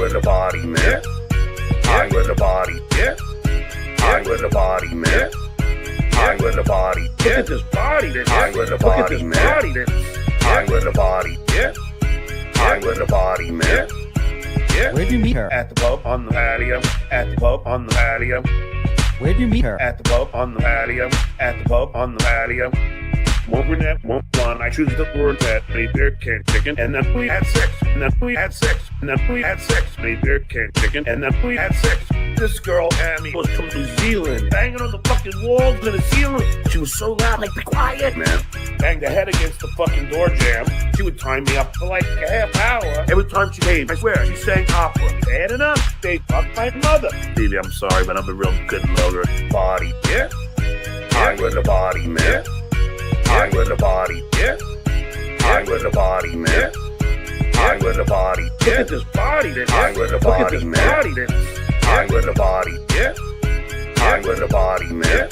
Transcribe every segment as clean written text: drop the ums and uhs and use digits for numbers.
with the body, man. High with the body, yeah. High with the body, man. High with the body, yeah. Look at this body, this. High with the body, man. High with the body, yeah. High with the body, man. Yeah. Where'd you meet her? At the pub on the patio. At the pub on the patio. Where'd you meet her? At the pub on the patio. At the pub on the patio. One brunette, one blonde. I choose the word that made beer can chicken. And then we had sex. And then we had sex. And then we had sex. Made beer can chicken. And then we had sex. This girl, Tammy, was from New Zealand. Banging on the fucking walls and the ceiling. She was so loud, like, be quiet, man. Banged her head against the fucking door jamb. She would time me up for like a half hour. Every time she came, I swear, she sang opera. Bad enough, they fucked my mother. Baby, I'm sorry, but I'm a real good lover. Body, yeah. High with the body, man. High with the body, yeah. High with the body, man. High with the body, yeah. Look at this body, this. High with the body, man. High with the body, yeah. High with the body, man.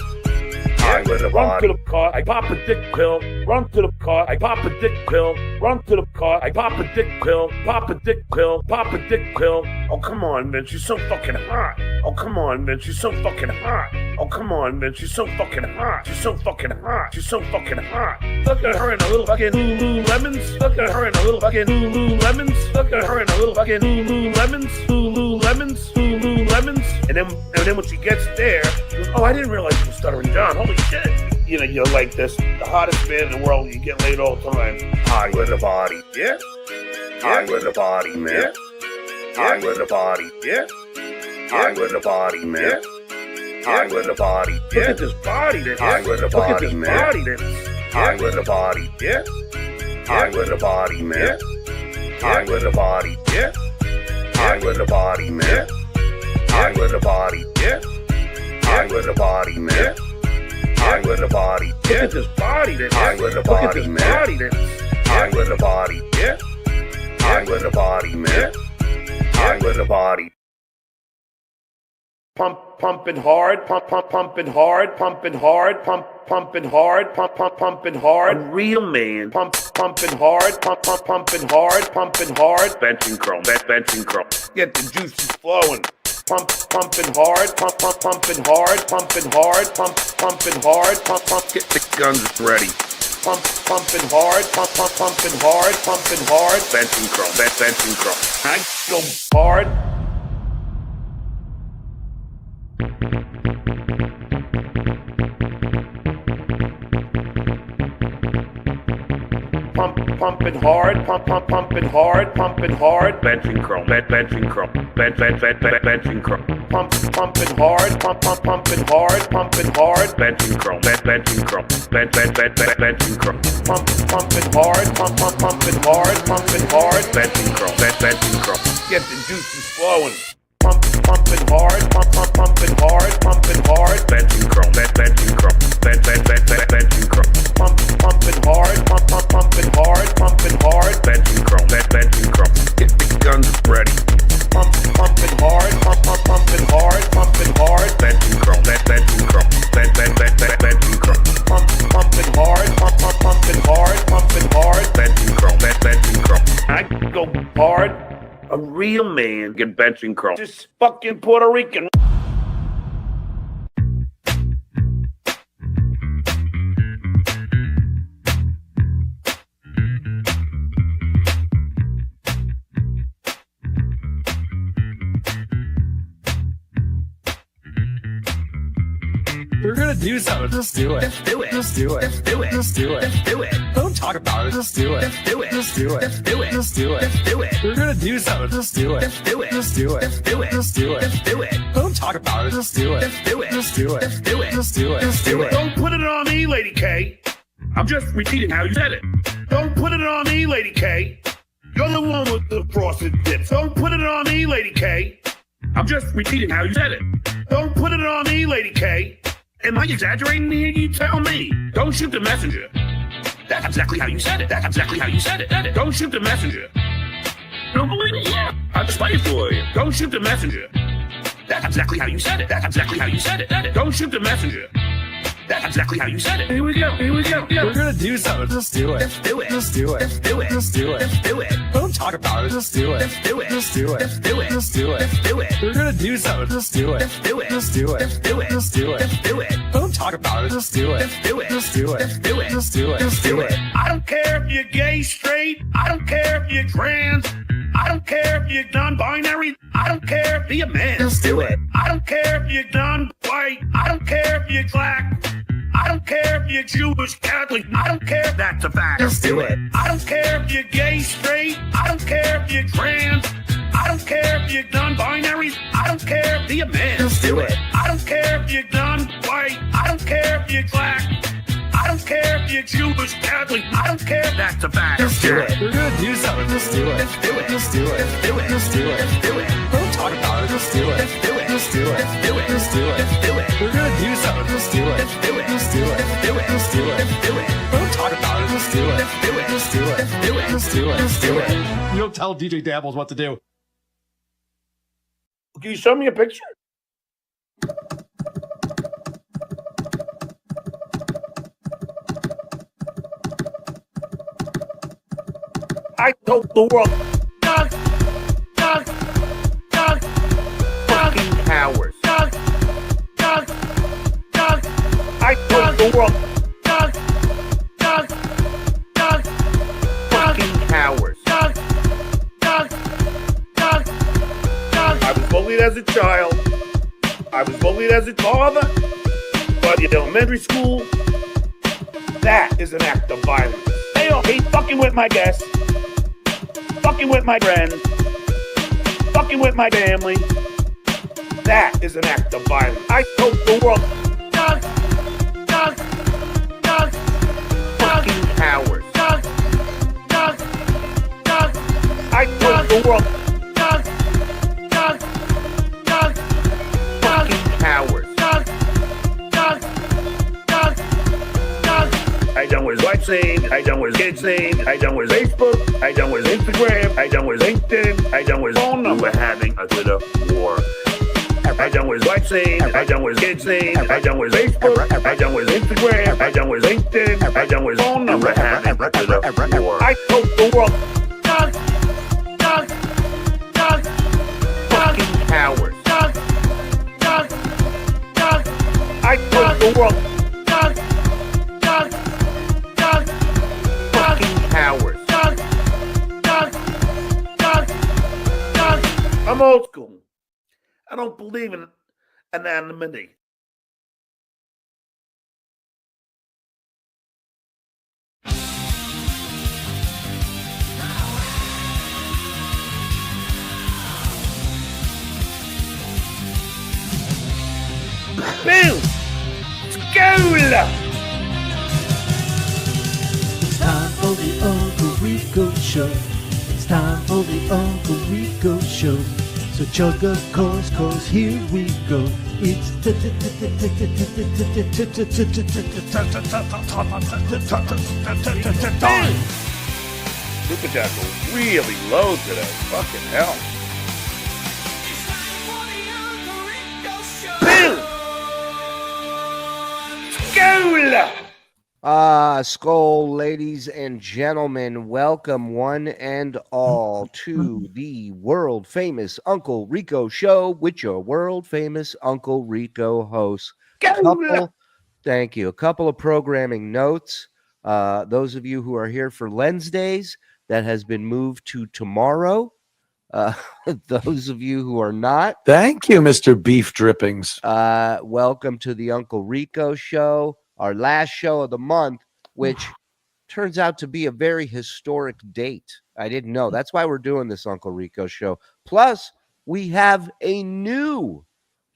High with the body. Run to the car, I pop a dick pill. Run to the car, I pop a dick pill. Run to the car, I pop a dick pill. Pop a dick pill, pop a dick pill. Oh, come on, man, she's so fucking hot. Oh, come on, man, she's so fucking hot. Oh, come on, man, she's so fucking hot. She's so fucking hot. She's so fucking hot. Look at her in a little fucking Lululemons. Look at her in a little fucking Lululemons. Look at her in a little fucking Lululemons. Lululemons. Lululemons. And then when she gets there, she goes, oh, I didn't realize you were Stuttering John. Holy shit. You know, you're like this, the hottest man in the world. You get laid all the time. High with the body, yeah. High with the body, man. High with the body, yeah. High with the body, man. High with the body, yeah. Look at this body, this. High with the body, man. High with the body, yeah. High with the body, man. High with the body, yeah. High with the body, man. High with the body, yeah. High with the body, man. High with the body, yeah. Look at this body, this. High with the body, man. High with the body, yeah. High with the body, man. High with the body. Pumping hard, pumping hard, pumping hard, pumping hard, pumping hard. A real man, pumping hard, pumping hard, pumping hard. Benching chrome, benching chrome. Get the juices flowing. Pumping hard, pumping hard, pumping hard, pumping hard, get the guns ready. Pumping hard, pumping hard, pumping hard. Benching chrome, benching chrome. I go hard. Pumping hard, pumping hard, pumping hard. Benching chrome, benching chrome, benching chrome. Pumping hard, pumping hard, pumping hard. Benching chrome, benching chrome, benching chrome. Pumping hard, pumping hard, pumping hard. Benching chrome, benching chrome. Get the juices flowing. Pumping hard, pumping hard, pumping hard. Benching chrome, benching chrome, benching chrome. Pumping hard, pumping hard, pumping hard. Benching chrome, benching chrome. Get the guns ready. Pumping hard, pumping hard, pumping hard. Benching chrome, benching chrome, benching chrome. Pumping hard, pumping hard, pumping hard. Benching chrome, benching chrome. I go hard. A real man get benching chrome. Just fucking Puerto Rican. We're gonna do something. Just do it. Just do it. Just do it. Just do it. Just do it. Just do it. Don't talk about it. Just do it. Just do it. Just do it. Just do it. Just do it. Just do it. We're gonna do something. Just do it. Just do it. Just do it. Just do it. Just do it. Just do it. Don't talk about it. Just do it. Just do it. Just do it. Just do it. Just do it. Just do it. Don't put it on me, Lady K. I'm just repeating how you said it. Don't put it on me, Lady K. You're the one with the frosted tips. Don't put it on me, Lady K. I'm just repeating how you said it. Don't put it on me, Lady K. Am I exaggerating here? You tell me. Don't shoot the messenger. That's exactly how you said it. That's exactly how you said it. Don't shoot the messenger. Don't believe it? Yeah. I'll display it for you. Don't shoot the messenger. That's exactly how you said it. That's exactly how you said it. Don't shoot the messenger. That's exactly how you said it. Here we go. We're gonna do something. Just do it. Just do it. Just do it. Just do it. Just do it. Just do it. Don't talk about it. Just do it. Just do it. Just do it. Just do it. Just do it. Just do it. We're gonna do something. Just do it. Just do it. Just do it. Just do it. Just do it. Just do it. Don't talk about it. Just do it. Just do it. Just do it. Just do it. Just do it. Just do it. I don't care if you're gay, straight. I don't care if you're trans. I don't care if you're non-binary. I don't care if you're a man. Just do it. I don't care if you're non-white. I don't care if you're black. I don't care if you're Jewish, Catholic. I don't care. That's a fact. Just do it. I don't care if you're gay, straight. I don't care if you're trans. I don't care if you're non-binary. I don't care if you're a man. Just do it. I don't care if you're non-white. I don't care if you're black. I don't care if you're Jewish, Catholic. I don't care. That's a fact. Just do it. We're gonna do something. Just do it. Just do it. Just do it. Just do it. Just do it. Just do it. Don't talk about it. Just do it. Just do it. Just do it. Just do it. Just do it. Just do it. We're gonna do something. Just do it. Just do it. Just do it. Just do it. Just do it. Just do it. Don't talk about it. Just do it. Just do it. Just do it. Just do it. Just do it. Just do it. You don't tell DJ Dabbles what to do. Can you show me a picture? I told the world, fucking cowards. I told the world, fucking cowards. I was bullied as a child. I was bullied as a father. But in elementary school, that is an act of violence. They all hate fucking with my guests, fucking with my friends, fucking with my family. That is an act of violence. I told the world, fucking cowards. I told the world, fucking cowards. I done with lifesaving, I done with kidsaving, I done with Facebook, I done with Instagram, I done with LinkedIn, I done with phone number having a Twitter war. I done with lifesaving, I done with kidsaving, I done with Facebook, I done with Instagram, I done with LinkedIn, I done with phone number having a Twitter war. I told the world, fucking cowards. I told the world, fucking cowards. I'm old school. I don't believe in anonymity. Boom! School! It's time for the Uncle Rico Show. It's time for the Uncle Rico Show. So chug a course, cause here we go. It's time. Super Jackal really low today. Fucking hell. School! Skull, ladies and gentlemen, welcome one and all to the world famous Uncle Rico Show with your world famous Uncle Rico host. Thank you. A couple of programming notes. Those of you who are here for Lens Days, that has been moved to tomorrow. Those of you who are not, Thank you, Mr. Beef Drippings. welcome to the Uncle Rico Show, our last show of the month, which turns out to be a very historic date. I didn't know. That's why we're doing this Uncle Rico Show. Plus, we have a new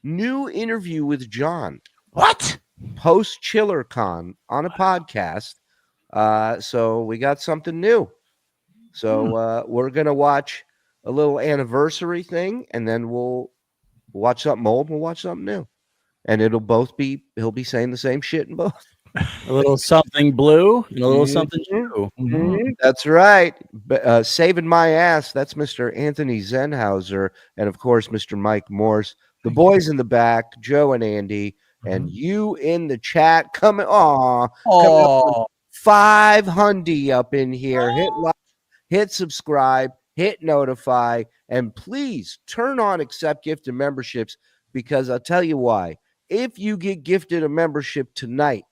interview with John. What? Post ChillerCon on a podcast. So we got something new. So we're going to watch a little anniversary thing, and then we'll watch something old, and we'll watch something new. And he'll be saying the same shit in both. A little something blue and a little something new. That's right. Saving my ass. That's Mr. Anthony Zenhauser. And of course, Mr. Mike Morse. The boys in the back, Joe and Andy. And you in the chat coming on Oh, 500 up in here. Hit like, hit subscribe, hit notify, and please turn on accept gift and memberships, because I'll tell you why. If you get gifted a membership tonight,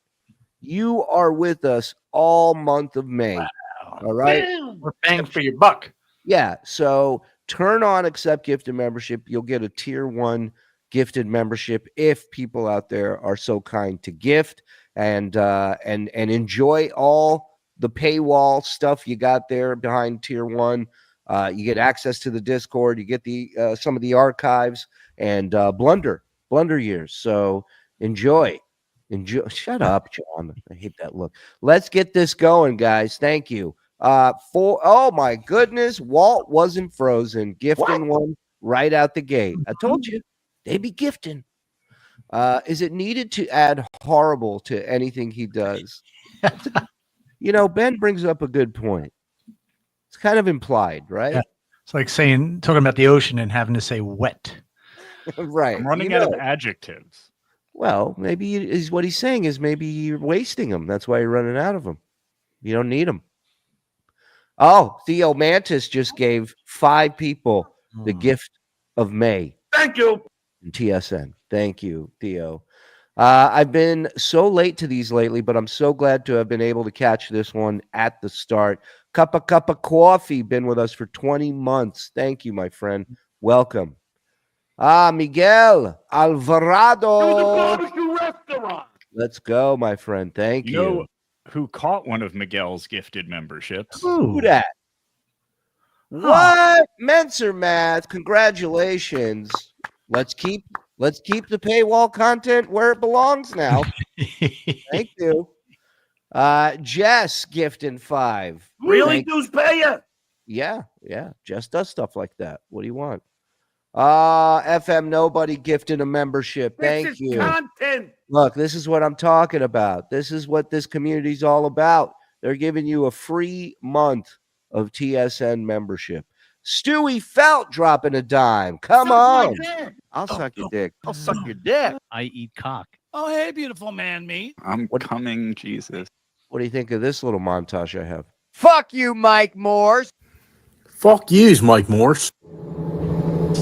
you are with us all month of May. All right. We're paying for your buck. Yeah. So turn on accept gift and membership. You'll get a tier 1 gifted membership if people out there are so kind to gift, and enjoy all the paywall stuff you got there behind tier 1. You get access to the Discord. You get the some of the archives and blunder years. So enjoy. Shut up, John. I hate that look. Let's get this going, guys. Thank you. Oh my goodness, Walt wasn't frozen. Gifting one right out the gate. I told you they be gifting. Is it needed to add horrible to anything he does? Ben brings up a good point. It's kind of implied, right? Yeah. It's like talking about the ocean and having to say wet. Right. I'm running out of adjectives. Well, maybe is what he's saying is maybe you're wasting them. That's why you're running out of them. You don't need them. Oh, Theo Mantis just gave 5 people the gift of May. Thank you. In TSN. Thank you, Theo. I've been so late to these lately, but I'm so glad to have been able to catch this one at the start. Cup of coffee, been with us for 20 months. Thank you, my friend. Welcome. Miguel Alvarado. Barbecue restaurant. Let's go, my friend. Thank you. You know who caught one of Miguel's gifted memberships? Who that? What? Menser Math. Congratulations. Let's keep the paywall content where it belongs now. Thank you. Jess gifting 5. Really, dues pay ya? Yeah. Jess does stuff like that. What do you want? FM Nobody gifted a membership. Thank you. Content. Look, this is what I'm talking about. This is what this community is all about. They're giving you a free month of TSN membership. Stewie Felt dropping a dime. Come on. I'll suck your dick. I'll suck your dick. I eat cock. Oh, hey, beautiful man meat. I'm coming, Jesus. What do you think of this little montage I have? Fuck you, Mike Morse. Fuck yous, Mike Morse.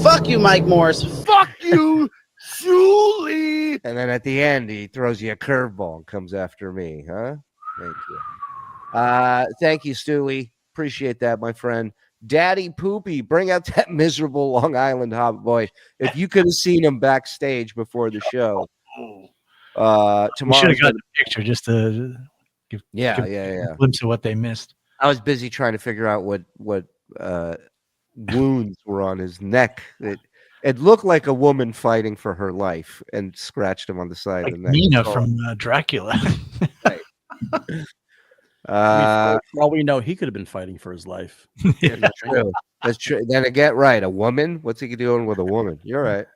Fuck you, Mike Morse. Fuck you, Shuli. And then at the end, he throws you a curveball and comes after me, huh? Thank you. Thank you, Stewie. Appreciate that, my friend. Daddy Poopy, bring out that miserable Long Island Hobbit boy. If you could have seen him backstage before the show. Tomorrow. Should have got the picture just to give a glimpse of what they missed. I was busy trying to figure out what wounds were on his neck. It looked like a woman fighting for her life and scratched him on the side Like of the neck. Nina from Dracula. For all we know, he could have been fighting for his life. That's true. That's true. Then again, right, a woman? What's he doing with a woman? You're right.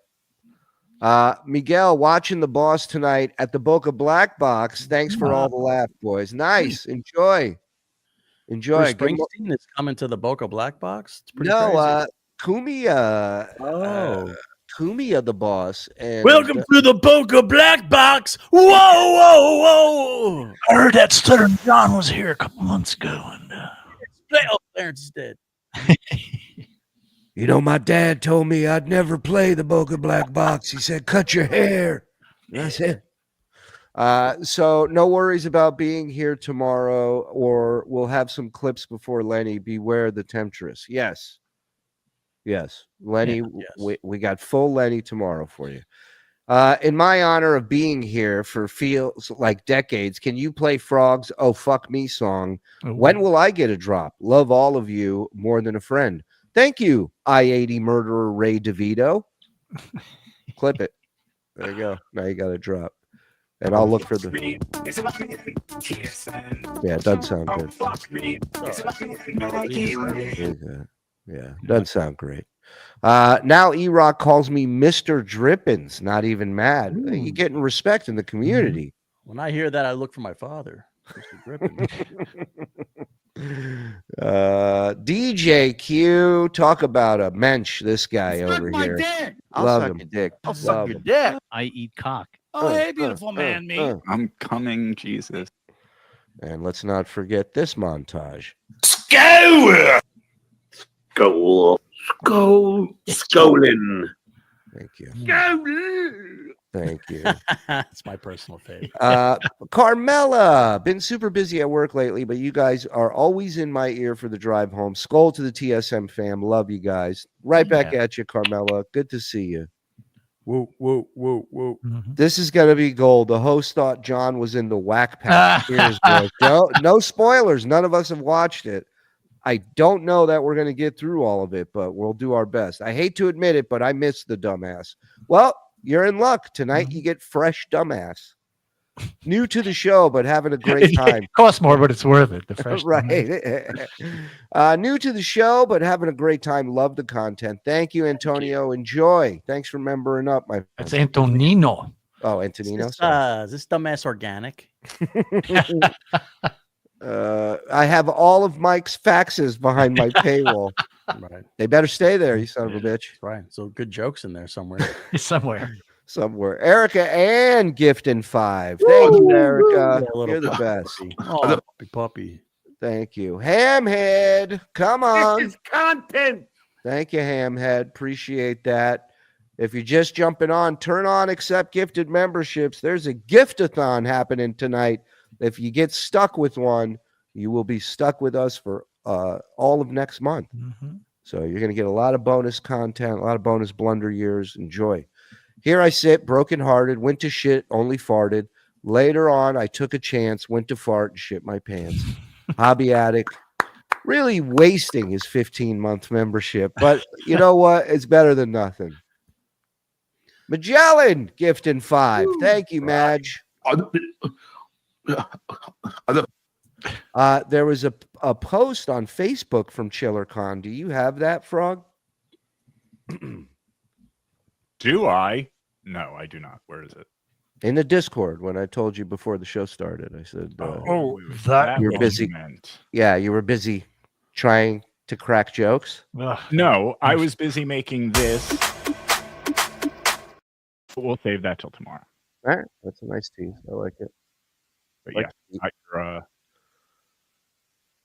Miguel, watching The Boss tonight at the Boca Black Box. Thanks for all the laugh, boys. Nice. Enjoy. Bruce Springsteen is coming to the Boca Black Box. It's pretty crazy. Cumia. Cumia, the boss. And, Welcome to the Boca Black Box. Whoa, whoa, whoa. I heard that Stuttering John was here a couple months ago. And Clarence is dead. You know, my dad told me I'd never play the Boca Black Box. He said, cut your hair. That's it. So no worries about being here tomorrow, or we'll have some clips before Lenny. Beware the temptress. Yes. Lenny, we got full Lenny tomorrow for you. In my honor of being here for feels like decades, can you play Frog's Oh Fuck Me song? Oh. When will I get a drop? Love all of you more than a friend. Thank you, I-80 murderer Ray DeVito. Clip it. There you go. Now you got a drop. And I'll look for the... Yeah, it doesn't sound good. Yeah, doesn't sound great. Now E-Rock calls me Mr. Drippins. Not even mad. You're getting respect in the community. When I hear that, I look for my father. DJ Q, talk about a mensch. This guy over here. Dick. Love him. Dick. I'll suck your dick. I eat cock. Oh, hey, beautiful man, me. I'm coming, Jesus. And let's not forget this montage. Skull! Skolin. Thank you. Skolin. Thank you. It's my personal favorite. Carmela, been super busy at work lately, but you guys are always in my ear for the drive home. Skull to the TSM fam. Love you guys. Right back at you, Carmela. Good to see you. Whoa, whoa, whoa, whoa. This is going to be gold. The host thought John was in the Wack pack. Here's boys. No spoilers. None of us have watched it. I don't know that we're going to get through all of it, but we'll do our best. I hate to admit it, but I missed the dumbass. Well, you're in luck. Tonight you get fresh dumbass. New to the show, but having a great time. It costs more, but it's worth it. The fresh right. New to the show, but having a great time. Love the content. Thank you, Antonio. Enjoy. Thanks for membering up, my friend. That's Antonino. Oh, Antonino. Is this dumbass organic? I have all of Mike's faxes behind my paywall. Right. They better stay there, you son of a bitch. Right. So good jokes in there somewhere. Somewhere. Erica and Giftin 5. Thank you, Erica. You're the best. Oh, big puppy. Thank you. Hamhead, come on. This is content. Thank you, Hamhead. Appreciate that. If you're just jumping on, turn on accept gifted memberships. There's a gift-a-thon happening tonight. If you get stuck with one, you will be stuck with us for all of next month. So you're going to get a lot of bonus content, a lot of bonus blunder years. Enjoy. Here I sit, brokenhearted, went to shit, only farted. Later on, I took a chance, went to fart and shit my pants. Hobby addict, really wasting his 15-month membership. But you know what? It's better than nothing. Magellan, gifting 5. Thank you, Madge. There was a post on Facebook from ChillerCon. Do you have that, Frog? Do I? No, I do not. Where is it? In the Discord, when I told you before the show started, I said, that you're busy. Yeah, you were busy trying to crack jokes. No, I was busy making this. We'll save that till tomorrow. All right, that's a nice tease. I like it. But Like yeah,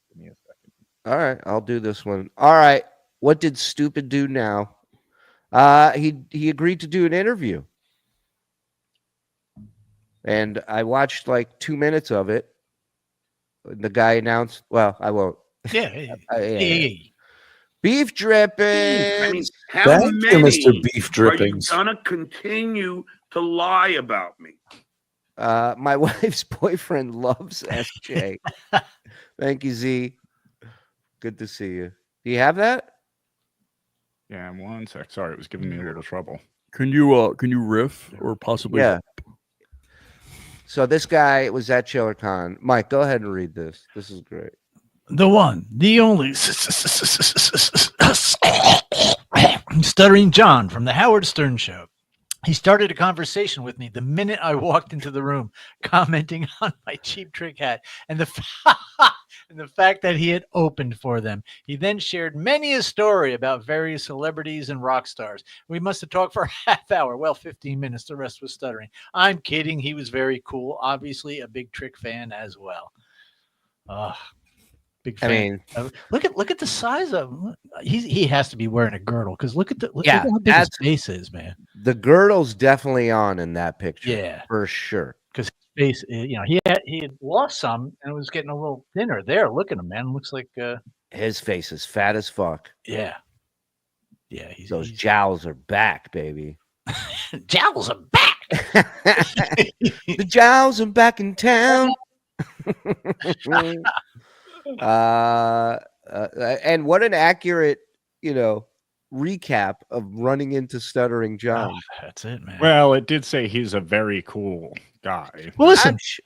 give me a second. All right, I'll do this one. All right, what did Stupid do now? He agreed to do an interview, and I watched like 2 minutes of it. The guy announced, "Well, I won't." Yeah. Beef drippings. I mean, how Thank you, many Mr. Beef Drippings. are you gonna continue to lie about me? My wife's boyfriend loves SJ. Thank you, Z. Good to see you. Do you have that? Yeah, 1 sec. Sorry, it was giving me a little trouble. Can you riff or possibly? Yeah. So this guy was at ChillerCon. Mike, go ahead and read this. This is great. The one, the only Stuttering John from the Howard Stern Show. He started a conversation with me the minute I walked into the room, commenting on my cheap trick hat and the fact that he had opened for them. He then shared many a story about various celebrities and rock stars. We must have talked for a half hour. Well, 15 minutes. The rest was stuttering. I'm kidding. He was very cool. Obviously, a big trick fan as well. Big fan. I mean, look at the size of him. He has to be wearing a girdle because look at how big his face is, man. The girdle's definitely on in that picture. Yeah, for sure. Because his face, he had lost some and was getting a little thinner. There, look at him, man. Looks like his face is fat as fuck. Yeah. Those jowls are back, baby. Jowls are back. The jowls are back in town. And what an accurate, recap of running into Stuttering John. Oh, that's it, man. Well, it did say he's a very cool guy. Well, listen, I'm sure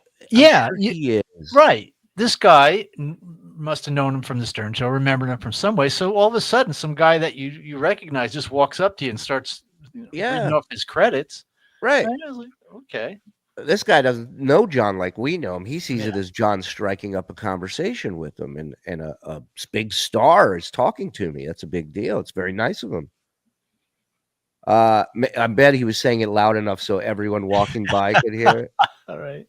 he is. Right. This guy must have known him from the Stern Show, remembered him from some way. So all of a sudden, some guy that you recognize just walks up to you and starts reading off his credits. Right. I was like, okay. This guy doesn't know John like we know him. He sees it as John striking up a conversation with him, and a big star is talking to me. That's a big deal. It's very nice of him. I bet he was saying it loud enough so everyone walking by could hear it. All right.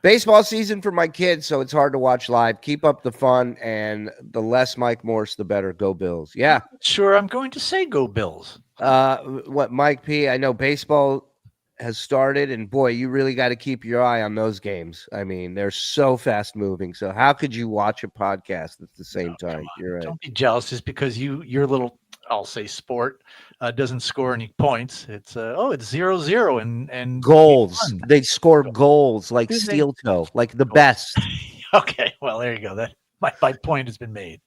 Baseball season for my kids, so it's hard to watch live. Keep up the fun, and the less Mike Morse, the better. Go Bills. Yeah. Sure, I'm going to say go Bills. What, Mike P? I know baseball has started, and boy, you really got to keep your eye on those games. I mean, they're so fast moving. So how could you watch a podcast at the same time? You're right. Don't be jealous just because your little, I'll say, sport doesn't score any points. It's it's 0-0 and goals. They score goals like steel toe, like the best. Okay, well there you go. That my point has been made.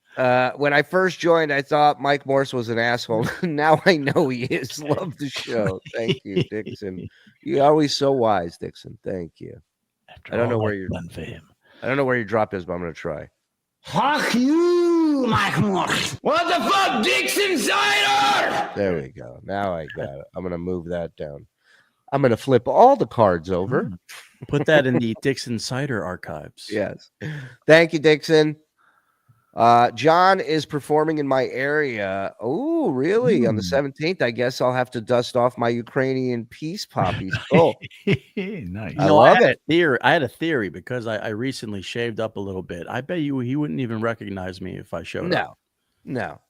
When I first joined, I thought Mike Morse was an asshole. Now I know he is. Love the show. Thank you, Dixon. You're always so wise, Dixon. Thank you. After I don't know all where I've your done for him. I don't know where your drop is, but I'm gonna try. Fuck you, Mike Morse. What the fuck, Dixon Cider? There we go. Now I got it. I'm gonna move that down. I'm gonna flip all the cards over. Put that in the Dixon Cider archives. Yes. Thank you, Dixon. John is performing in my area. Oh, really? On the 17th, I guess I'll have to dust off my Ukrainian peace poppies. Oh, Nice. I love it. I had a theory because I recently shaved up a little bit. I bet you he wouldn't even recognize me if I showed up. No.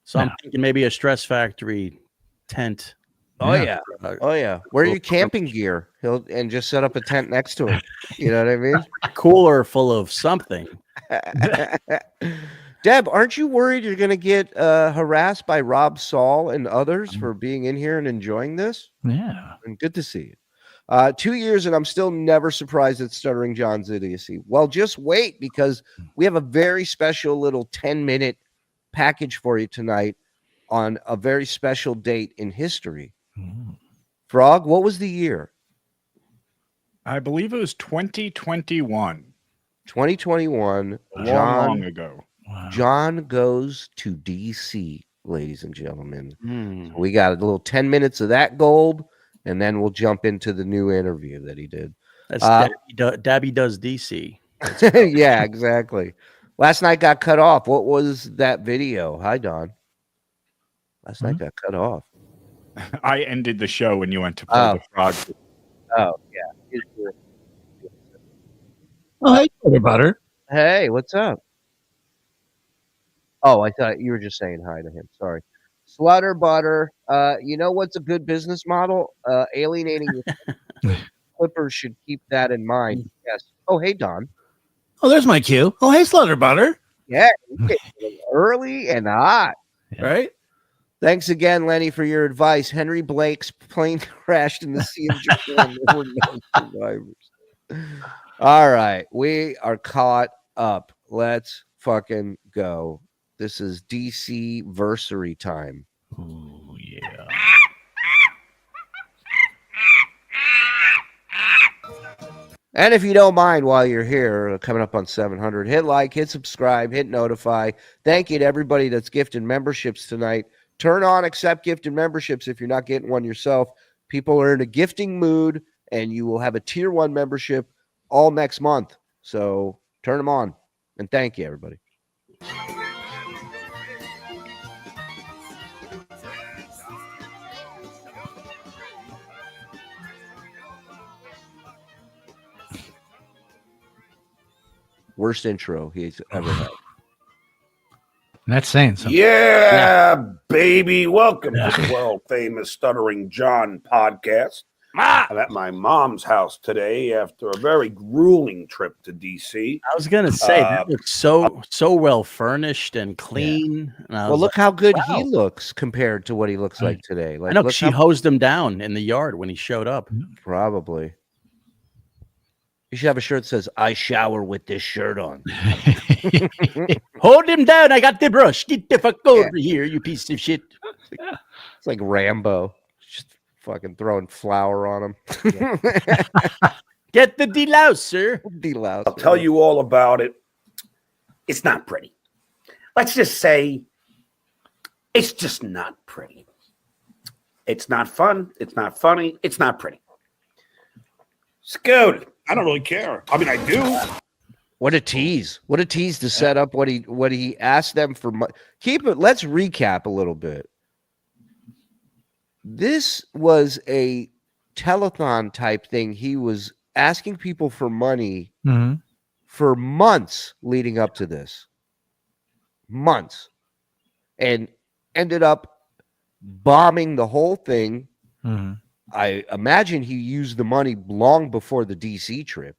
So I'm thinking maybe a Stress Factory tent. Oh yeah. Oh yeah. Where are your camping gear? And just set up a tent next to him. You know what I mean? Cooler full of something. Deb, aren't you worried you're going to get harassed by Rob Saul and others for being in here and enjoying this? Yeah. And good to see you. 2 years and I'm still never surprised at Stuttering John's idiocy. Well, just wait because we have a very special little 10-minute package for you tonight on a very special date in history. Frog, what was the year? I believe it was 2021. 2021. Long ago. Wow. John goes to DC, ladies and gentlemen. So we got a little 10 minutes of that gold, and then we'll jump into the new interview that he did. That's Dabby does DC. Yeah, exactly. Last night got cut off. What was that video? Hi, Don. Last night got cut off. I ended the show when you went to play the frog. Oh, yeah. Oh, hey, butter. Hey, what's up? Oh, I thought you were just saying hi to him. Sorry. Slutter Butter. You know what's a good business model? Alienating your Clippers should keep that in mind. Yes. Oh, hey, Don. Oh, there's my cue. Oh, hey, Slutter Butter. Yeah, early and hot. Yeah. Right? Thanks again, Lenny, for your advice. Henry Blake's plane crashed in the Sea of Japan. There were no survivors. All right, we are caught up. Let's fucking go. This is DC versary time. Oh, yeah. And if you don't mind, while you're here, coming up on 700, hit like, hit subscribe, hit notify. Thank you to everybody that's gifted memberships tonight. Turn on accept gifted memberships if you're not getting one yourself. People are in a gifting mood, and you will have a tier 1 membership all next month. So turn them on. And thank you, everybody. Worst intro he's ever had. That's saying something. Yeah, baby. Welcome to the world famous Stuttering John podcast. I'm at my mom's house today after a very grueling trip to DC. I was gonna say that looks so well furnished and clean. And well, look how good he looks compared to what he looks like today. Like, I know she hosed him down in the yard when he showed up. Probably. You should have a shirt that says, I shower with this shirt on. Hold him down. I got the brush. Get the fuck over here, you piece of shit. It's like Rambo. Just fucking throwing flour on him. Get the delouse, sir. Delouse. I'll tell you all about it. It's not pretty. Let's just say it's just not pretty. It's not fun. It's not funny. It's not pretty. Scoot. I don't really care. I mean, I do. What a tease. What a tease to set up what he asked them for. Keep it. Let's recap a little bit. This was a telethon type thing. He was asking people for money for months leading up to this. Months. And ended up bombing the whole thing. I imagine he used the money long before the DC trip.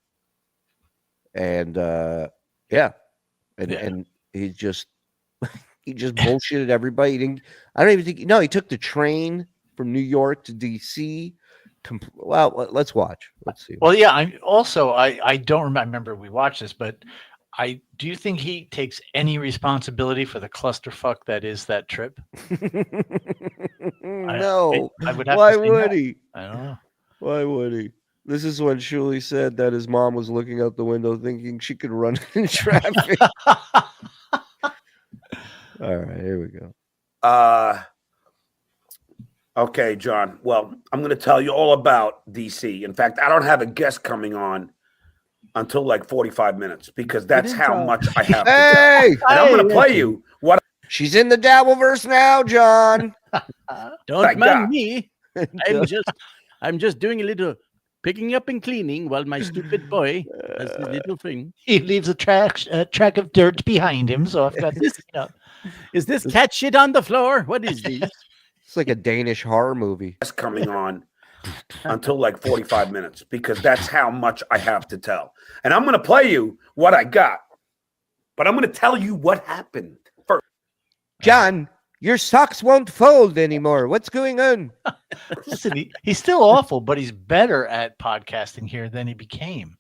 And and he just bullshitted everybody. I don't even think he took the train from New York to DC. Well, let's watch. Let's see. Well, yeah. I don't remember we watched this, but do you think he takes any responsibility for the clusterfuck that is that trip? No. I would have Why to say would no. he? I don't know. Why would he? This is when Shuli said that his mom was looking out the window thinking she could run in traffic. All right, here we go. Okay, John. Well, I'm going to tell you all about DC. In fact, I don't have a guest coming on until like 45 minutes because that's how much I have to tell. And I'm going to play you what. She's in the Dabbleverse now, John. Don't mind me. I'm just doing a little picking up and cleaning while my stupid boy does his little thing. He leaves a track of dirt behind him, so I've got this. Is this cat shit on the floor? What is this? It's like a Danish horror movie. That's coming on until like 45 minutes because that's how much I have to tell. And I'm going to play you what I got, but I'm going to tell you what happened first. John, your socks won't fold anymore. What's going on? Listen, he's still awful, but he's better at podcasting here than he became.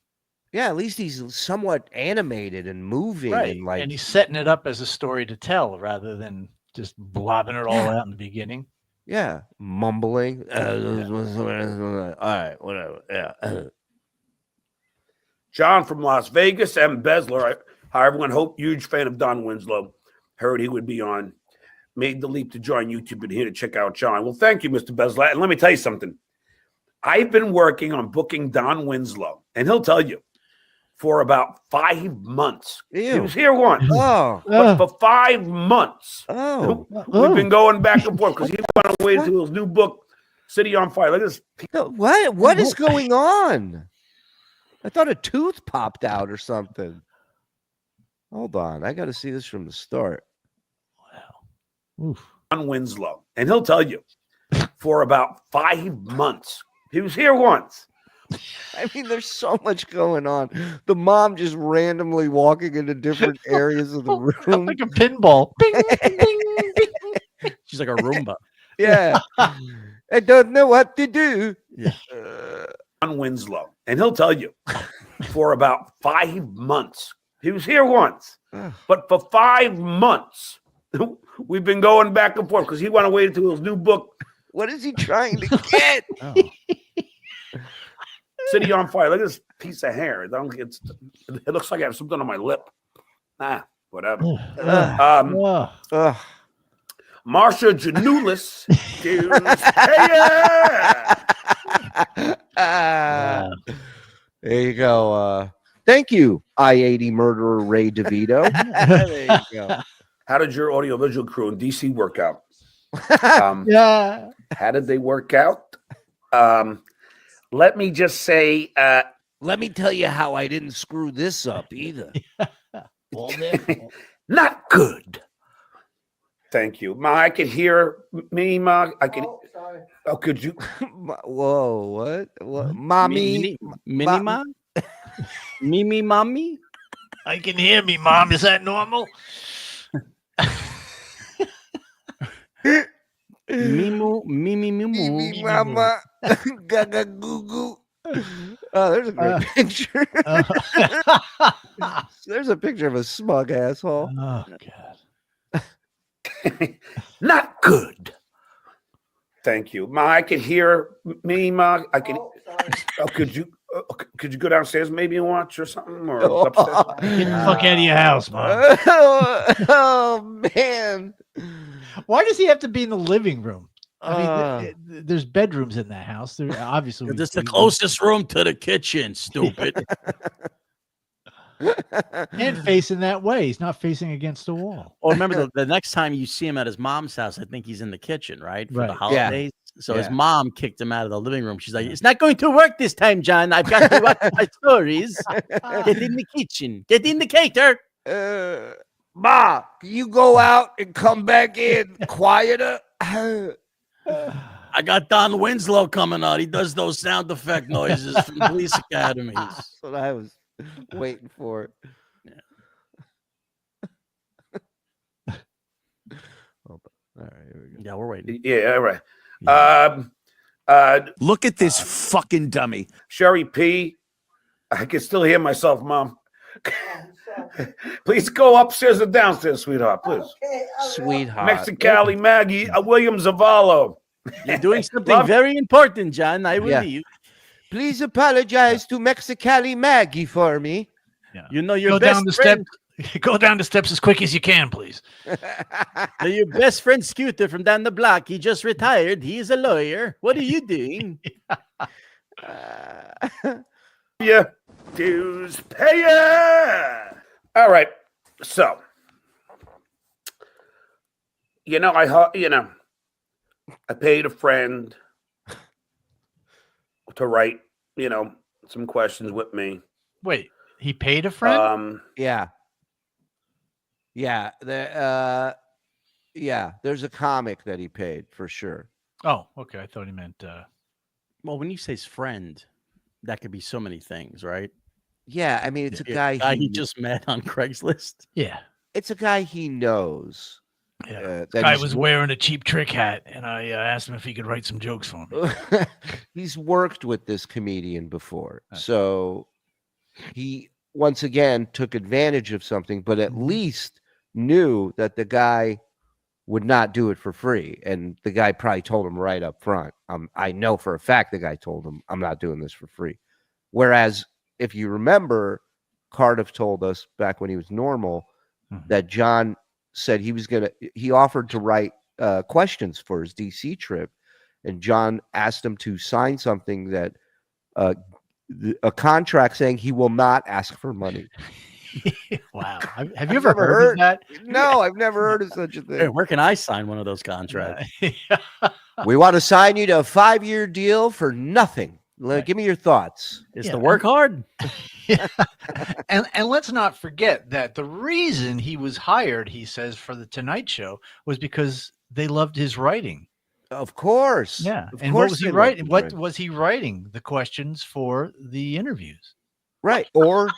Yeah, at least he's somewhat animated and moving, Right. and he's setting it up as a story to tell rather than just blobbing it all out in the beginning. Yeah, mumbling. All right, whatever. Yeah. John from Las Vegas, M. Besler. Hi, everyone. Hope huge fan of Don Winslow. Heard he would be on. Made the leap to join YouTube and here to check out John. Well, thank you, Mr. Besler. And let me tell you something. I've been working on booking Don Winslow, and he'll tell you, for about 5 months. Ew. He was here once. Oh. But for 5 months, we've been going back and forth because he went away to his new book, City on Fire. Look at this. What is going on? I thought a tooth popped out or something. Hold on. I got to see this from the start. Wow. Don Winslow. And he'll tell you, for about 5 months, he was here once. I mean, there's so much going on. The mom just randomly walking into different areas of the room. Like a pinball. Bing, bing, bing. She's like a Roomba. Yeah. I don't know what to do. Yeah. Don Winslow. And he'll tell you, for about 5 months, he was here once. But for 5 months, we've been going back and forth because he went away to his new book. What is he trying to get? City on Fire. Look at this piece of hair. It looks like I have something on my lip. Whatever. Marsha Janulis. There you go. Thank you, I-80 murderer Ray DeVito. There you go. How did your audiovisual crew in DC work out? Yeah. How did they work out? Let me just say, let me tell you how I didn't screw this up either. Not good. Thank you. Ma, I can hear me, Ma. I can. Oh, sorry. Oh, could you? Whoa, what? Mommy? Mini-ma? Mimi mommy? I can hear me, Mom. Is that normal? Mimi mama. Gaga goo goo. Oh, there's a great picture. There's a picture of a smug asshole. Oh, God. Not good. Thank you. Ma, I can hear me, Ma. I can. Oh, could you go downstairs maybe and watch or something? Or upstairs? Get the fuck out of your house, Mom. Oh, man. Why does he have to be in the living room? I mean, there's bedrooms in that house. There obviously. This is the closest room to the kitchen, stupid. And facing that way. He's not facing against the wall. Oh, remember the next time you see him at his mom's house, I think he's in the kitchen, right? For the holidays. So his mom kicked him out of the living room. She's like, "It's not going to work this time, John. I've got to watch my stories. Get in the kitchen. Get in the cater." Ma, you go out and come back in quieter. I got Don Winslow coming out. He does those sound effect noises from police academies. That's what I was waiting for. All right, here we go. Yeah, we're waiting. Yeah, all right. Look at this fucking dummy. Sherry P. I can still hear myself, Mom. Please go upstairs and downstairs, sweetheart, please. Sweetheart. Mexicali Maggie, William Zavallo. You're doing something very important, John. I will leave. Please apologize to Mexicali Maggie for me. Yeah. You know your Go best down the friend. steps. Go down the steps as quick as you can, please. Your best friend Scooter from down the block. He just retired. He is a lawyer. What are you doing? Yeah, dues payer. All right, so I paid a friend to write, some questions with me. Wait, he paid a friend? Yeah. There's a comic that he paid for sure. Oh, okay. I thought he meant. Well, when you say friend, that could be so many things, right? Yeah, I mean, it's a guy he just met on Craigslist. Yeah, it's a guy he knows. Yeah, this guy was wearing a Cheap Trick hat, and I asked him if he could write some jokes for me. He's worked with this comedian before, so he once again took advantage of something, but at least knew that the guy would not do it for free, and the guy probably told him right up front. I know for a fact the guy told him, "I'm not doing this for free." Whereas, if you remember, Cardiff told us back when he was normal that John said he offered to write questions for his DC trip, and John asked him to sign something that a contract saying he will not ask for money. Wow. Have you ever heard of that? No, I've never heard of such a thing. Hey, where can I sign one of those contracts? We want to sign you to a 5-year deal for nothing. Give me your thoughts. Is the work hard? And let's not forget that the reason he was hired, he says, for the Tonight Show was because they loved his writing. Of course. Yeah. Of And course what was he they writing? loved What his was he writing? The questions for the interviews. Right. Or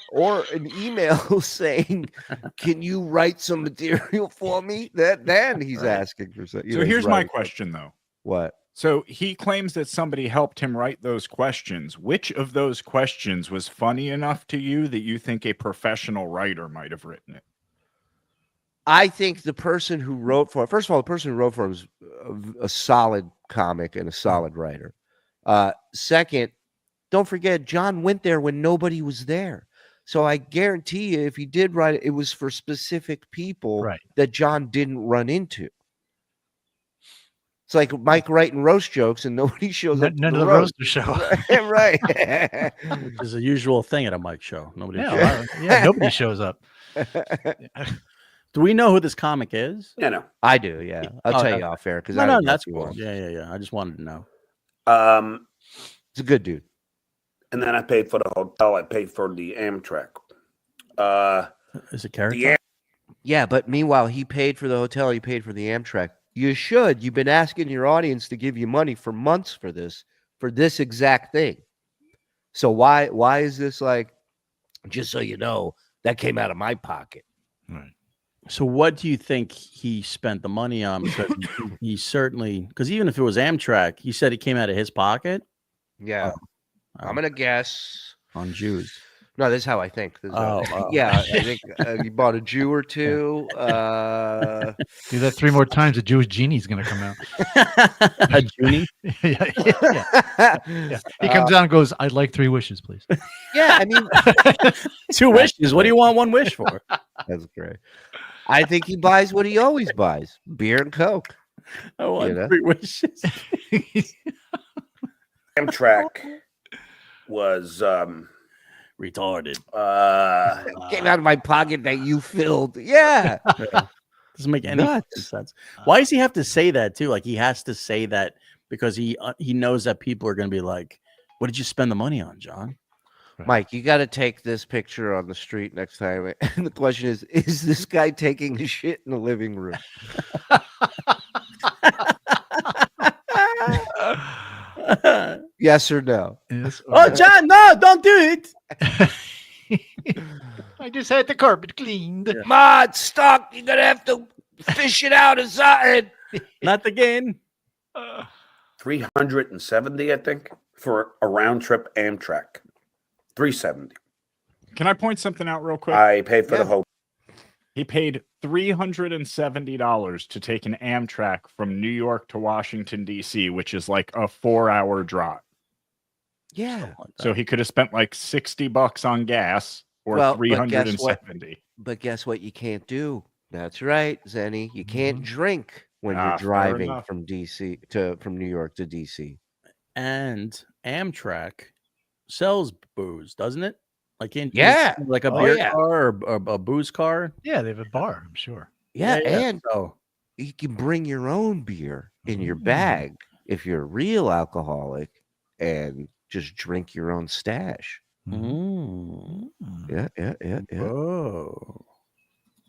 an email saying, "Can you write some material for me?" Then he's asking for something. So here's my question, though. What? So he claims that somebody helped him write those questions. Which of those questions was funny enough to you that you think a professional writer might have written it? I think the person who wrote for it, first of all, the person who wrote for him was a solid comic and a solid writer. Second, don't forget, John went there when nobody was there. So I guarantee you, if he did write it, it was for specific people that John didn't run into. It's like Mike writing roast jokes and nobody shows up. None of the roaster show. Right. Which is a usual thing at a Mike show. Nobody shows up. Do we know who this comic is? Yeah, no. I do, yeah. I'll tell you off air because that's cool. Yeah. I just wanted to know. It's a good dude. And then I paid for the hotel. I paid for the Amtrak. Is it character? Yeah, but meanwhile, he paid for the hotel. He paid for the Amtrak. You should. You've been asking your audience to give you money for months for this exact thing. So why is this like, just so you know, that came out of my pocket? Right. So what do you think he spent the money on? Because he certainly, because even if it was Amtrak, he said it came out of his pocket. Yeah. I'm going to guess. On Jews. No, this is how I think. Yeah, I think he bought a Jew or two. Do that 3 more times, a Jewish genie's going to come out. A genie? Yeah. He comes down and goes, "I'd like 3 wishes, please." Yeah, I mean, 2 wishes. What do you want 1 wish for? That's great. I think he buys what he always buys: beer and Coke. I want 3 wishes. Amtrak was retarded. Came out of my pocket that you filled. Yeah. Doesn't make any sense. Why does he have to say that too? Like he has to say that because he knows that people are going to be like, "What did you spend the money on, John?" Mike, you got to take this picture on the street next time. And the question is this guy taking a shit in the living room? Yes or no? Yes or Oh, no. John, no, don't do it. I just had the carpet cleaned. Ma, it's stuck. You're going to have to fish it out or something. Not again. 370, I think, for a round trip Amtrak. 370. Can I point something out real quick? I paid for the whole. He paid $370 to take an Amtrak from New York to Washington, D.C., which is like a 4-hour drive. Yeah. So he could have spent like $60 on gas or Well, but guess $370. But guess what you can't do? That's right, Zenny. You can't drink when Ah, you're fair driving enough. from New York to DC. And Amtrak sells booze, doesn't it? Like Yeah. like a Oh, beer yeah. car or a booze car. Yeah, they have a bar, I'm sure. Yeah, and so you can bring your own beer in your bag if you're a real alcoholic and just drink your own stash. Yeah. Oh.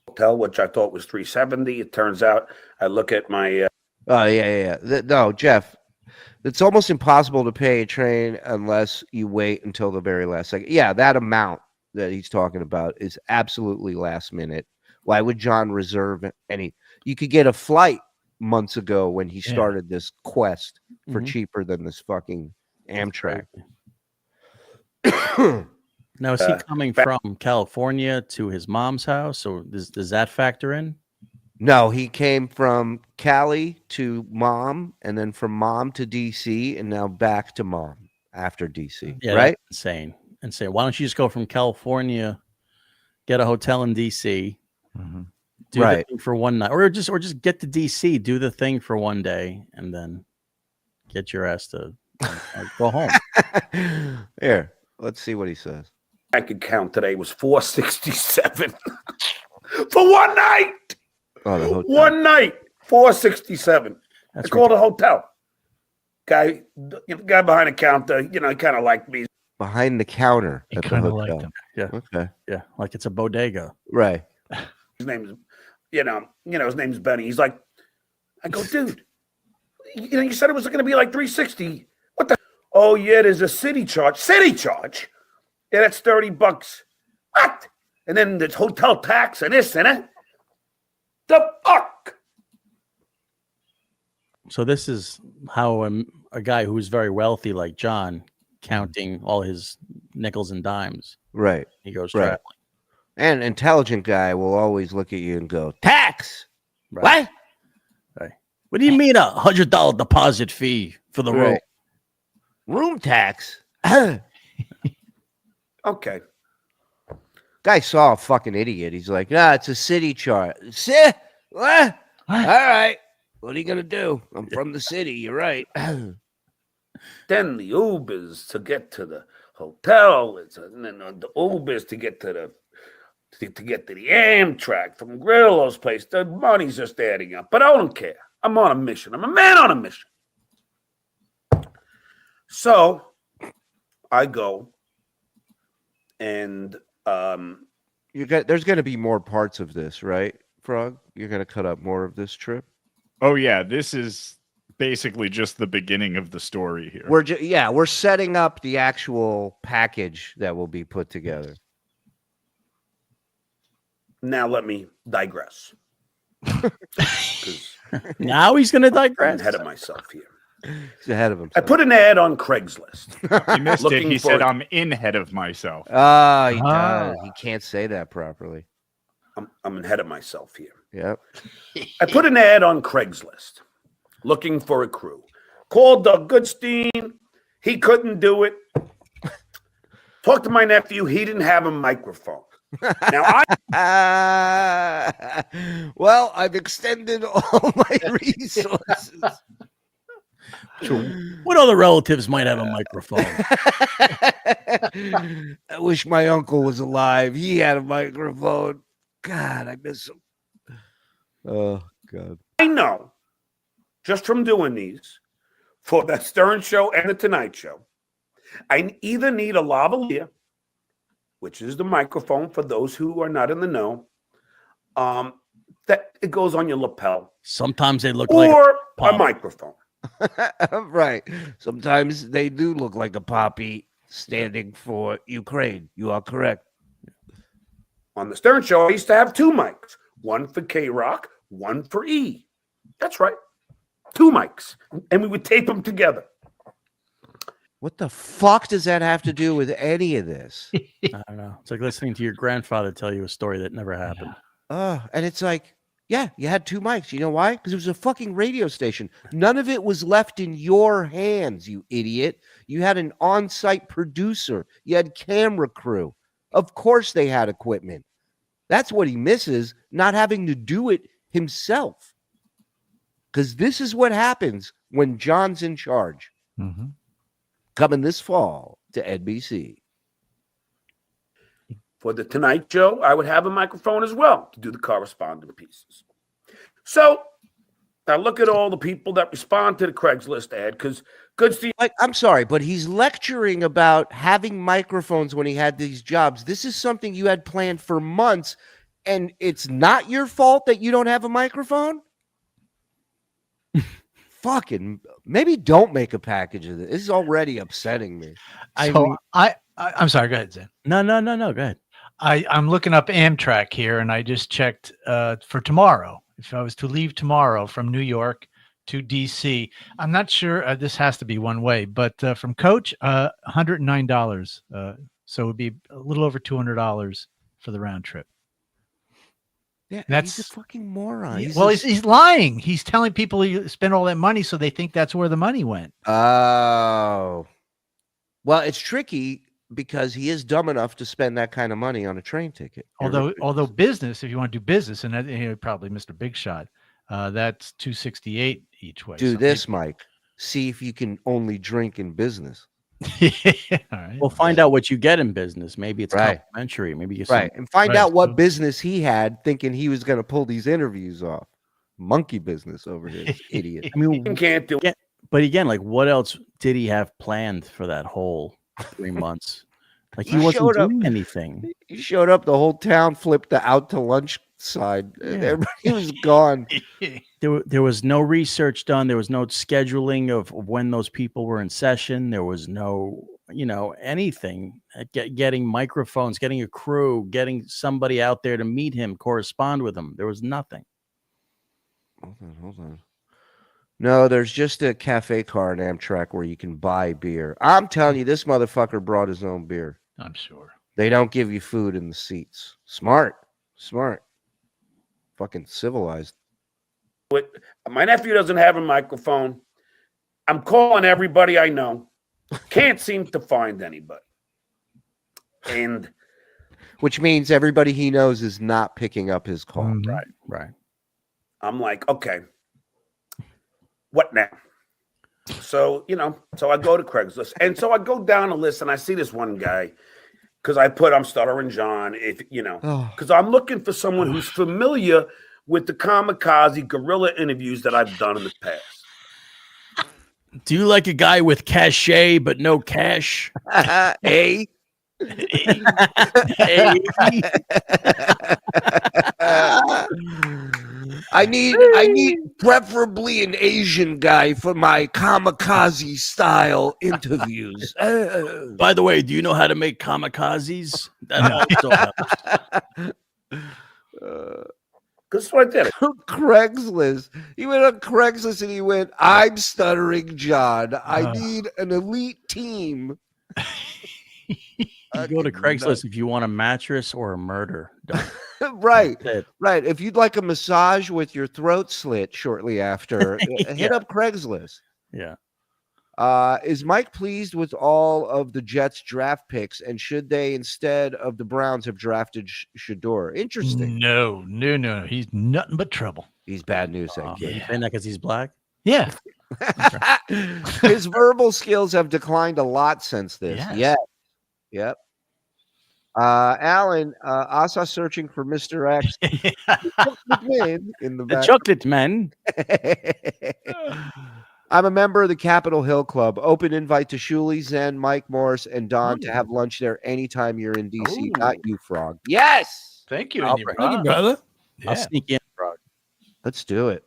Hotel, which I thought was 370. It turns out I look at my Oh, yeah. No, Jeff, it's almost impossible to pay a train unless you wait until the very last second. Yeah, that amount that he's talking about is absolutely last minute. Why would John reserve any? You could get a flight months ago when he started this quest for cheaper than this fucking Amtrak. Now, is he coming from California to his mom's house, or does that factor in? No, he came from Cali to mom, and then from mom to DC, and now back to mom after DC. Yeah, right? that's insane. Why don't you just go from California, get a hotel in DC, do the thing for one night, or just get to DC, do the thing for one day, and then get your ass to go home. Here, let's see what he says. bank account today was 467 for one night. Oh, the hotel. One night, 467. I called a hotel. Guy behind the counter, he kind of liked me. Behind the counter He at the kind of hotel. liked him. Yeah. Okay. Yeah, like it's a bodega. Right. His name is, his name's Benny. He's like, I go, dude, you said it was going to be like 360. What the? Oh yeah, there's a city charge. City charge? Yeah, that's $30. What? And then there's hotel tax and this and that. The fuck? So this is how a guy who's very wealthy like John counting all his nickels and dimes. Right. He goes Right. traveling. An intelligent guy will always look at you and go, tax. Right. What? Right. What do you mean $100 deposit fee for the room? Right. Room tax. Okay. Guy saw a fucking idiot. He's like, it's a city chart. What? All right. What are you going to do? I'm from the city. You're right. Then the Ubers to get to the hotel. And then the Ubers to get to the Amtrak from Grillo's place. The money's just adding up. But I don't care. I'm on a mission. I'm a man on a mission. So I go and there's going to be more parts of this, right, Frog? You're going to cut up more of this trip? Oh, yeah. This is basically just the beginning of the story here. We're setting up the actual package that will be put together. now let me digress. Now he's going to digress. I'm ahead of myself here. He's ahead of himself. I put an ad on Craigslist. He missed it. Looking He for- said, I'm in head of myself. Oh, he does. He can't say that properly. I'm ahead of myself here. Yep. I put an ad on Craigslist looking for a crew. Called Doug Goodstein. He couldn't do it. Talked to my nephew. He didn't have a microphone. Now well, I've extended all my resources. What other relatives might have a microphone? I wish my uncle was alive. He had a microphone. God, I miss him. Oh, God. I know, just from doing these, for the Stern Show and the Tonight Show, I either need a lavalier, which is the microphone for those who are not in the know, that it goes on your lapel, Sometimes they look or like a microphone. Right. Sometimes they do look like a poppy standing for Ukraine. You are correct. On the Stern Show, I used to have 2 mics, one for K-Rock, one for E. That's right. 2 mics. And we would tape them together. What the fuck does that have to do with any of this? I don't know. It's like listening to your grandfather tell you a story that never happened. And it's like, yeah, you had 2 mics. You know why? Because it was a fucking radio station. None of it was left in your hands, you idiot. You had an on-site producer. You had camera crew. Of course they had equipment. That's what he misses, not having to do it himself. Because this is what happens when John's in charge. Mm-hmm. Coming this fall to NBC. For the Tonight Show, I would have a microphone as well to do the correspondent pieces. So I look at all the people that respond to the Craigslist ad, because good Steve. I'm sorry, but he's lecturing about having microphones when he had these jobs. This is something you had planned for months, and it's not your fault that you don't have a microphone? Fucking maybe don't make a package of this. This is already upsetting me. I'm sorry. Go ahead, Zen. No. Go ahead. I'm looking up Amtrak here, and I just checked for tomorrow. If I was to leave tomorrow from New York to DC, I'm not sure. This has to be one way, but from Coach, $109. So it would be a little over $200 for the round trip. Yeah, That's he's a fucking moron. He's lying. He's telling people he spent all that money, so they think that's where the money went. Oh, well, it's tricky because he is dumb enough to spend that kind of money on a train ticket. Although business, if you want to do business, and that, probably Mr. Big Shot, that's $268 each way. Do so this, Mike. See if you can only drink in business. All right. We'll find out what you get in business. Maybe it's Right. complimentary. Maybe you And find out what business he had thinking he was going to pull these interviews off. Monkey business over here, this idiot. I mean, You can't do it. but again, like, what else did he have planned for that whole 3 months? Like, he wasn't showed up. doing anything. He showed up, the whole town flipped the out to lunch side. Everybody was gone. There was no research done. There was no scheduling of when those people were in session. There was no, anything. Getting microphones, getting a crew, getting somebody out there to meet him, correspond with him. There was nothing. Hold on. No, there's just a cafe car in Amtrak where you can buy beer. I'm telling you, this motherfucker brought his own beer. I'm sure. They don't give you food in the seats. Smart. Fucking civilized. But my nephew doesn't have a microphone. I'm calling everybody I know. Can't seem to find anybody. And which means everybody he knows is not picking up his call. Mm-hmm. Right. I'm like, okay, what now? So, so I go to Craigslist. And so I go down a list and I see this one guy because I'm Stuttering John, because I'm looking for someone who's familiar with the kamikaze guerrilla interviews that I've done in the past. Do you like a guy with cachet but no cash? Hey. I need preferably an Asian guy for my kamikaze style interviews. By the way, do you know how to make kamikazes? That also helps. That's what I did. Craigslist. He went on Craigslist and he went, I'm Stuttering John. I need an elite team. You go to Craigslist if you want a mattress or a murder. Right. If you'd like a massage with your throat slit shortly after, hit up Craigslist. Yeah. Is Mike pleased with all of the Jets draft picks, and should they, instead of the Browns, have drafted Shador? Interesting. No. He's nothing but trouble. He's bad news. You saying that because he's black? Yeah. His verbal skills have declined a lot since this. Yes. Yep. Alan, Asa searching for Mr. X. In the chocolate man. I'm a member of the Capitol Hill Club. Open invite to Shuli, Zen, Mike Morse, and Don to have lunch there anytime you're in DC. Got you, Frog. Yes. Thank you, I'll India bring Frog. brother. I'll Yeah. sneak in, Frog. Let's do it.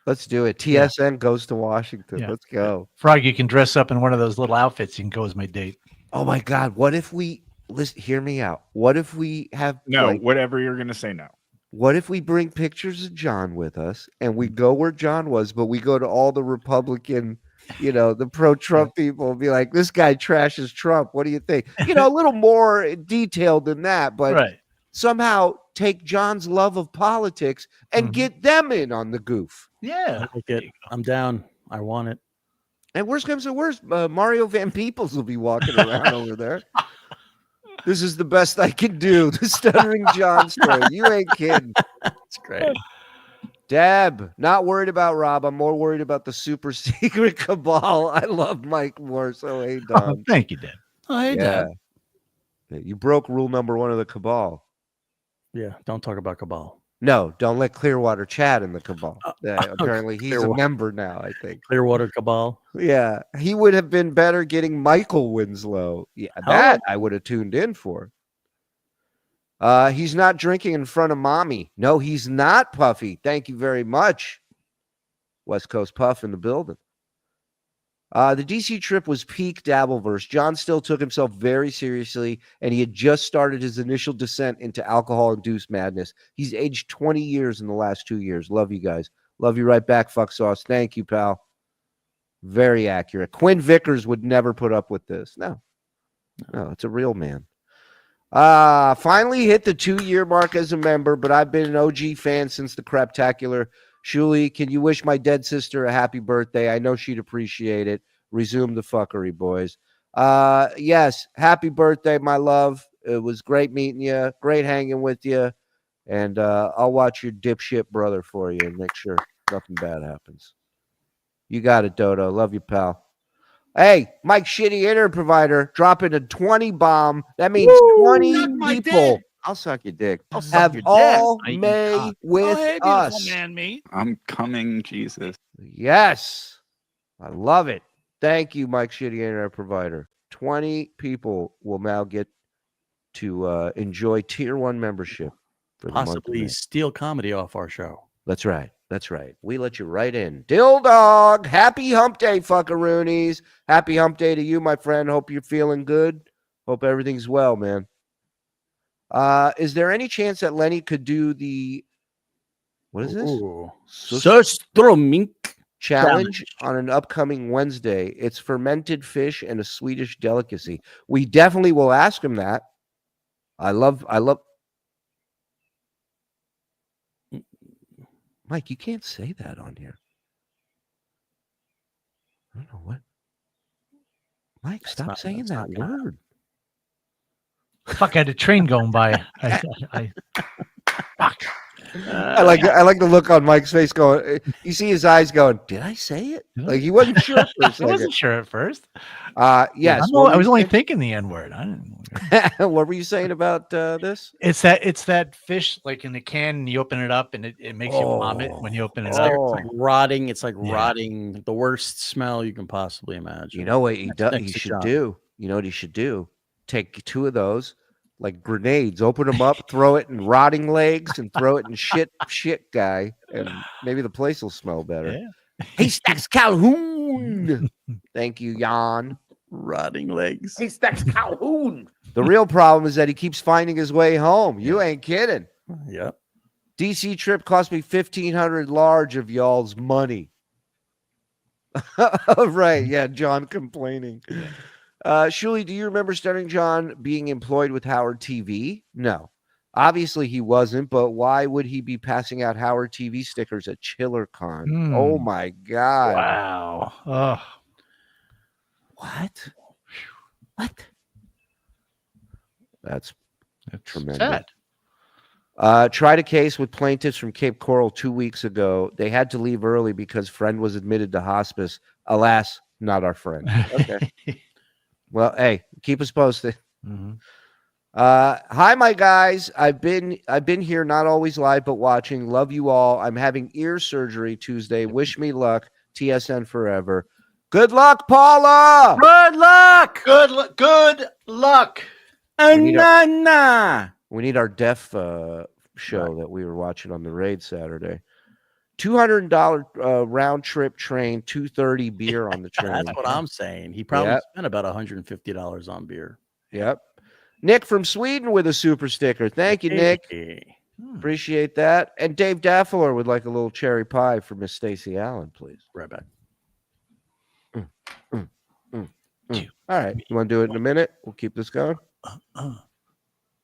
TSN goes to Washington. Yeah. Let's go. Frog, you can dress up in one of those little outfits. You can go as my date. Oh my God. What if we listen? Hear me out. What if we have whatever you're gonna say now. What if we bring pictures of John with us and we go where John was, but we go to all the Republican, the pro-Trump people and be like, this guy trashes Trump. What do you think? A little more detailed than that, but somehow take John's love of politics and get them in on the goof. Yeah. I like it. I'm down. I want it. And worst comes to worst, Mario Van Peebles will be walking around over there. This is the best I can do. The Stuttering John story. You ain't kidding. It's great. Deb, not worried about Rob. I'm more worried about the super secret cabal. I love Mike Morse. Oh, hey, Don. Thank you, Deb. Oh, hey, Deb. You broke rule number 1 of the cabal. Yeah, don't talk about cabal. No, don't let Clearwater chat in the cabal. Apparently, he's a member now, I think. Clearwater cabal. Yeah, he would have been better getting Michael Winslow. Yeah, that I would have tuned in for. He's not drinking in front of mommy. No, he's not, Puffy. Thank you very much. West Coast Puff in the building. The DC trip was peak Dabbleverse. John still took himself very seriously, and he had just started his initial descent into alcohol-induced madness. He's aged 20 years in the last 2 years. Love you guys. Love you right back, fuck sauce. Thank you, pal. Very accurate. Quinn Vickers would never put up with this. No, it's a real man. Finally hit the 2-year mark as a member, but I've been an OG fan since the Craptacular. Shuli, can you wish my dead sister a happy birthday? I know she'd appreciate it. Resume the fuckery, boys. Yes, happy birthday, my love. It was great meeting you, great hanging with you, and I'll watch your dipshit brother for you and make sure nothing bad happens. You got it, Dodo. Love you, pal. Hey, Mike Shitty Internet Provider dropping a 20 bomb. That means 20 people. I'll suck your dick. Have all May with us. I'm coming, Jesus. Yes. I love it. Thank you, Mike Shitty Internet Provider. 20 people will now get to enjoy Tier 1 membership. For possibly steal comedy off our show. That's right. That's right. We let you right in. Dill Dog. Happy hump day, fuckaroonies. Happy hump day to you, my friend. Hope you're feeling good. Hope everything's well, man. Is there any chance that Lenny could do the what is this? Surströmming challenge on an upcoming Wednesday? It's fermented fish and a Swedish delicacy. We definitely will ask him that. I love Mike, you can't say that on here. I don't know what. Mike, stop saying that word. Fuck, I had a train going by. Fuck. I like the look on Mike's face going, you see his eyes going, did I say it? Like he wasn't sure for a second. I wasn't sure at first. Yes. I was only thinking the N-word. I didn't know. What were you saying about this? It's that fish like in the can and you open it up and it makes you vomit when you open it up. It's like rotting. It's like rotting. The worst smell you can possibly imagine. You know what he should do? You know what he should do? Take 2 of those like grenades, open them up, throw it in rotting legs and throw it in shit guy, and maybe the place will smell better. Yeah. Haystacks Calhoun. Thank you, Jan. Rotting legs. Haystacks Calhoun. The real problem is that he keeps finding his way home. You ain't kidding. Yep. DC trip cost me $1,500 large of y'all's money. Right. Yeah, John complaining. Shuli, do you remember Stuttering John being employed with Howard TV? No. Obviously he wasn't, but why would he be passing out Howard TV stickers at ChillerCon? Oh my God. Wow. Oh. What? That's tremendous. Sad. Tried a case with plaintiffs from Cape Coral 2 weeks ago. They had to leave early because friend was admitted to hospice. Alas, not our friend. Okay. Well, hey, keep us posted. Mm-hmm. Hi, my guys. I've been here, not always live, but watching. Love you all. I'm having ear surgery Tuesday. Wish me luck. TSN forever. Good luck, Paula. Good luck. Good luck. We need our- Nah. We need our deaf show that we were watching on the raid Saturday. $200 round trip train, 230 beer on the train. That's what I'm saying. He probably Yep. spent about $150 on beer. Yep. Nick from Sweden with a super sticker. Thank you, Nick. Hey. Appreciate that. And Dave Daffler would like a little cherry pie for Miss Stacy Allen, please. Right back. All right. You want to do it in a minute? We'll keep this going.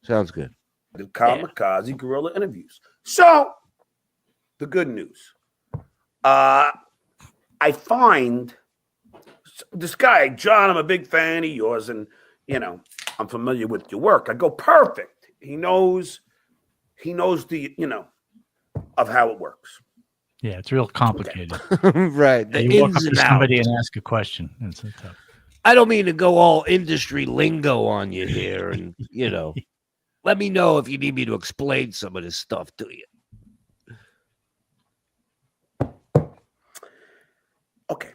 Sounds good. The kamikaze gorilla interviews. So, the good news. I find this guy, John, I'm a big fan of yours, and, you know, I'm familiar with your work. I go, perfect. He knows the, you know, of how it works. Yeah, it's real complicated. Right. Yeah, you walk up to somebody and ask a question. It's so tough. I don't mean to go all industry lingo on you here, and, you know, let me know if you need me to explain some of this stuff to you. Okay.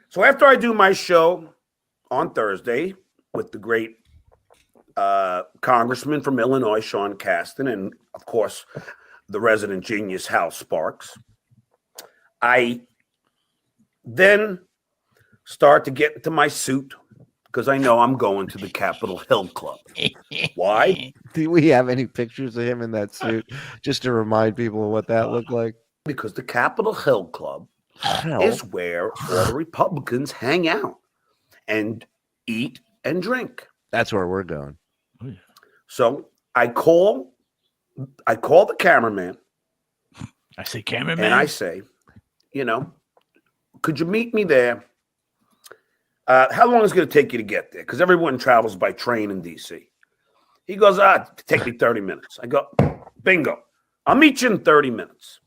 So after I do my show on Thursday with the great congressman from Illinois, Sean Casten, and, of course, the resident genius, Hal Sparks, I then start to get into my suit because I know I'm going to the Capitol Hill Club. Why? Do we have any pictures of him in that suit just to remind people of what that looked like? Because the Capitol Hill Club is where all the Republicans hang out and eat and drink. That's where we're going. So I call the cameraman. I say, cameraman. And I say, you know, could you meet me there? How long is it going to take you to get there? Because everyone travels by train in D.C. He goes, take me 30 minutes. I go, bingo. I'll meet you in 30 minutes.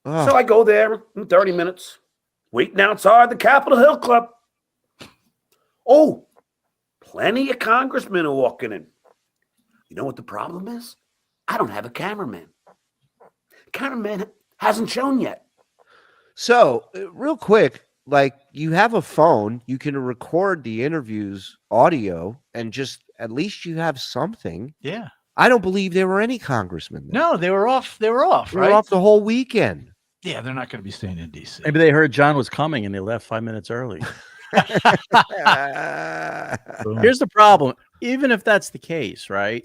Oh. So I go there in 30 minutes, waiting outside the Capitol Hill Club. Oh, plenty of congressmen are walking in. You know what the problem is? I don't have a cameraman. Cameraman hasn't shown yet. So, real quick, like, you have a phone, you can record the interviews audio, and just at least you have something. Yeah. I don't believe there were any congressmen there. No, they were off. They were off, They right? were off the whole weekend. Yeah, they're not going to be staying in D.C. Maybe they heard John was coming and they left 5 minutes early. Here's the problem. Even if that's the case, right?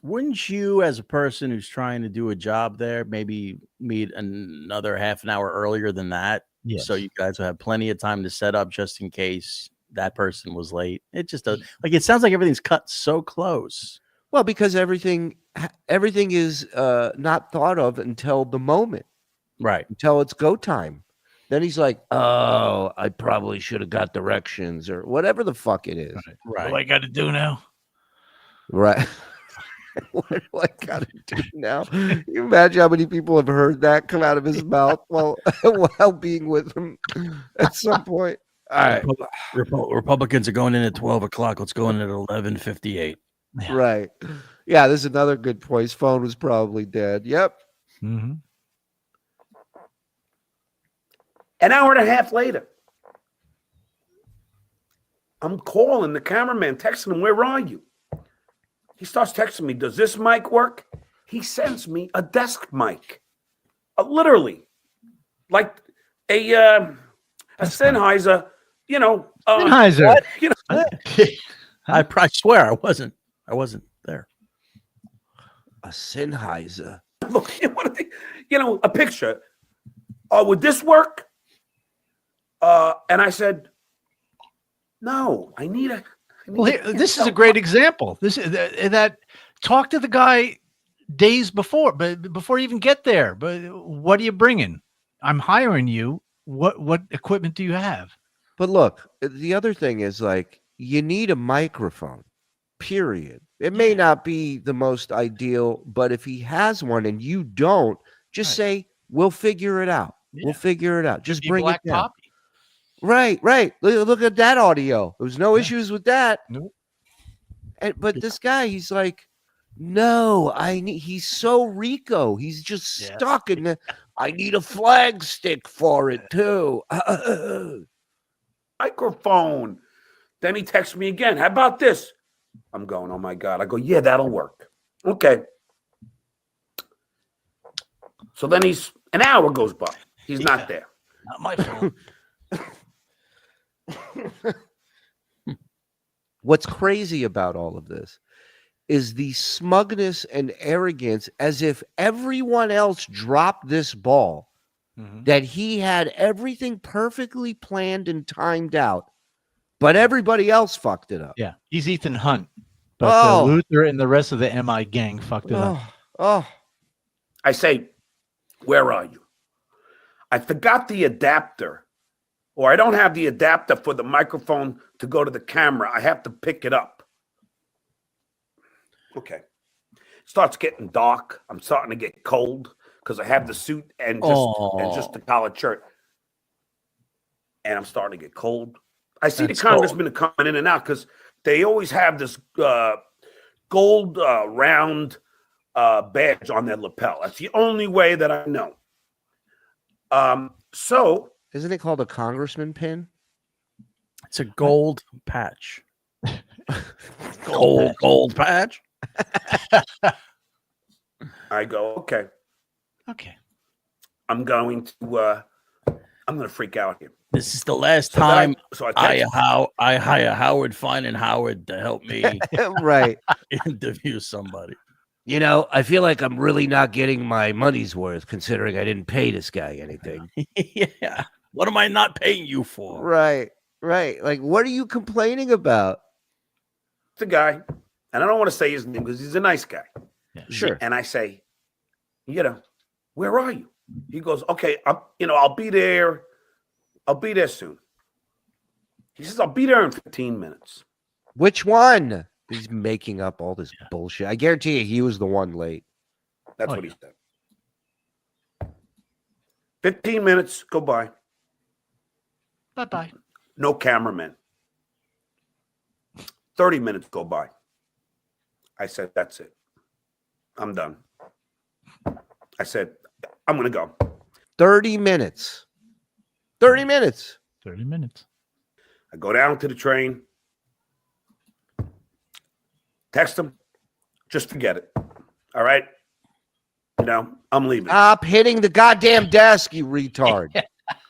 Wouldn't you, as a person who's trying to do a job there, maybe meet another half an hour earlier than that? Yes. So you guys will have plenty of time to set up just in case that person was late. It just does. Like, it sounds like everything's cut so close. Well, because everything is not thought of until the moment, Right. until it's go time. Then he's like, oh, I probably should have got directions or whatever the fuck it is. Right. What I got to do now? Right. What do I gotta do now? Can you imagine how many people have heard that come out of his mouth while being with him at some point? All right. Republicans are going in at 12 o'clock. Let's go in at 11:58. Yeah. Right. Yeah, this is another good point. His phone was probably dead. Yep. Mm-hmm. An hour and a half later, I'm calling the cameraman, texting him, where are you? He starts texting me, does this mic work? He sends me a desk mic. Literally. Like a Sennheiser, you know. Sennheiser. What? You know, I swear I wasn't there. A Sennheiser. look, you know, a picture. Would this work? And I said, no, I need a. Well, this is a great example. This is that talk to the guy days before, but before you even get there. But what are you bringing? I'm hiring you. What equipment do you have? But look, the other thing is, like, you need a microphone, period. It may not be the most ideal, but if he has one and you don't, just say, we'll figure it out. Yeah. We'll figure it out. Just Be bring Black it down. Poppy. Right. Look at that audio. There was no issues with that. Nope. But this guy, he's like, No, he's so Rico. He's just stuck in the. I need a flag stick for it too. Microphone. Then he texts me again. How about this? I'm going, oh my God. I go, yeah, that'll work. Okay. So then an hour goes by. He's not there. Not my fault. What's crazy about all of this is the smugness and arrogance, as if everyone else dropped this ball, that he had everything perfectly planned and timed out, but everybody else fucked it up. Yeah, he's Ethan Hunt, but Luther and the rest of the MI gang fucked it up. Oh, I say, where are you? I forgot the adapter, or I don't have the adapter for the microphone to go to the camera. I have to pick it up. Okay. Starts getting dark. I'm starting to get cold because I have the suit and just the collared shirt. And I'm starting to get cold. I see the congressmen are coming in and out because they always have this gold round badge on their lapel. That's the only way that I know. So isn't it called a congressman pin? It's a gold patch. gold patch. I go, okay. I'm going to freak out here. This is the last time I hire Howard Fine and Howard to help me right interview somebody. You know, I feel like I'm really not getting my money's worth considering I didn't pay this guy anything. Yeah. What am I not paying you for? Right. Like, what are you complaining about? The guy, and I don't want to say his name because he's a nice guy. Yeah, sure. And I say, where are you? He goes, okay, I'll be there. I'll be there soon. He says, I'll be there in 15 minutes. Which one? He's making up all this bullshit. I guarantee you he was the one late. That's what he said. 15 minutes go by. Bye-bye. No cameraman. 30 minutes go by. I said, that's it. I'm done. I said, I'm going to go. 30 minutes. 30 minutes. 30 minutes. I go down to the train. Text him. Just forget it. All right? I'm leaving. Stop hitting the goddamn desk, you retard.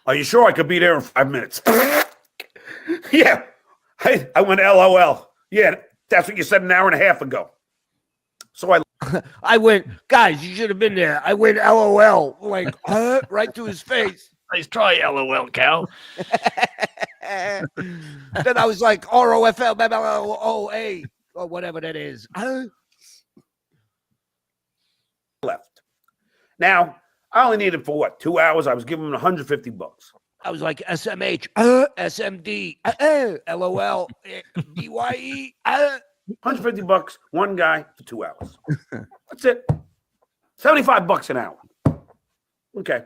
Are you sure I could be there in 5 minutes? Yeah. I went LOL. Yeah, that's what you said an hour and a half ago. So I went, guys, you should have been there. I went LOL, like, right to his face. Nice try, LOL, Cal. Then I was like, ROFL, OA, or whatever that is. Left. Now, I only needed for 2 hours. I was giving him $150. I was like, SMH, SMD, LOL, DYE. $150, one guy for 2 hours. That's it. $75 an hour. Okay.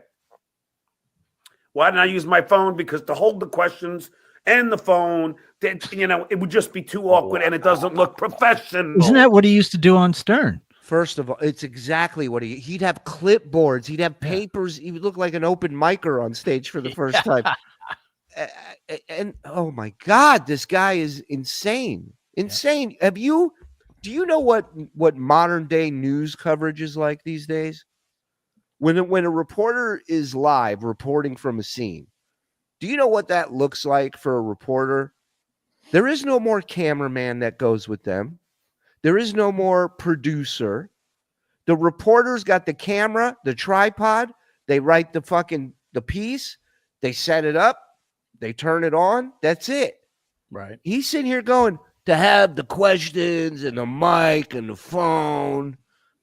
Why didn't I use my phone? Because to hold the questions and the phone, it would just be too awkward and it doesn't look professional. Isn't that what he used to do on Stern? First of all, it's exactly what he'd have clipboards. He'd have papers. He would look like an open micer on stage for the first time. And oh my God, this guy is insane. Insane. Do you know what modern day news coverage is like these days? When a reporter is live reporting from a scene, do you know what that looks like for a reporter? There is no more cameraman that goes with them. There is no more producer. The reporter's got the camera, the tripod. They write the piece. They set it up. They turn it on. That's it. Right. He's sitting here going, to have the questions and the mic and the phone,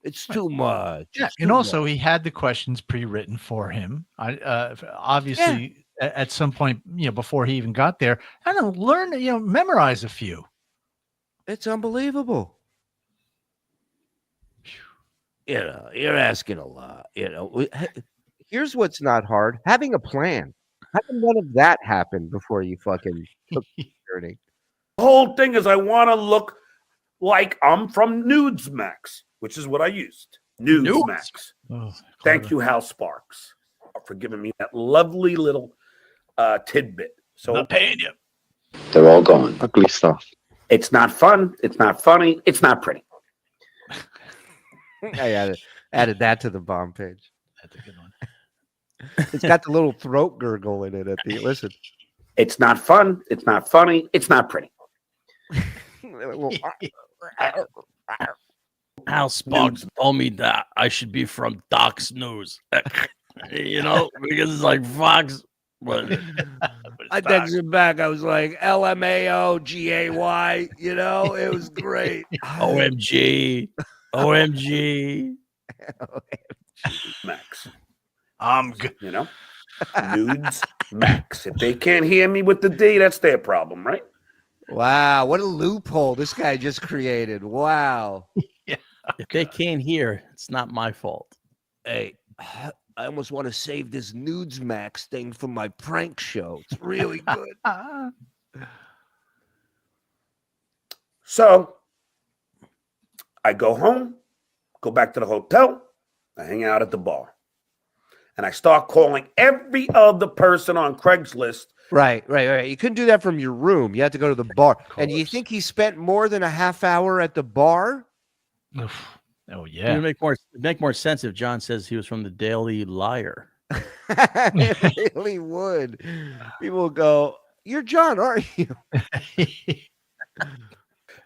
it's too much. Yeah, and also he had the questions pre-written for him. Obviously, at some point, before he even got there, I don't learn, memorize a few. It's unbelievable. You're asking a lot. Here's what's not hard: having a plan. How can none of that happen before you fucking took the journey? The whole thing is I want to look like I'm from Newsmax, which is what I used. Newsmax. Oh, Thank you, Hal Sparks, for giving me that lovely little tidbit. So not paying you. They're all gone. Ugly stuff. it's not fun. It's not funny. It's not pretty. I added that to the bomb page. That's a good one. It's got the little throat gurgle in it at the listen. It's not fun. It's not funny. It's not pretty. Hal Sparks told me that I should be from Doc's News. You know, because it's like Fox. But I texted back. I was like, LMAO, you know, it was great. OMG. OMG. Max. I'm good. You know, Nudes Max. If they can't hear me with the D, that's their problem, right? Wow, what a loophole this guy just created. Wow. If they can't hear, it's not my fault. Hey, I almost want to save this Nudes Max thing for my prank show. It's really good. So I go home, go back to the hotel, I hang out at the bar, and I start calling every other person on Craigslist. Right. You couldn't do that from your room. You had to go to the bar. And you think he spent more than a half hour at the bar? Oh yeah. It would make more sense if John says he was from the Daily Liar. It really would. People will go, "You're John, aren't you?"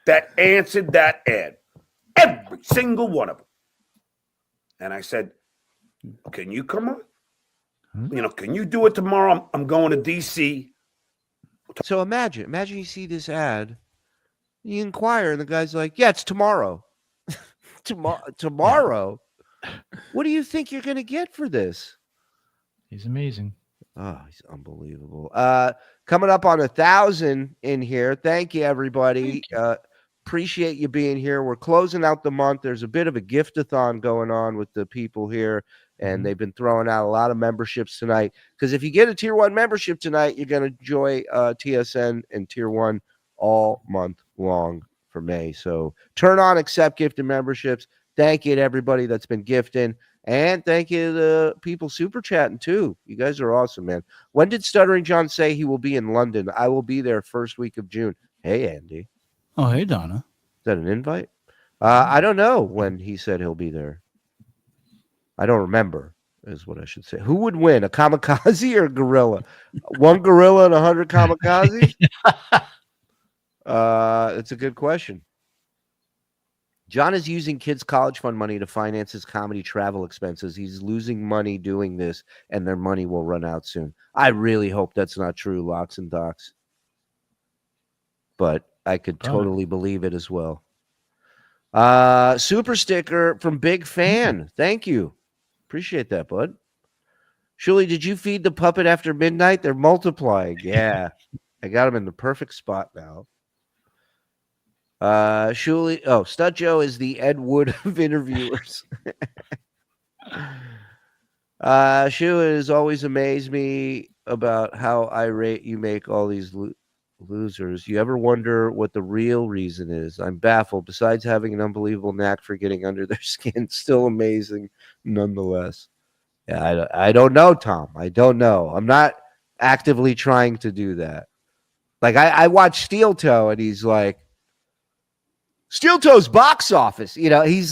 That answered that ad. Every single one of them. And I said, can you come on? You know, can you do it tomorrow? I'm going to DC. So imagine you see this ad, you inquire, and the guy's like, "Yeah, it's tomorrow." Tomorrow? What do you think you're going to get for this? He's amazing. Oh, he's unbelievable. Coming up on 1,000 in here. Thank you, everybody. Appreciate you being here. We're closing out the month. There's a bit of a gift-a-thon going on with the people here, and they've been throwing out a lot of memberships tonight. Because if you get a Tier 1 membership tonight, you're going to enjoy TSN and Tier 1 all month long for May. So turn on accept gifted memberships. Thank you to everybody that's been gifting. And thank you to the people super chatting too. You guys are awesome, man. When did Stuttering John say he will be in London? I will be there first week of June. Hey, Andy. Oh, hey, Donna. Is that an invite? I don't know when he said he'll be there. I don't remember, is what I should say. Who would win, a kamikaze or a gorilla? One gorilla and 100 kamikazes? It's a good question. John is using kids' college fund money to finance his comedy travel expenses. He's losing money doing this, and their money will run out soon. I really hope that's not true, Locks and Docs. But I could totally believe it as well. Super sticker from Big Fan. Thank you. Appreciate that, bud. Shuli, did you feed the puppet after midnight? They're multiplying. Yeah. I got them in the perfect spot now. Shuli, Stud Joe is the Ed Wood of interviewers. Shuli has always amazed me about how irate you make all these losers. You ever wonder what the real reason is? I'm baffled. Besides having an unbelievable knack for getting under their skin, still amazing nonetheless. Yeah, I don't know, Tom. I don't know. I'm not actively trying to do that. Like I watch Steel Toe, and he's like, Steel Toe's box office. You know, he's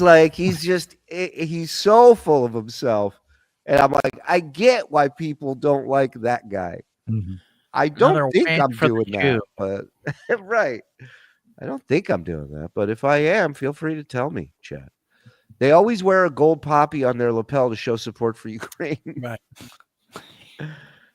so full of himself. And I'm like, I get why people don't like that guy. Mm-hmm. I don't think I'm doing that, but right. I don't think I'm doing that, but if I am, feel free to tell me, Chad. They always wear a gold poppy on their lapel to show support for Ukraine. Right.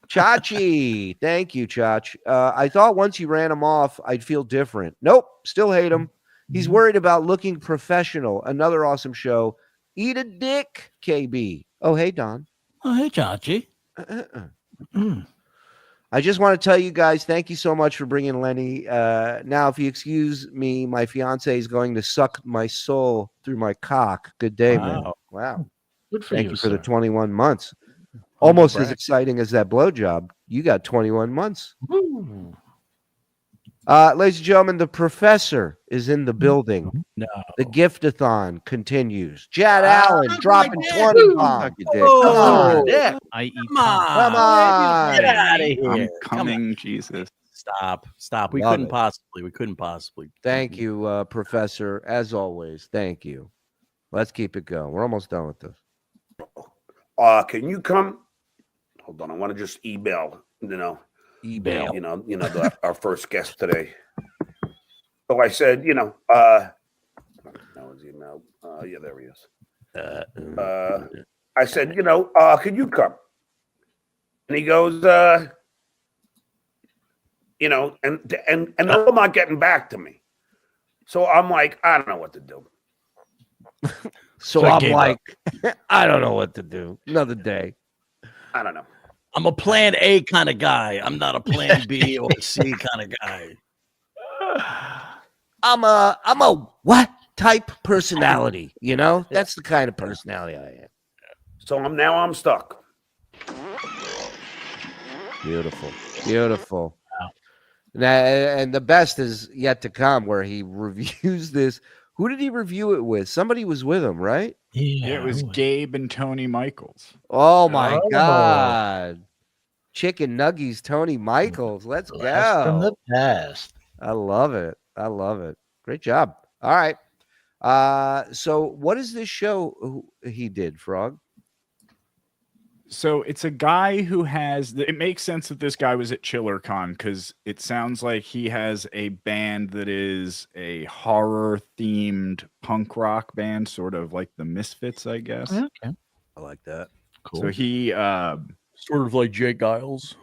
Chachi, thank you, Chach. I thought once you ran him off, I'd feel different. Nope, still hate him. He's worried about looking professional. Another awesome show. Eat a dick, KB. Oh, hey, Don. Oh, hey, Chachi. I just want to tell you guys, thank you so much for bringing Lenny. Now, if you excuse me, my fiance is going to suck my soul through my cock. Good day, man. Wow. Good for thank you, you for the sir. 21 months. Almost as exciting as that blowjob. You got 21 months. Woo. Ladies and gentlemen, the professor is in the building. No. The gift-a-thon continues. Jad Allen dropping 20 bombs. Come on. Yeah. I eat Come on. Come on. Get out of here. I'm Come on. coming, Jesus. Stop. We Love couldn't it. possibly. Thank you, Professor. As always, thank you. Let's keep it going. We're almost done with this. Can you come? Hold on. I want to just email, Email. our first guest today. So I said, that was email. Yeah, there he is. I said, can you come? And he goes, and they're not getting back to me. So I'm like, I don't know what to do. So I'm like, I don't know what to do. Another day. I don't know. I'm a plan A kind of guy. I'm not a plan B or C kind of guy. I'm a what type personality? That's the kind of personality I am. So I'm stuck. Beautiful. Now, and the best is yet to come, where he reviews this. Who did he review it with? Somebody was with him, right? Yeah, it was Gabe and Tony Michaels. Oh my God. Chicken Nuggies, Tony Michaels. Let's Blast from go. the past. I love it. Great job. All right. So what is this show he did, Frog? So it's a guy who it makes sense that this guy was at ChillerCon because it sounds like he has a band that is a horror themed punk rock band, sort of like the Misfits, I guess. Okay. I like that. Cool. So he Sort of like Jay Giles.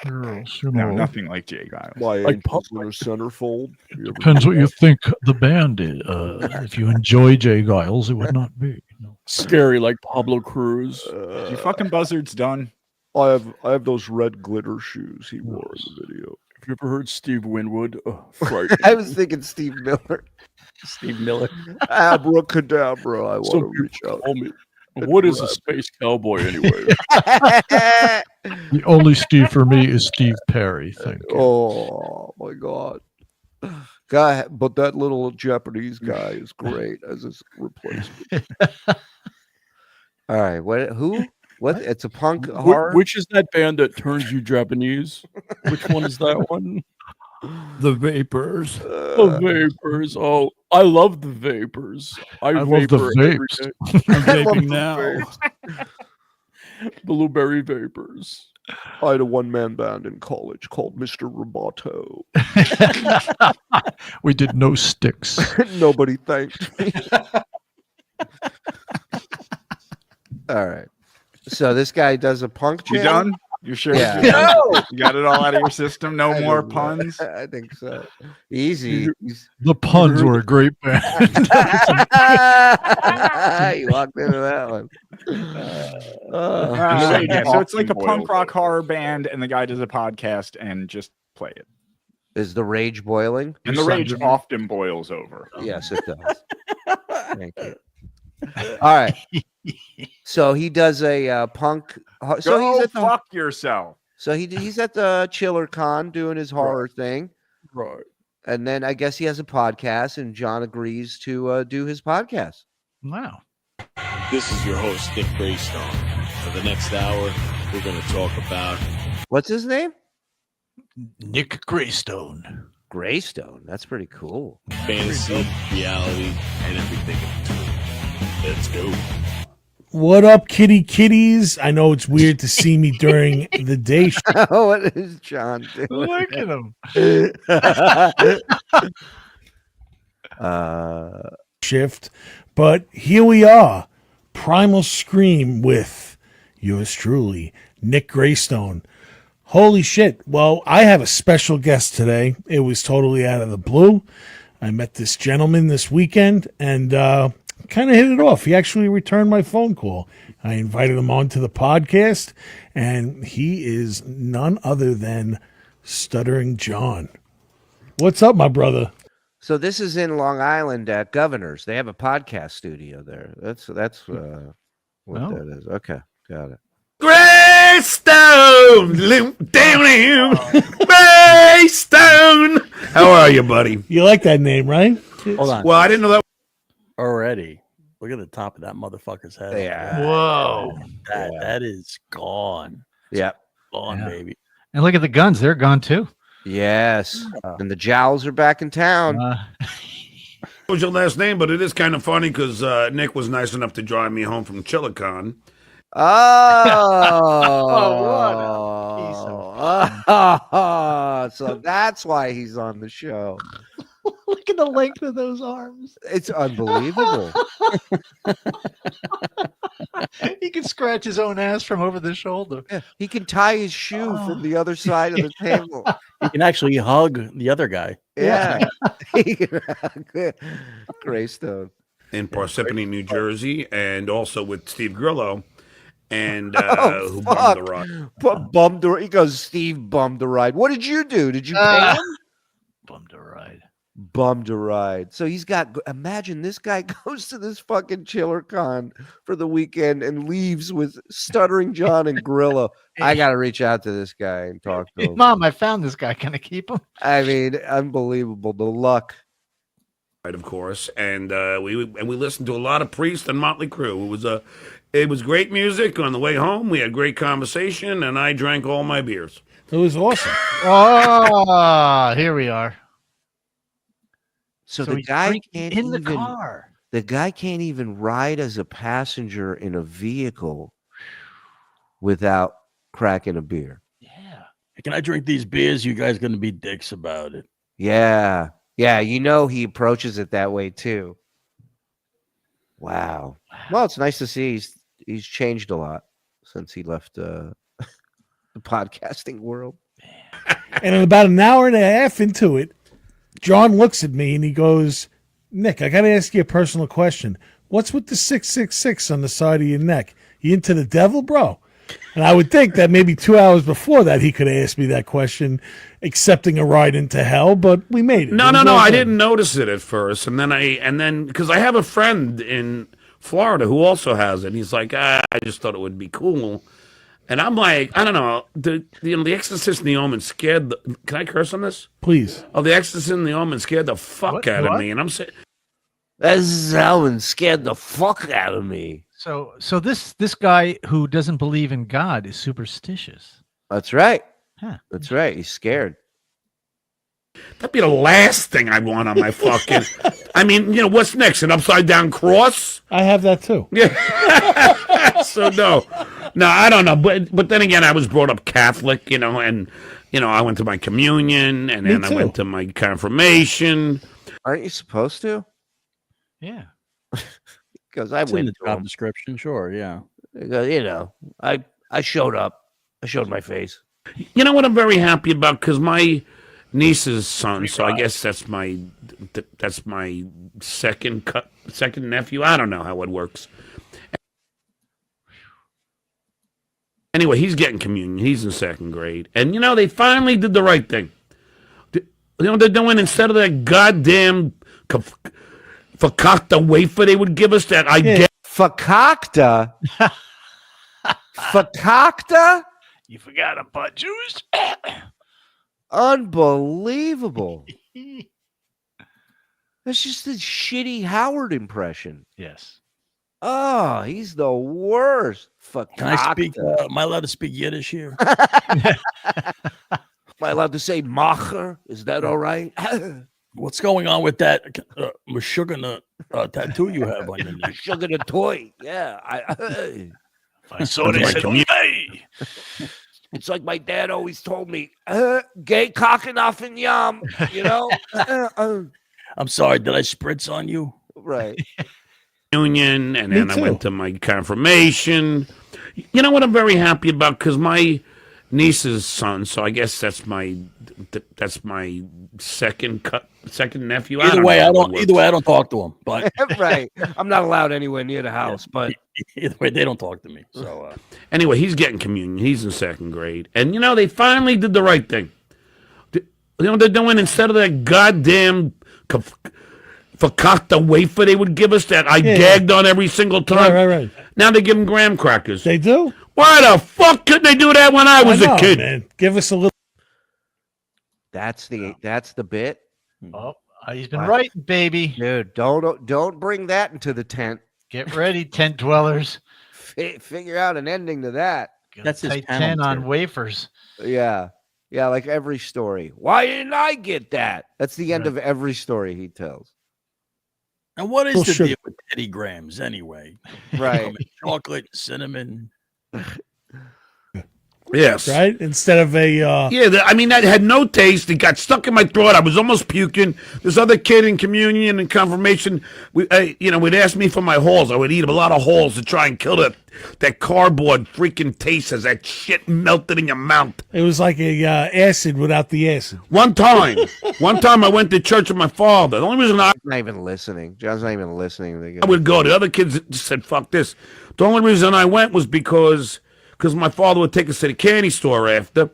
no, nothing like Jay Giles. Like in a centerfold. Depends what you think the band is. If you enjoy Jay Giles, it would not be. No. Scary like Pablo Cruz. You fucking buzzards done. I have those red glitter shoes he wore in the video. Have you ever heard Steve Winwood? I was thinking Steve Miller. Steve Miller. Abracadabra. I want to reach out. What is a space cowboy anyway? The only Steve for me is Steve Perry. Thank you. Oh my God. Guy, but that little Japanese guy is great as his replacement. All right. What? It's a punk horror? Which is that band that turns you Japanese? Which one is that one? The Vapors. The Vapors. Oh, I love the Vapors. I love the vapes. I'm vaping now. Blueberry Vapors. I had a one-man band in college called Mr. Roboto. We did no sticks. Nobody thanked me. All right. So this guy does a punk jam? You done? You sure? Yeah. No! You got it all out of your system? No more puns? I think so. Easy. The puns were a great band. You walked into that one. So it's like a punk rock horror band, and the guy does a podcast and just play it. Is the rage boiling? And the rage often boils over. Yes, it does. Thank you. All right. So he does a punk. So Go he's at the, fuck yourself. So he's at the ChillerCon doing his horror thing. Right. And then I guess he has a podcast, and John agrees to do his podcast. Wow. This is your host, Nick Greystone. For the next hour, we're going to talk about... What's his name? Nick Greystone. Greystone. That's pretty cool. Fantasy, reality, and everything in between. Let's go. What up, kitties? I know it's weird to see me during the day show. What is John doing? Look at him. Shift. But here we are. Primal Scream with yours truly, Nick Greystone. Holy shit. Well, I have a special guest today. It was totally out of the blue. I met this gentleman this weekend and kind of hit it off. He actually returned my phone call. I invited him onto the podcast, and he is none other than Stuttering John. What's up, my brother? So this is in Long Island at Governor's. They have a podcast studio there. That's what that is. Okay, got it. Greystone, Greystone. How are you, buddy? You like that name, right? Hold on. Well, I didn't know that. Already. Look at the top of that motherfucker's head. Yeah. Whoa. That is gone. Yeah. Gone, Yeah. baby. And look at the guns; they're gone too. Yes. And the jowls are back in town. What was your last name? But it is kind of funny because Nick was nice enough to drive me home from Chillicothe. Oh, so that's why he's on the show. Look at the length of those arms. It's unbelievable. He can scratch his own ass from over the shoulder. Yeah, he can tie his shoe from the other side of the table. You can actually hug the other guy. Yeah. Greystone. In Parsippany, New Jersey, and also with Steve Grillo, and who fuck. bummed the ride. Bummed the, he goes, Steve bummed the ride. What did you do? Did you pay him? Bummed a ride. Bummed a ride. So he's got, imagine this guy goes to this fucking chiller con for the weekend and leaves with Stuttering John and Grillo. I got to reach out to this guy and talk to him. Mom, I found this guy. Can I keep him? I mean, unbelievable. The luck. Right, of course, and we listened to a lot of Priest and Motley Crue. It was great music on the way home. We had great conversation, and I drank all my beers. It was awesome. Oh, here we are. So So the he's guy drinking can't in the even, car. the guy can't even ride as a passenger in a vehicle without cracking a beer. Yeah. Can I drink these beers? You guys going to be dicks about it. Yeah. Yeah, you know he approaches it that way too. Wow. Well, it's nice to see he's changed a lot since he left the podcasting world. And in about an hour and a half into it, John looks at me and he goes, Nick, I got to ask you a personal question. What's with the 666 on the side of your neck? You into the devil, bro? And I would think that maybe 2 hours before that, he could have asked me that question, accepting a ride into hell, but we made it. No, It was no, all I good. didn't notice it at first, and then because I have a friend in Florida who also has it. He's like, I just thought it would be cool, and I'm like, I don't know. The Exorcist and the Omen scared. Can I curse on this? Please. Oh, the Exorcist and the Omen scared the fuck out of me, and I'm saying, This Omen scared the fuck out of me. So this guy who doesn't believe in God is superstitious. That's right. Huh. That's right. He's scared. that'd be the last thing I want on my fucking. I mean, what's next? An upside down cross? I have that too. Yeah. So no, I don't know. But then again, I was brought up Catholic, and I went to my communion, and then I went to my confirmation. Aren't you supposed to? Yeah. Because I It's in went the to job him. description, sure, yeah. Because, I showed up. I showed my face. You know what I'm very happy about? Because my niece's son, so I guess that's my second nephew. I don't know how it works. Anyway, he's getting communion. He's in second grade. And, they finally did the right thing. They're doing, instead of that goddamn fakakta wafer they would give us that I get. Fakakta? Fakakta? You forgot a butt juice? Unbelievable. That's just a shitty Howard impression. Yes. Oh, he's the worst. Fakakta. Can I speak? Am I allowed to speak Yiddish here? Am I allowed to say macher? Is that all right? What's going on with that Meshuggah tattoo you have on your neck? Sugar the toy. Yeah. I saw they said, hey. It's like my dad always told me, gay cocking off in yum, I'm sorry, did I spritz on you? Right. Union, and then I went to my confirmation. You know what I'm very happy about? Because my niece's son, so I guess that's my second nephew. Either way, I don't talk to him. But Right. I'm not allowed anywhere near the house, but either way, they don't talk to me. So anyway, he's getting communion. He's in second grade, and they finally did the right thing. They're doing, instead of that goddamn fakakta wafer they would give us that I gagged on every single time. Right. Now they give them graham crackers. They do? Why the fuck couldn't they do that when I was a kid? Man. Give us a little. That's the bit. Oh, he's been writing, baby. Dude, don't bring that into the tent. Get ready, tent dwellers. Figure out an ending to that. That's his Tight 10 on wafers. Yeah. Yeah, like every story. Why didn't I get that? That's the end of every story he tells. And what is the Bullshit. deal with Teddy Grahams anyway? Right. Chocolate, cinnamon. Yes. Right? Instead of a I mean, that had no taste. It got stuck in my throat. I was almost puking. This other kid in communion and confirmation, would ask me for my halls. I would eat a lot of halls to try and kill that cardboard freaking taste as that shit melted in your mouth. it was like a acid without the acid. One time I went to church with my father. The only reason John's not even listening. I would go, the other kids just said, fuck this. The only reason I went was because my father would take us to the candy store after,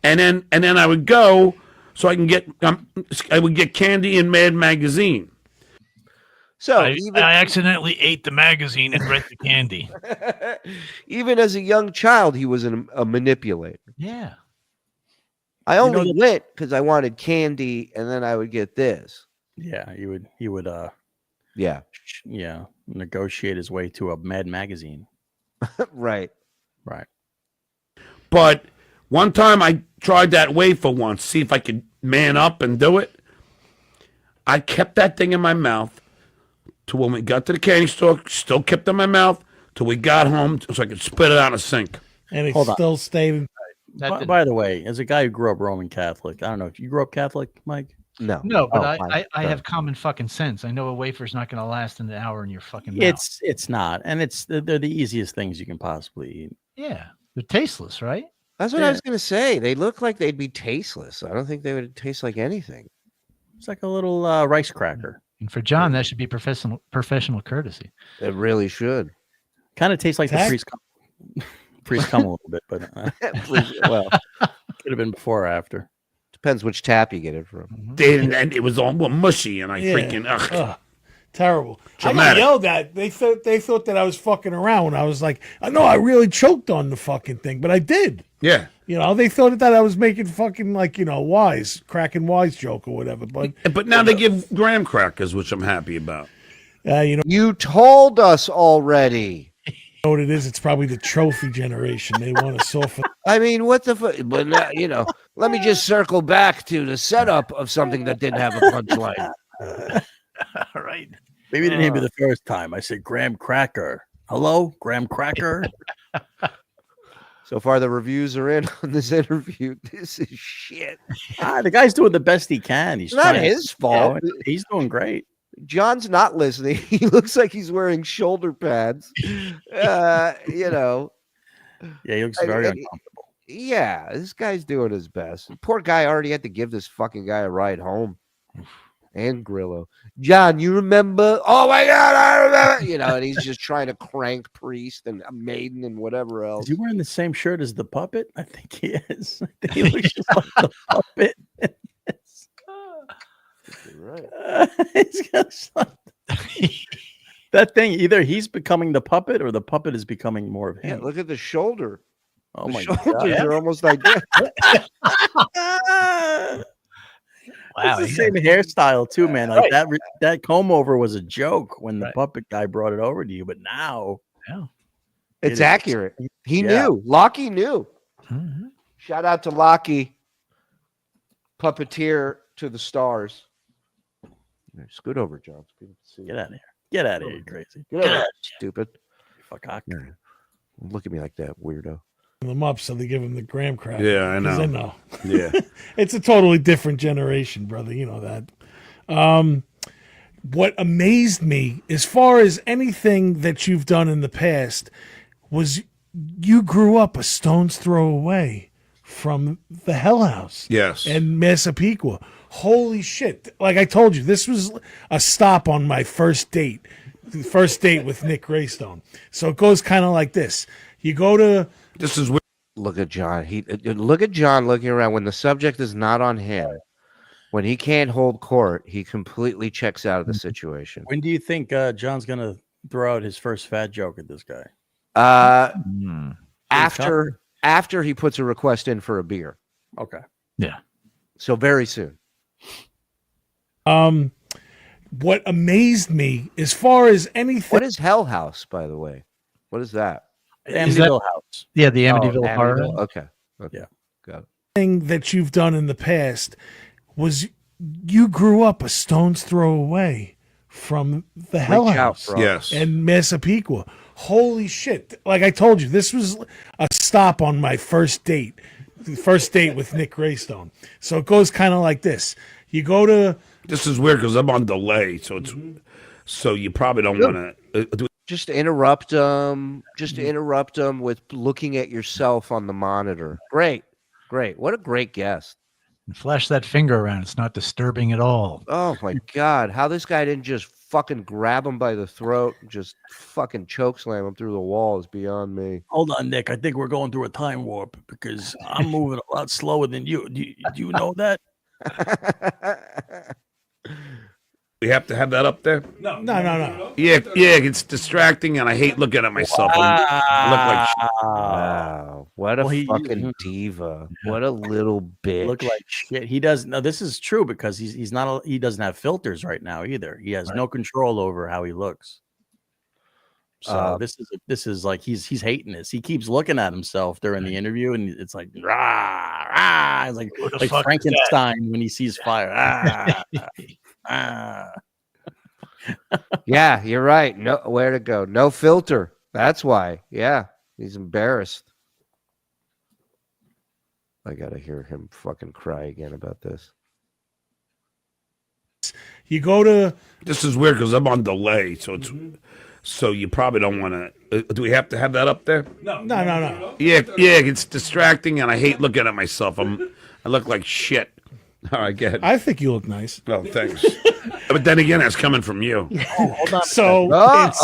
and then I would go so I can get candy in Mad Magazine. So I accidentally ate the magazine and read the candy. even as a young child, he was a manipulator. Yeah. I only went because I wanted candy, and then I would get this. Yeah, he would Yeah. negotiate his way to a Mad Magazine. Right. Right. But one time I tried that wafer once, see if I could man up and do it. I kept that thing in my mouth till when we got to the candy store, still kept it in my mouth till we got home so I could spit it out of the sink. And it Hold on. still stayed. By the way, as a guy who grew up Roman Catholic, I don't know if you grew up Catholic, Mike. No, but I have common fucking sense. I know a wafer's not going to last an hour in your fucking mouth. It's not, and they're the easiest things you can possibly eat. Yeah, they're tasteless, right? That's what I was going to say. They look like they'd be tasteless. I don't think they would taste like anything. It's like a little rice cracker. And for John, that should be professional courtesy. It really should. Kind of tastes like the priest come a little bit, but well, could have been before or after. Depends which tap you get it from. And it was all mushy, and I terrible. I got Dramatic. yelled at. They thought that I was fucking around when I was like, no, I really choked on the fucking thing, but I did. Yeah. They thought that I was making fucking cracking wise joke or whatever. But now they give graham crackers, which I'm happy about. You told us already. You know what it is? It's probably the trophy generation. They want to soften. I mean, what the fuck? But now, let me just circle back to the setup of something that didn't have a punchline. All right. Maybe you didn't hear me the first time. I said graham cracker. Hello, graham cracker. So far, the reviews are in on this interview. This is shit. The guy's doing the best he can. He's It's not his fault. He's doing great. John's not listening. He looks like he's wearing shoulder pads. Yeah, he looks very uncomfortable. Yeah, this guy's doing his best. Poor guy already had to give this fucking guy a ride home. And Grillo. John, you remember? Oh my God, I remember. And he's just trying to crank Priest and Maiden and whatever else. Is he wearing the same shirt as the puppet? I think he is. I think he looks just like the puppet. Right. That thing, either he's becoming the puppet or the puppet is becoming more of Yeah, him. look at the shoulder. Oh the my shoulders God. are almost identical. Wow, it's the same hairstyle too, man. Like that comb over was a joke when the puppet guy brought it over to you, but now It's accurate. He knew. Lockie knew. Mm-hmm. Shout out to Lockie, puppeteer to the stars. Scoot over, John. Get out of here. Get out of here, you crazy. Get over here, stupid. Fuck. Look at me like that, weirdo. Them up, so they give him the graham cracker. Yeah, I 'Cause know. they know. Yeah. It's a totally different generation, brother. You know that. What amazed me, as far as anything that you've done in the past, was you grew up a stone's throw away from the Hell House. Yes. And Massapequa. Holy shit. Like I told you, this was a stop on my first date. The first date with Nick Greystone. So it goes kind of like this. You go to... This is... Look at John. Look at John looking around when the subject is not on him. When he can't hold court, he completely checks out of the situation. When do you think John's gonna throw out his first fat joke at this guy? After he puts a request in for a beer. Okay. Yeah. So very soon. What amazed me as far as anything. What is Hell House, by the way? What is that? Amityville House. Yeah, the Amityville Horror. Amityville? Okay. Yeah. Got it. Thing that you've done in the past was you grew up a stone's throw away from the Hell Reach out, House bro. Yes. and Massapequa. Holy shit. Like I told you, this was a stop on my first date. The first date with Nick Greystone. So it goes kind of like this. You go to This is weird because I'm on delay, so it's so you probably don't want to. Just interrupt them. Just interrupt them with looking at yourself on the monitor. Great. What a great guest. And flash that finger around. It's not disturbing at all. Oh my God. How this guy didn't just fucking grab him by the throat and just fucking choke slam him through the wall is beyond me. Hold on, Nick. I think we're going through a time warp because I'm moving a lot slower than you. Do you know that? We have to have that up there. no. Yeah, it's distracting, and I hate looking at myself. I look like shit. Wow. What a fucking diva. What a little bitch. Look like shit. He does. No, this is true because he's not. He doesn't have filters right now either. He has no control over how he looks. So this is like he's hating this. He keeps looking at himself during the interview, and it's like rah rah. It's like Frankenstein when he sees fire. Yeah, you're right. No, where to go? No filter. That's why. Yeah, he's embarrassed. I gotta hear him fucking cry again about this. You go to This is weird because I'm on delay, so it's so you probably don't want to. Do we have to have that up there? no. Yeah, it's distracting, and I hate looking at myself. I look like shit. All right, go ahead. I think you look nice. Oh, thanks. But then again, that's coming from you. Hold on. So it's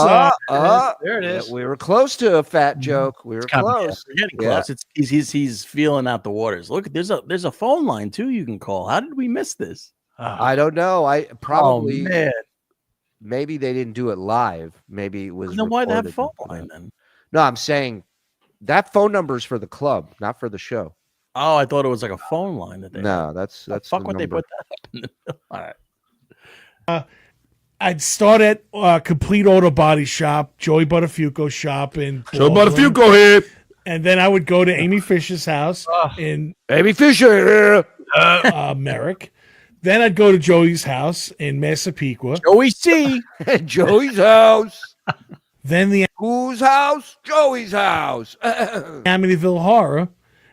There it is. We were close to a fat joke. We were close. We're getting close. It's he's feeling out the waters. Look, there's a phone line too you can call. How did we miss this? I don't know. I probably man. maybe they didn't do it live. Maybe it was. Then why that recorded. phone line then? No, I'm saying that phone number is for the club, not for the show. Oh, I thought it was like a phone line that they. No, that's fuck the when they number. put that up in the middle. All right. I'd start at Complete Auto Body Shop, Joey Buttafuoco shop in Joe Baldwin. Buttafuoco here. And then I would go to Amy Fisher's house in Amy Fisher. Merrick. Then I'd go to Joey's house in Massapequa. Joey C. Joey's house. Then the Whose house? Joey's house. Amityville Horror.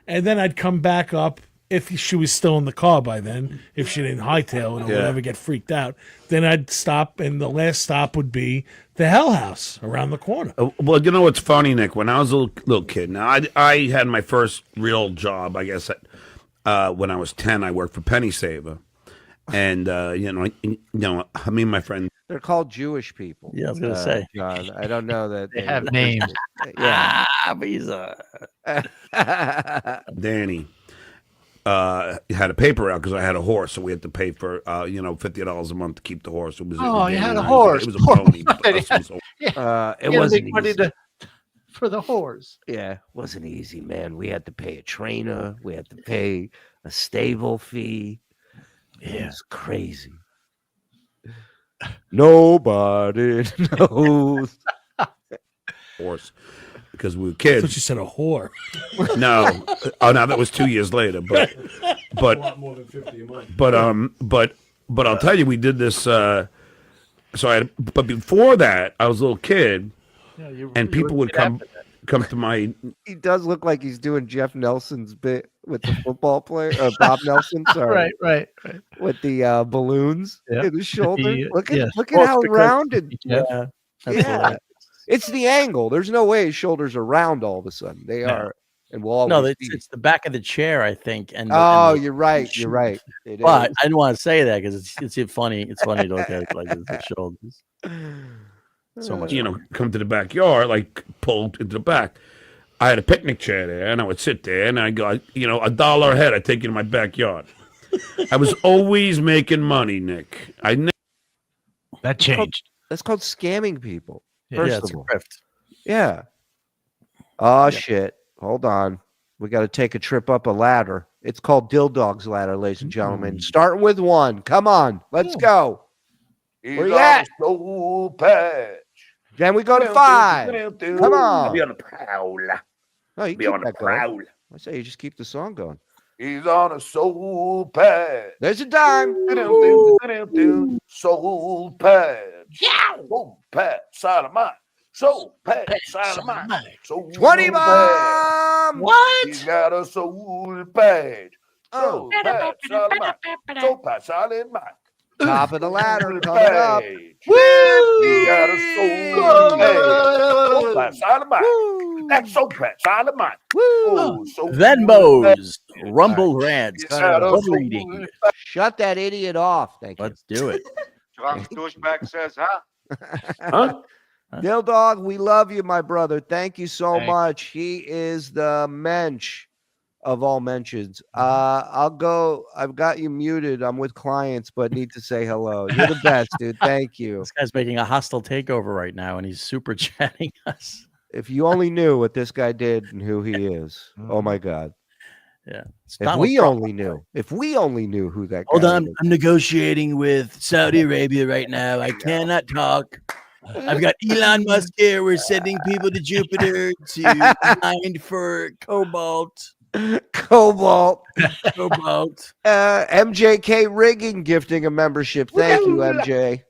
And then I'd come back up if she was still in the car by then, if she didn't hightail it or whatever, get freaked out. Then I'd stop, and the last stop would be the Hell House around the corner. Well, you know what's funny, Nick? When I was a little kid, now I had my first real job, I guess, when I was 10. I worked for Penny Saver. And, me and my friend. They're called Jewish people. Yeah, I was gonna say. John, I don't know that They have names. Yeah. But he's Danny had a paper out because I had a horse, so we had to pay for $50 a month to keep the horse. It was You had a horse. It was a pony. It wasn't money easy. for the horse. Yeah, it wasn't easy, man. We had to pay a trainer. We had to pay a stable fee. It was crazy. Nobody knows. Horse, because we were I kids. thought you said a whore. No, no, that was 2 years later. But more than 50 a month. but I'll tell you, we did this. But before that, I was a little kid, and people would come to my. He does look like he's doing Jeff Nelson's bit with the football player, Bob Nelson. Sorry, Right. with the balloons in his shoulder. Look at Yes. how rounded. yeah. Yeah, it's the angle. There's no way his shoulders are round all of a sudden. They are, and will always No, be. it's the back of the chair, I think. And You're right. You're right. It But is. I didn't want to say that because it's funny. It's funny to look at it like the shoulders. So much. Come to the backyard, like pulled into the back. I had a picnic chair there, and I would sit there, and I go, $1 a head. I take it in my backyard. I was always making money, Nick. That changed. That's called scamming people. Yeah, First it's of a all. grift. Yeah. Oh shit. Hold on. We got to take a trip up a ladder It's called Dill Dog's Ladder, ladies and gentlemen. Starting with 1. Come on, let's go. Where you at? Soul patch. Then we go to 5. Come on. I'll be on the prowl. No, you Be keep on the that going. prowl. I say you just keep the song going. He's on a soul patch. There's a dime. Soul patch. Soul patch. Side of mine. Soul patch. Side of mine. Soul 20 patch. bomb. What? He's got a soul patch. Oh. Soul patch. Side of mine. Soul patch. Side of mine. Top of the ladder coming up. Woo! He got a soul patch. Soul patch. Side of mine. That's soul patch. Side of mine. Woo! Venmos, Rumble Rants, He's got a soul reading. Shut that idiot off. Thank you. Let's do it. Drunk douchebag says, huh? Huh? Dill Dog, we love you, my brother. Thank you so Thanks. much. He is the mensch of all mentions. I'll go. I've got you muted. I'm with clients, but need to say hello. You're the best, dude. Thank you. This guy's making a hostile takeover right now, and he's super chatting us. If you only knew what this guy did and who he is. Oh my God. Yeah. If we only knew who that guy Hold on, is. I'm negotiating with Saudi Arabia right now. I cannot talk. I've got Elon Musk here. We're sending people to Jupiter to mine for cobalt. Cobalt. MJK Rigging gifting a membership. Thank you, MJ.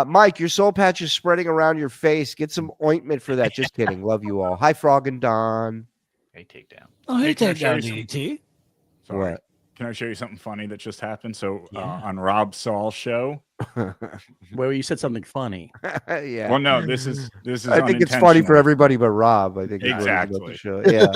Mike, your soul patch is spreading around your face. Get some ointment for that. Just kidding. Love you all. Hi, Frog and Don. Hey, take down. Oh, hey, Can I take show down you DDT. Sorry. What? Can I show you something funny that just happened? So on Rob Saul's show, where you said something funny. Yeah. Well, no, this is I think it's funny for everybody but Rob. I think is what he's about to show. Yeah.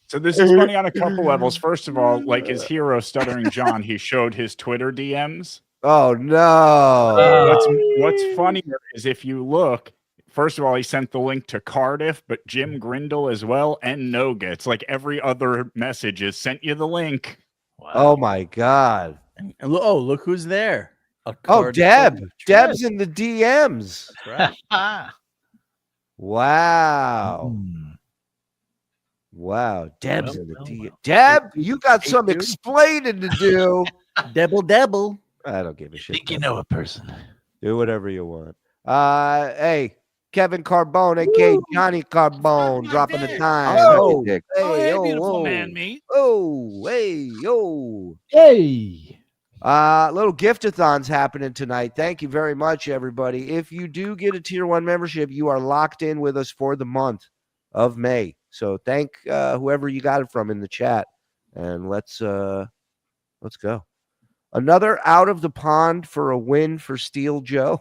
So this is funny on a couple levels. First of all, like his hero, Stuttering John, he showed his Twitter DMs. Oh no! What's funnier is if you look. First of all, he sent the link to Cardiff, but Jim Grindle as well, and Noga. It's like every other message is sent you the link. Wow. Oh my God! And look who's there. Oh, Deb. Deb's in the DMs. That's right. Wow. Wow. Deb's in the DMs. Deb, you got some explaining to do. Debble. I don't give a shit. Think you know a person. Do whatever you want. Hey, Kevin Carbone, aka Johnny Carbone, dropping the time. Oh, Hey, hey, yo, beautiful whoa. man, me. Oh, hey, yo. Hey. Little giftathons happening tonight. Thank you very much, everybody. If you do get a tier 1 membership, you are locked in with us for the month of May. So thank whoever you got it from in the chat. And let's go. Another out of the pond for a win for Steel Joe.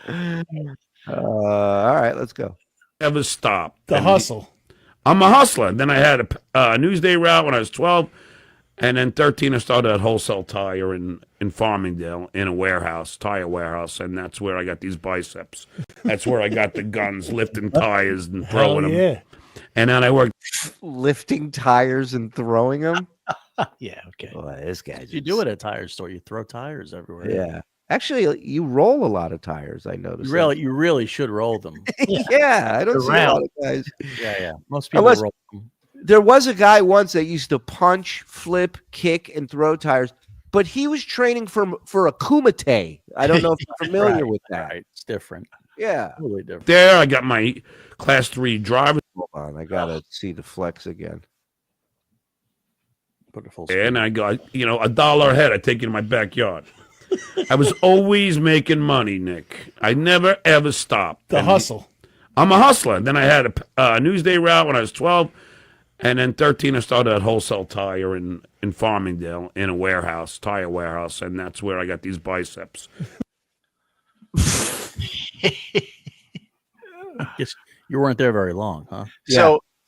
All right, let's go. Ever stop. The hustle. I'm a hustler. Then I had a Newsday route when I was 12. And then 13, I started at Wholesale Tire in Farmingdale in a warehouse, tire warehouse. And that's where I got these biceps. That's where I got the guns, lifting tires and throwing them. Yeah. And then I worked lifting tires and throwing them. Yeah, okay. Boy, this guy's You do it at a tire store. You throw tires everywhere. Yeah. Actually, you roll a lot of tires, I noticed. You really should roll them. Yeah, I don't see a lot of guys. Yeah. Most people roll them. There was a guy once that used to punch, flip, kick, and throw tires, but he was training for a kumite. I don't know if you're familiar with that. Right. It's different. Yeah. Totally different. there. I got my Class 3 driver. Hold on, I gotta see the flex again. Put it full And I got, $1 a head. I take it in my backyard. I was always making money, Nick. I never, ever stopped. The hustle. I'm a hustler. Then I had a Newsday route when I was 12. And then 13, I started at Wholesale Tire in Farmingdale in a warehouse, tire warehouse. And that's where I got these biceps. Yes, you weren't there very long, huh?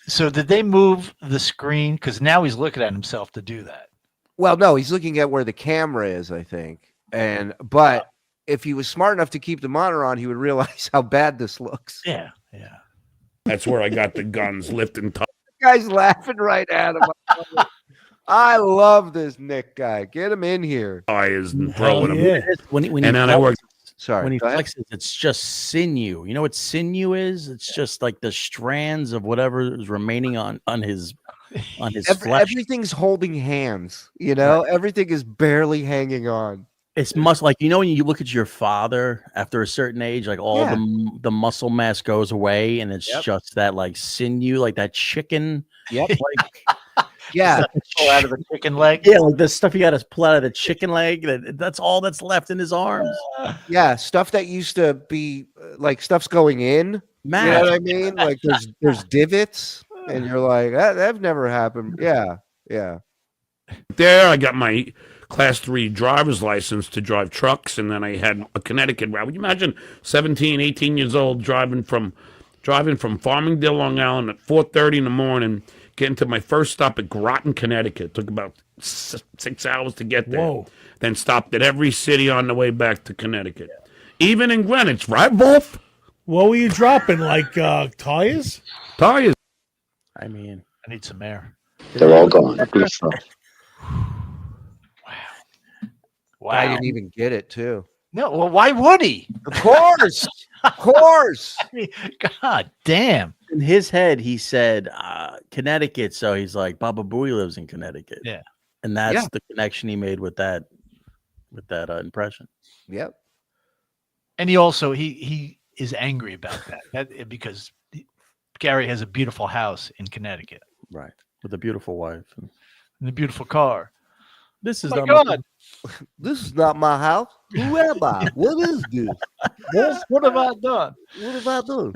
So did they move the screen? Because now he's looking at himself to do that. Well, no, he's looking at where the camera is, I think. But if he was smart enough to keep the monitor on, he would realize how bad this looks. Yeah. That's where I got the guns, lifting tires. Guy's laughing right at him. I love this Nick guy. Get him in here. And throwing them. Yeah. When And then I worked Sorry. When he go ahead. flexes, it's just sinew. You know what sinew is? It's just like the strands of whatever is remaining on his flesh. Everything's holding hands. You know, everything is barely hanging on. It's like, you know, when you look at your father after a certain age, like all the muscle mass goes away, and it's just that like sinew, like that chicken. Yep. Like, yeah, pull out of the chicken leg. Yeah, like the stuff you got to pull out of the chicken leg. That's all that's left in his arms. Yeah, stuff that used to be like stuff's going in. Man. You know what I mean? Like there's divots, and you're like, that's never happened. Yeah, yeah. There, I got my Class 3 driver's license to drive trucks, and then I had a Connecticut route. Would you imagine 17, 18 years old driving from Farmingdale, Long Island at 4:30 in the morning, getting to my first stop at Groton, Connecticut. It took about 6 hours to get there. Whoa. Then stopped at every city on the way back to Connecticut. Even in Greenwich, right, Wolf? What were you dropping? Like tires? Tires. I mean, I need some air. They're all gone. Ugly stuff. Wow. I didn't even get it too. No, well, why would he? Of course. Of course. I mean, God damn. In his head, he said Connecticut, so he's like Baba Booey lives in Connecticut. Yeah. And that's the connection he made with that impression. Yep. And he also he is angry about that because Gary has a beautiful house in Connecticut. Right. With a beautiful wife. And a beautiful car. This is my not God. This is not my house. Who am I? What is this? What have I done? What have I done?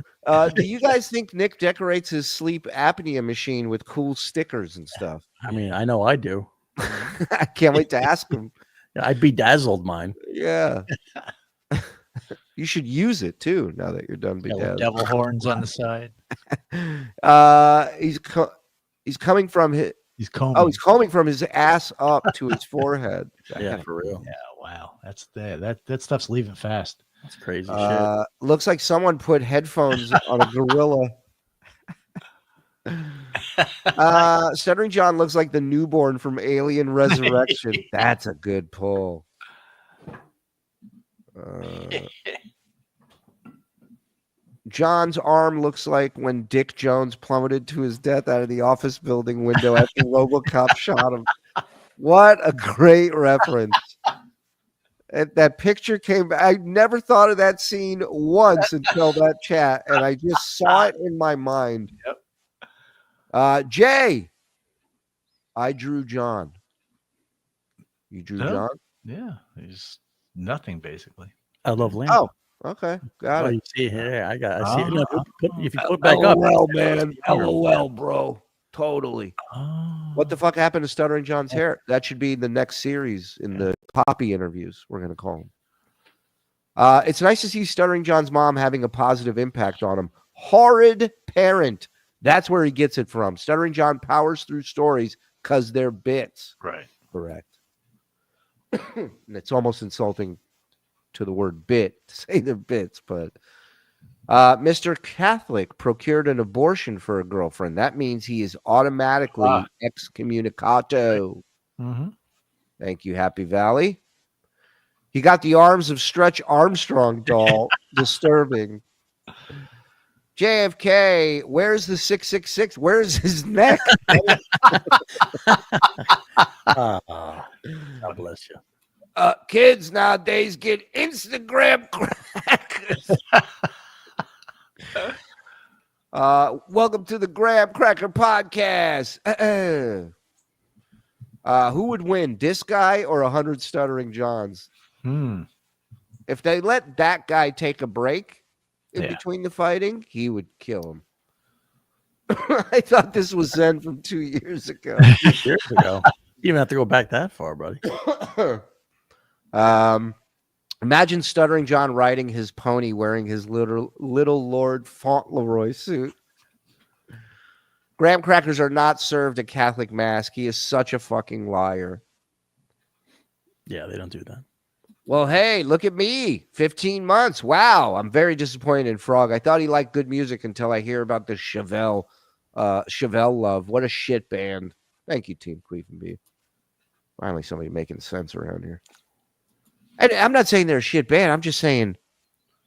Do you guys think Nick decorates his sleep apnea machine with cool stickers and stuff? I mean, I know I do. I can't wait to ask him. I bedazzled mine. Yeah. You should use it too now that you're done Yeah, with bedazzled. devil horns on the side. He's coming from his. He's combing. Oh, he's combing from his ass up to his forehead. Yeah, for real. Yeah, wow. That's that stuff's leaving fast. That's crazy shit. Looks like someone put headphones on a gorilla. Stuttering John looks like the newborn from Alien Resurrection. That's a good pull. John's arm looks like when Dick Jones plummeted to his death out of the office building window after RoboCop shot him. What a great reference. That picture came back. I never thought of that scene once until that chat, and I just saw it in my mind. Yep. Jay, I drew John. You drew John? Yeah, he's nothing basically. I love Lamb. Oh, okay. Got it. You see here, I see it. No, if you put it back up. LOL, man. LOL, bro. Totally. What the fuck happened to Stuttering John's hair? That should be the next series in the Poppy interviews, we're going to call them. It's nice to see Stuttering John's mom having a positive impact on him. Horrid parent. That's where he gets it from. Stuttering John powers through stories because they're bits. Right. Correct. And it's almost insulting to the word bit to say they're bits, but Mr. Catholic procured an abortion for a girlfriend. That means he is automatically excommunicado. Mm-hmm. Thank you, Happy Valley. He got the arms of Stretch Armstrong doll. Disturbing. JFK, where's the 666? Where's his neck? God bless you. Kids nowadays get Instagram crackers. Welcome to the Graham Cracker Podcast. Who would win, this guy or 100 Stuttering Johns? If they let that guy take a break in between the fighting, he would kill him. I thought this was Zen from 2 years ago. 2 years ago. You even have to go back that far, buddy. Imagine Stuttering John riding his pony wearing his little Lord Fauntleroy suit. Graham crackers are not served at Catholic Mass. He is such a fucking liar. Yeah, they don't do that. Well, hey, look at me. 15 months. Wow. I'm very disappointed in Frog. I thought he liked good music until I hear about the Chevelle love. What a shit band. Thank you, Team Cleveland B. Finally, somebody making sense around here. And I'm not saying they're a shit band. I'm just saying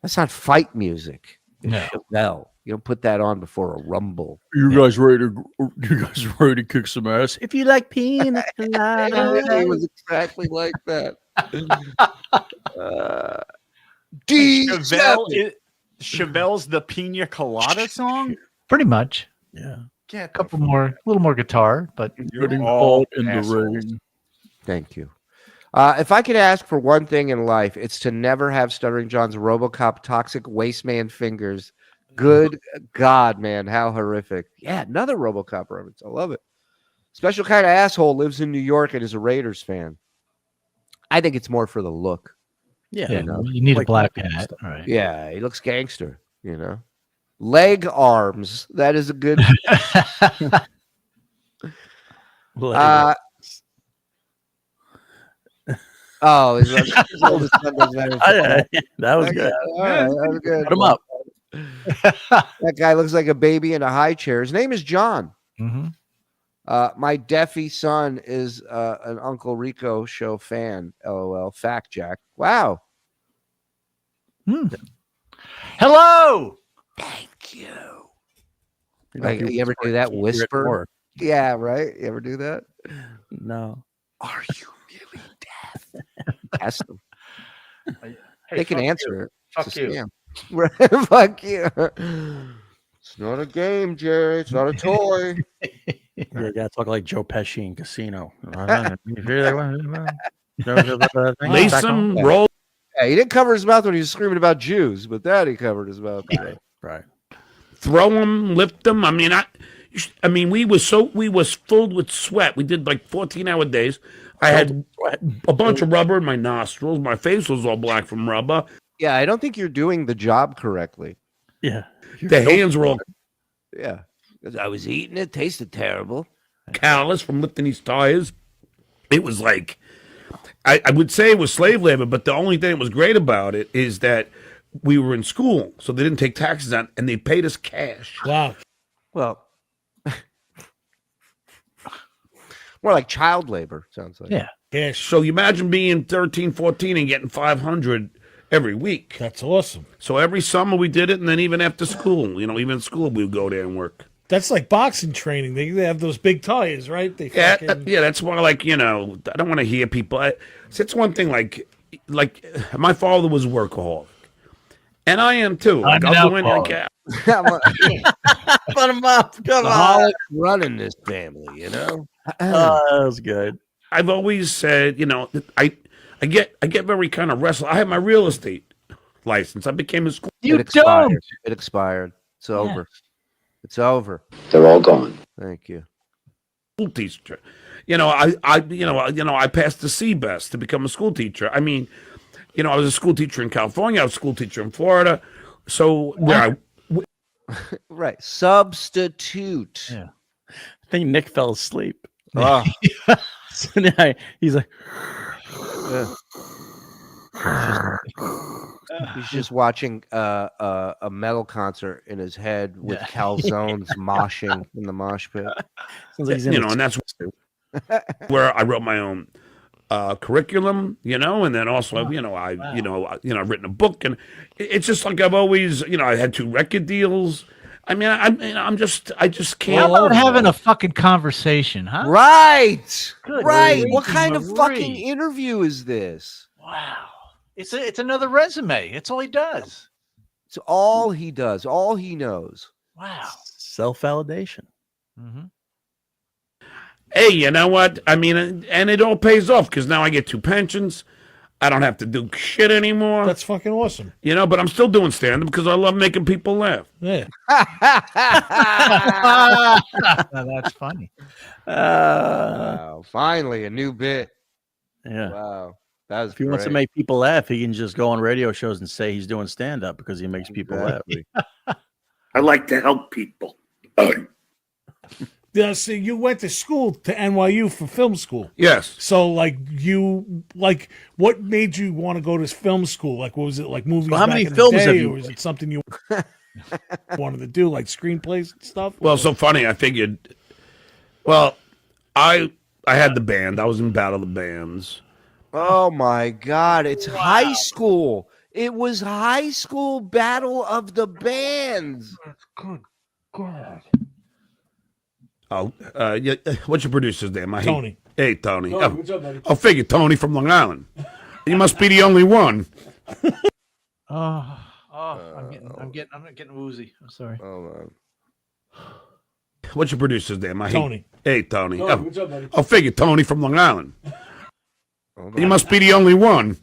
that's not fight music. No. Chevelle. You don't put that on before a rumble. You guys ready to kick some ass? If you like pina colada. It was exactly like that. Chevelle's the Pina Colada song? Pretty much. Yeah. A little more guitar, but Getting caught in the rain. Thank you. If I could ask for one thing in life, it's to never have Stuttering John's RoboCop toxic wasteman fingers. Good God, man, how horrific. Yeah, another RoboCop reference. I love it. Special kind of asshole lives in New York and is a Raiders fan. I think it's more for the look. Yeah. You need a black hat. All right. Yeah, he looks gangster, Leg arms. That is a good. Oh, his oldest son doesn't have a that was good. All right, that was good. Put him up. That guy looks like a baby in a high chair. His name is John. Mm-hmm. My deafy son is an Uncle Rico Show fan. LOL. Fact Jack. Wow. Hello. Thank you. Like, you ever do that whisper? Yeah, right. You ever do that? No. Are you really deaf? Ask them. They can answer it. Fuck you. Fuck you. It's not a game, Jerry. It's not a toy. You gotta talk like Joe Pesci in Casino. Lay some roll. Yeah, he didn't cover his mouth when he was screaming about Jews, but that he covered his mouth. Right. Throw them, lift them. I mean, we was filled with sweat. We did like 14-hour days. I had a bunch of rubber in my nostrils. My face was all black from rubber. Yeah, I don't think you're doing the job correctly. Yeah. The hands were all Yeah. I was eating it, tasted terrible. callous from lifting these tires. It was like, I would say it was slave labor, but the only thing that was great about it is that we were in school, so they didn't take taxes on, and they paid us cash. Wow. Well, more like child labor, sounds like. Yeah. Cash. So you imagine being 13, 14 and getting 500 every week. That's awesome. So every summer we did it, and then even after school, even in school, we would go there and work. That's like boxing training. They have those big tires, right? They Yeah, fucking... yeah, that's why, I don't want to hear people. It's one thing, like my father was a workaholic, and I am too. Like, I'll go in and Put him up. Come on. Running this family, that was good. I've always said, I get very kind of restless. I have my real estate license. I became a school. It expired. It expired. It's over. It's over. They're all gone. Thank you. School teacher. I passed the CBEST to become a school teacher. I mean, I was a school teacher in California. I was a school teacher in Florida. So right. Substitute. Yeah. I think Nick fell asleep. Oh. So now he's like, he's just watching a metal concert in his head with calzones moshing in the mosh pit. Sounds like he's and that's where I wrote my own curriculum, and then also, I've written a book, and it's just like I've always, I had 2 record deals. I mean, I just can't. How about having a fucking conversation, huh? Right. Good right. grief, What kind of Marie. fucking interview is this? Wow. It's another resume. It's all he does. It's all he does. All he knows. Wow. Self-validation. Mm-hmm. Hey, you know what? I mean, and it all pays off because now I get 2 pensions. I don't have to do shit anymore. That's fucking awesome. But I'm still doing stand-up because I love making people laugh. Yeah. That's funny. Wow. Finally, a new bit. Yeah. Wow. That was If he wants to make people laugh, he can just go on radio shows and say he's doing stand-up because he makes people laugh. I like to help people. Yeah, so you went to school to NYU for film school. Yes. So, what made you want to go to film school? Like, what was it, like movies? Well, how back many in films the day, have you or was it something you wanted to do, like screenplays and stuff? Well, so funny. I figured. Well, I had the band. I was in Battle of the Bands. Oh my God! It's high school. It was high school battle of the bands. Good God. Oh, yeah. What's your producer's name? Tony. Hey, Tony. Tony, what's up, buddy? I'll figure Tony from Long Island. You must be the only one. I'm getting woozy. I'm sorry. Oh man. What's your producer's name? Tony. Hey, Tony. Tony, what's up, buddy? I'll figure Tony from Long Island. You must be the only one.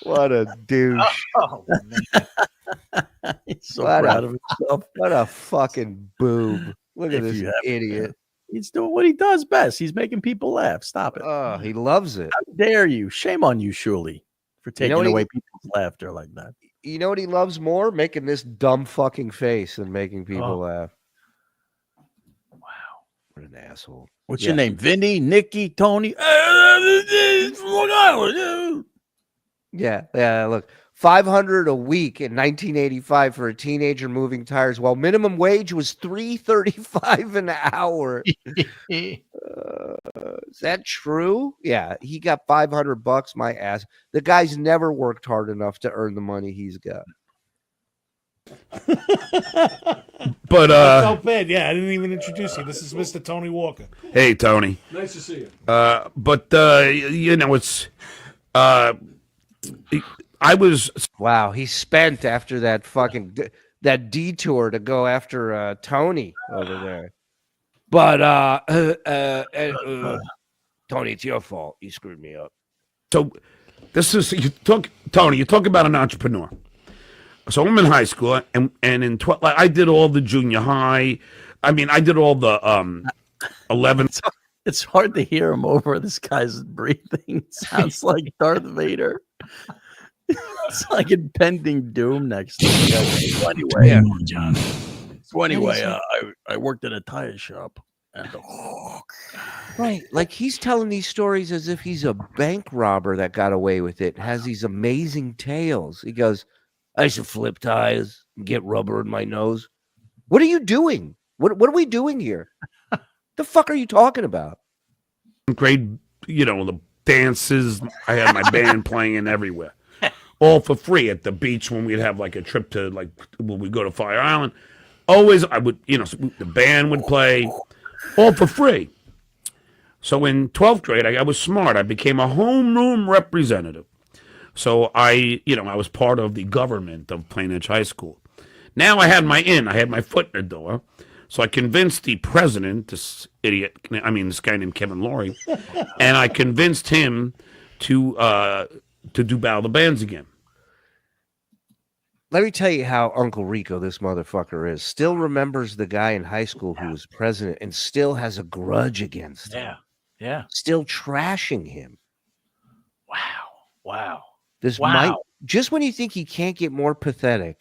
What a douche. Oh, man. He's so proud of himself. What a fucking boob. Look at If this you have- idiot. He's doing what he does best. He's making people laugh. Stop it. Oh, he loves it. How dare you? Shame on you, Shuli, for taking what away he- people's laughter like that. You know what he loves more? Making this dumb fucking face than making people laugh. Wow. What an asshole. What's Yeah. your name? Vinny, Nicky, Tony? From Long Island. Yeah. Look, $500 a week in 1985 for a teenager moving tires, while minimum wage was $3.35 an hour. Is that true? Yeah, he got $500. My ass. The guy's never worked hard enough to earn the money he's got. But I felt bad. Yeah, I didn't even introduce you. This is Mr. Tony Walker. Hey, Tony. Nice to see you. But you know, it's I was Wow, he spent after that fucking that detour to go after Tony over there. But Tony, it's your fault. You screwed me up. so. This is Tony. You talk about an entrepreneur. So I'm in high school, and in 12, I did all the junior high. I mean, I did all the 11th. It's hard to hear him over this guy's breathing. Sounds like Darth Vader. It's like impending doom next to him. So anyway, Come on, John. I worked at a tire shop. And Right, like he's telling these stories as if he's a bank robber that got away with it. Has these amazing tales. He goes, I used to flip tires and get rubber in my nose. What are you doing? What are we doing here? The fuck are you talking about? Grade, you know, the dances. I had my band playing everywhere, all for free at the beach when we'd have like a trip to when we go to Fire Island. Always, I would, you know, the band would play, all for free. So in 12th grade, I was smart. I became a homeroom representative. So I was part of the government of Plainedge High School. Now I had my foot in the door. So I convinced the president, this guy named Kevin Laurie, and I convinced him to do Battle of the Bands again. Let me tell you how Uncle Rico, this motherfucker, is. Still remembers the guy in high school who was president and still has a grudge against him. Yeah. Still trashing him. Wow. Just when you think he can't get more pathetic.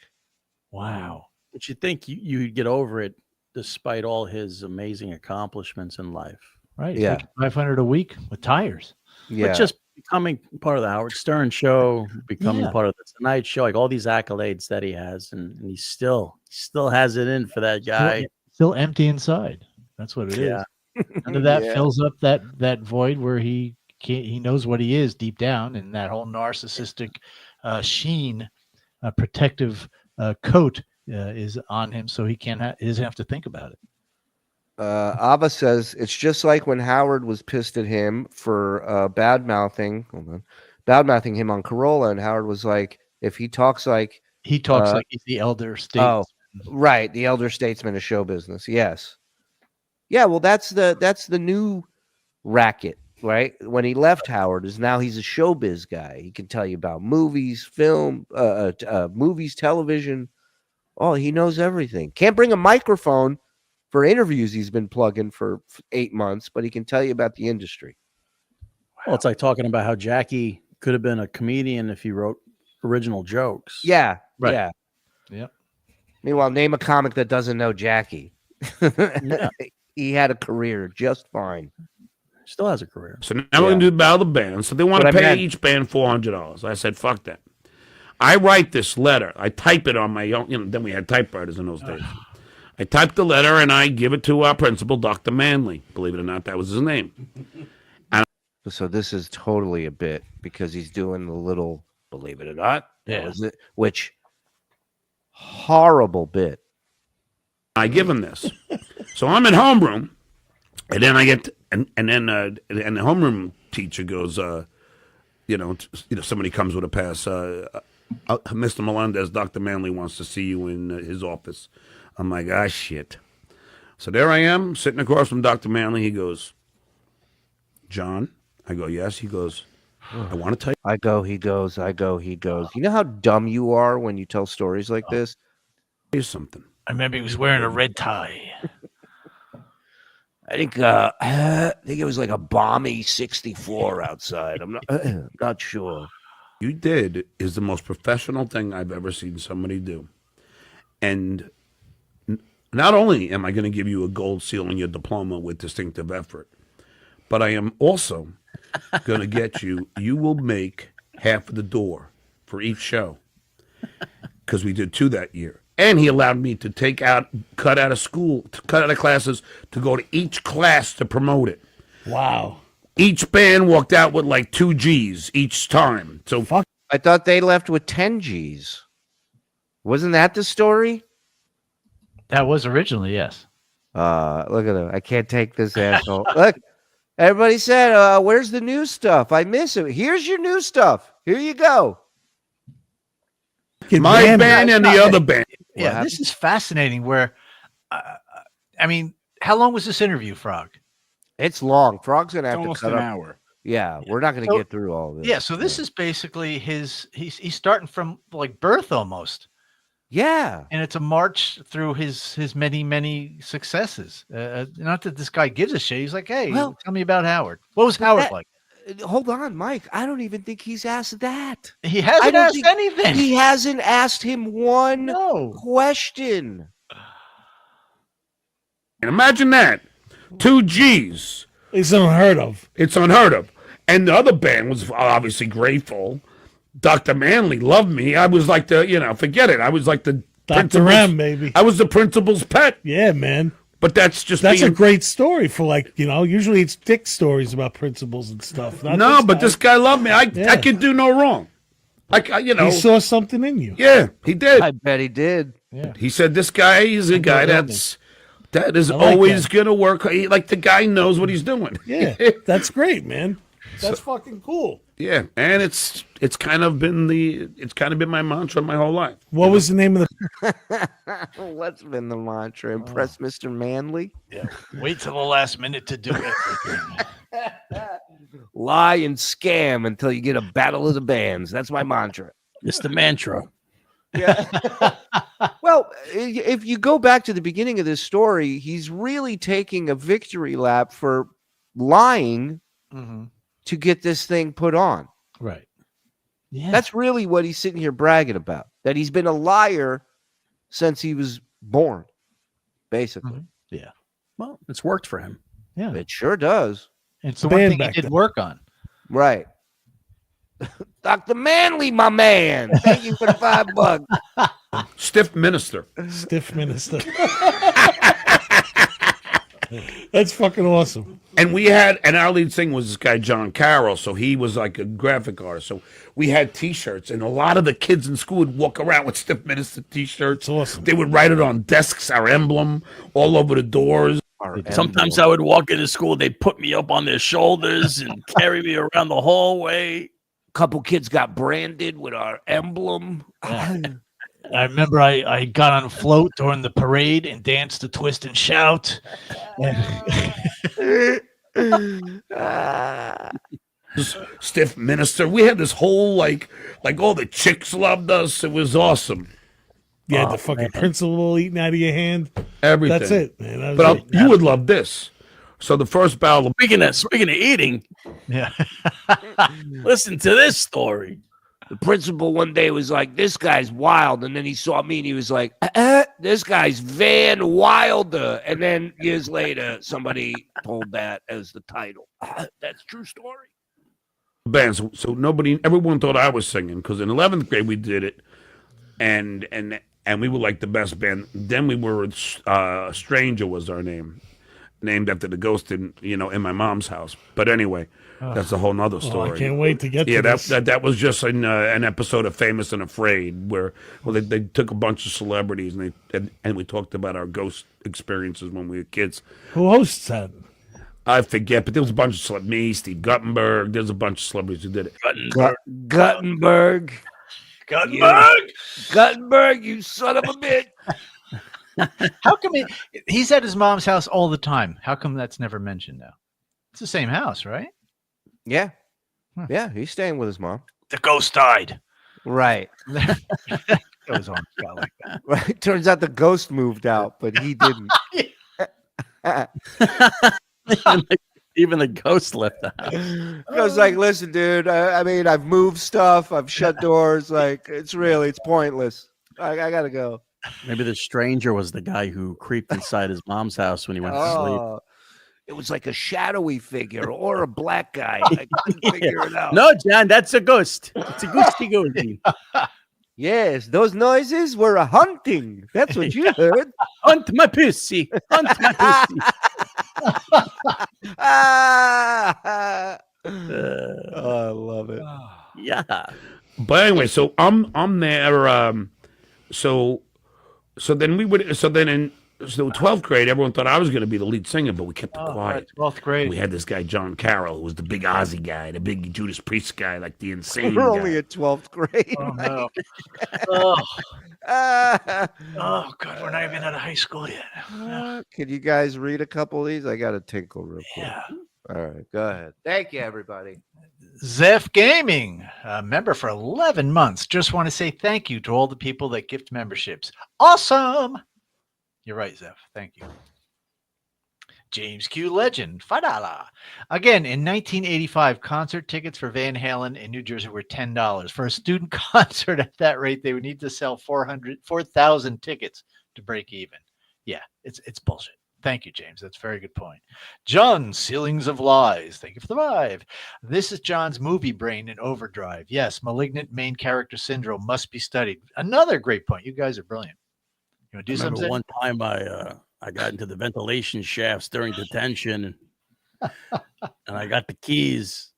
Wow. But you think you'd get over it despite all his amazing accomplishments in life. Right. Yeah. $500 a week with tires. Yeah. But just becoming part of the Howard Stern show, becoming part of the Tonight Show, like all these accolades that he has, and he still has it in for that guy. Still empty inside. That's what it is. None of that fills up that void where he knows what he is deep down, and that whole narcissistic sheen, protective coat is on him, so he doesn't have to think about it. Ava says it's just like when Howard was pissed at him for bad mouthing him on Corolla, and Howard was like, if he talks like he's the elder statesman. Oh, right, the elder statesman of show business. Yes, yeah. Well, that's the new racket, right? When he left Howard, is now he's a showbiz guy. He can tell you about movies, film, movies, television. Oh, he knows everything. Can't bring a microphone for interviews he's been plugging for 8 months, but he can tell you about the industry. Well, it's like talking about how Jackie could have been a comedian if he wrote original jokes. Yeah, right. Yeah. Yep. Meanwhile, name a comic that doesn't know Jackie. Yeah. He had a career just fine. Still has a career. So now we're going to do Battle of the Bands. So they want to pay each band $400. I said, fuck that. I write this letter. I type it on my own. Then we had typewriters in those days. I typed the letter and I give it to our principal, Dr. Manley. Believe it or not, that was his name. So this is totally a bit because he's doing the little, believe it or not, that Yeah. was it, which horrible bit. I give him this. So I'm in homeroom, and then I get, and then the homeroom teacher goes, somebody comes with a pass. Mr. Melendez, Dr. Manley wants to see you in his office. I'm like, shit. So there I am, sitting across from Dr. Manley. He goes, John? I go, yes. He goes, I want to tell you. I go, he goes, I go, he goes. You know how dumb you are when you tell stories like this? Here's something. I remember he was wearing a red tie. I think it was like a balmy 64 outside. I'm not sure. You did is the most professional thing I've ever seen somebody do. And not only am I going to give you a gold seal on your diploma with distinctive effort, but I am also going to get you will make half of the door for each show, because we did 2 that year. And he allowed me to cut out of classes to go to each class to promote it. Wow. Each band walked out with like 2 G's each time. So I thought they left with 10 G's. Wasn't that the story? That was originally, yes. Look at him. I can't take this asshole. Look, everybody said, where's the new stuff? I miss it. Here's your new stuff. Here you go. My band and the other band. Yeah, this is fascinating. Where, I mean, how long was this interview, Frog? It's long. Frog's gonna have Almost to cut an up. hour. Yeah, we're not gonna get through all of this. Yeah, so this is basically he's starting from like birth almost. Yeah, and it's a march through his many successes. Not that this guy gives a shit. He's like, hey, tell me about Howard. What was Howard like? Hold on, Mike. I don't even think he's asked that. He hasn't asked anything. He hasn't asked him one question. And imagine that. 2 G's. It's unheard of. It's unheard of. And the other band was obviously grateful. Dr. Manley loved me. I was like forget it. I was like the Dr. M, baby. I was the principal's pet. Yeah, man. But that's a great story for usually it's dick stories about principals and stuff. This guy loved me. I could do no wrong. He saw something in you. Yeah, he did. I bet he did. Yeah. He said this guy is a guy that is always going to work. The guy knows what he's doing. Yeah, that's great, man. That's fucking cool. Yeah, and it's kind of been my mantra my whole life. What was the name of the? What's been the mantra? Impress Mr. Manley. Yeah. Wait till the last minute to do everything. Lie and scam until you get a battle of the bands. That's my mantra. It's the mantra. Yeah. Well, if you go back to the beginning of this story, he's really taking a victory lap for lying. To get this thing put on. Right. Yeah. That's really what he's sitting here bragging about. That he's been a liar since he was born, basically. Yeah. Well, it's worked for him. Yeah. It sure does. It's the one thing he did work on. Right. Dr. Manley, my man. Thank you for the $5. Stiff minister. Stiff minister. That's fucking awesome. And our lead singer was this guy, John Karl, so he was like a graphic artist. So we had T-shirts, and a lot of the kids in school would walk around with Stiff Minister T-shirts. Awesome. They would write it on desks, our emblem, all over the doors. Sometimes I would walk into school, they'd put me up on their shoulders and carry me around the hallway. Couple kids got branded with our emblem. Yeah. I remember I got on a float during the parade and danced to Twist and Shout. Stiff minister. We had this whole like all the chicks loved us. It was awesome. Yeah, the fucking principal eating out of your hand. Everything. That's it, man. But you would love this. So the first battle. Speaking of eating, yeah. Listen to this story. The principal one day was like, this guy's wild. And then he saw me and he was like, this guy's Van Wilder. And then years later, somebody pulled that as the title. That's a true story. Bands. So everyone thought I was singing because in 11th grade we did it. And and we were like the best band. Then we were Stranger was our name, named after the ghost in my mom's house. But anyway, that's a whole nother story. I can't wait to get to this. That was just an episode of Famous and Afraid where they took a bunch of celebrities and we talked about our ghost experiences when we were kids. Who hosts that? I forget, but there was a bunch of celebrities. Me, Steve Guttenberg. There's a bunch of celebrities who did it. Guttenberg. Guttenberg, you son of a bitch. How come he's at his mom's house all the time? How come that's never mentioned now? It's the same house, right? Yeah. Yeah, he's staying with his mom. The ghost died. Right. Goes on like that. Right. Turns out the ghost moved out, but he didn't. Even the ghost left the house. I was like, listen, dude, I mean, I've moved stuff. I've shut doors. Like, it's pointless. I got to go. Maybe the stranger was the guy who creeped inside his mom's house when he went to sleep. It was like a shadowy figure or a black guy. I couldn't figure it out. No, John, that's a ghost. It's a ghosty ghosty. Yes, those noises were a hunting. That's what you heard. Hunt my pussy. Hunt my pussy. I love it. Yeah. But anyway, so I'm there. So then in 12th grade, everyone thought I was going to be the lead singer, but we kept it quiet. 12th grade. We had this guy, John Karl, who was the big Ozzy guy, the big Judas Priest guy, like the insane We're guy. only at 12th grade. Oh, no. Oh, God, we're not even out of high school yet. Can you guys read a couple of these? I got to tinkle real quick. Yeah. All right, go ahead. Thank you, everybody. Zeph Gaming, a member for 11 months. Just want to say thank you to all the people that gift memberships. Awesome. You're right, Zeph. Thank you. James Q. Legend, $5. Again, in 1985, concert tickets for Van Halen in New Jersey were $10. For a student concert at that rate, they would need to sell 4,000 tickets to break even. Yeah, it's bullshit. Thank you, James. That's a very good point. John, Ceilings of Lies. Thank you for the 5. This is John's movie brain in overdrive. Yes, malignant main character syndrome must be studied. Another great point. You guys are brilliant. You want to do something? One time I got into the ventilation shafts during detention, and I got the keys.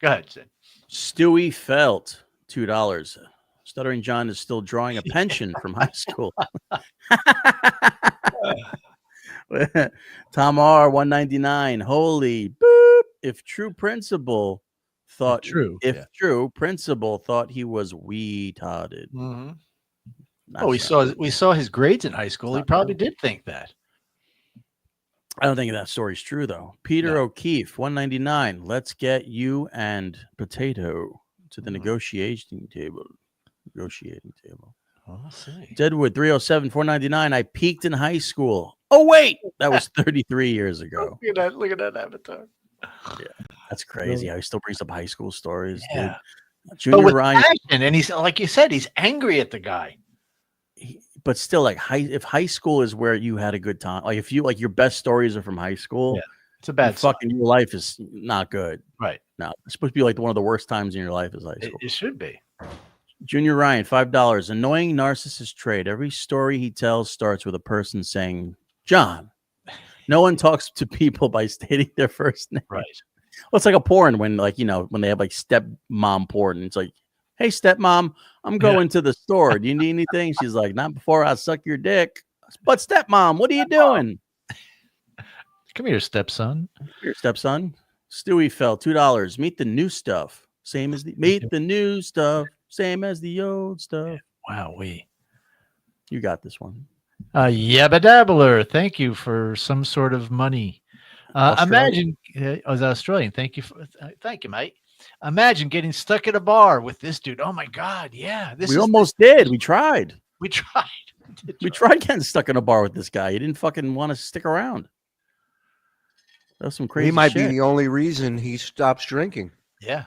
Go ahead, Sid. Stewie Felt, $2. Stuttering John is still drawing a pension from high school. Tom R, $1.99. Holy boop! If true principal thought principal thought he was retarded. Mm-hmm. We saw his grades in high school. He probably did think that. I don't think that story's true though. Peter O'Keefe, $1.99. Let's get you and Potato to the negotiating table. I'll see. Deadwood, 307, $4.99. I peaked in high school. Oh wait, that was 33 years ago. Look at that avatar. Yeah, that's crazy. How he still brings up high school stories. Yeah. Dude. Junior Ryan, passion, and he's like you said, he's angry at the guy. But still, like if high school is where you had a good time, like if you like your best stories are from high school, it's a bad fucking your life is not good. Right. No, it's supposed to be like one of the worst times in your life is high school. It should be. Junior Ryan, $5. Annoying narcissist trait. Every story he tells starts with a person saying, John. No one talks to people by stating their first name. Right. Well, it's like a porn when when they have like stepmom porn. It's like, hey, stepmom, I'm going to the store. Do you need anything? She's like, not before I suck your dick. But stepmom, what are you doing? Come here, stepson. Your stepson. Stewie fell $2. Meet the new stuff. Same as the new stuff. Same as the old stuff. Wow, you got this one. Yabba Dabbler, thank you for some sort of money. Imagine, I was Australian. Thank you, mate. Imagine getting stuck at a bar with this dude. Oh my God, yeah. We almost did. We tried. We tried. We tried getting stuck in a bar with this guy. He didn't fucking want to stick around. That was some crazy. He might shit. be the only reason he stops drinking. Yeah.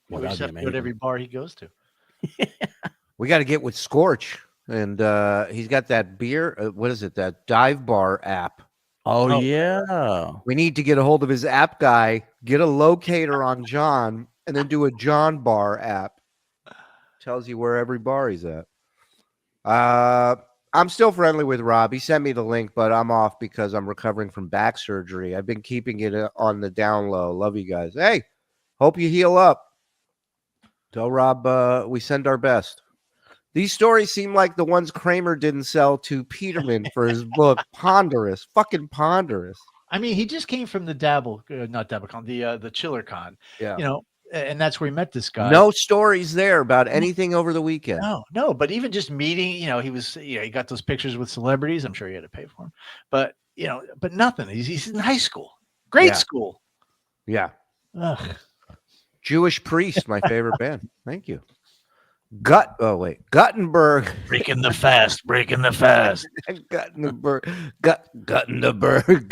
Well, we just have to go to every bar he goes to. We got to get with Scorch, and he's got that beer. What is it? That dive bar app. Oh yeah. We need to get a hold of his app guy, get a locator on John, and then do a John bar app. Tells you where every bar he's at. I'm still friendly with Rob. He sent me the link, but I'm off because I'm recovering from back surgery. I've been keeping it on the down low. Love you guys. Hey, hope you heal up. Tell Rob we send our best. These stories seem like the ones Kramer didn't sell to Peterman for his book. Ponderous. Fucking ponderous. I mean, he just came from the not DabbleCon, the ChillerCon. Yeah. You know, and that's where he met this guy. No stories there about anything over the weekend. No, but even just meeting, he got those pictures with celebrities. I'm sure he had to pay for them, but but nothing. He's in high school, grade school. Yeah. Ugh. Jewish Priest, my favorite band. Thank you. Guttenberg. Breaking the fast.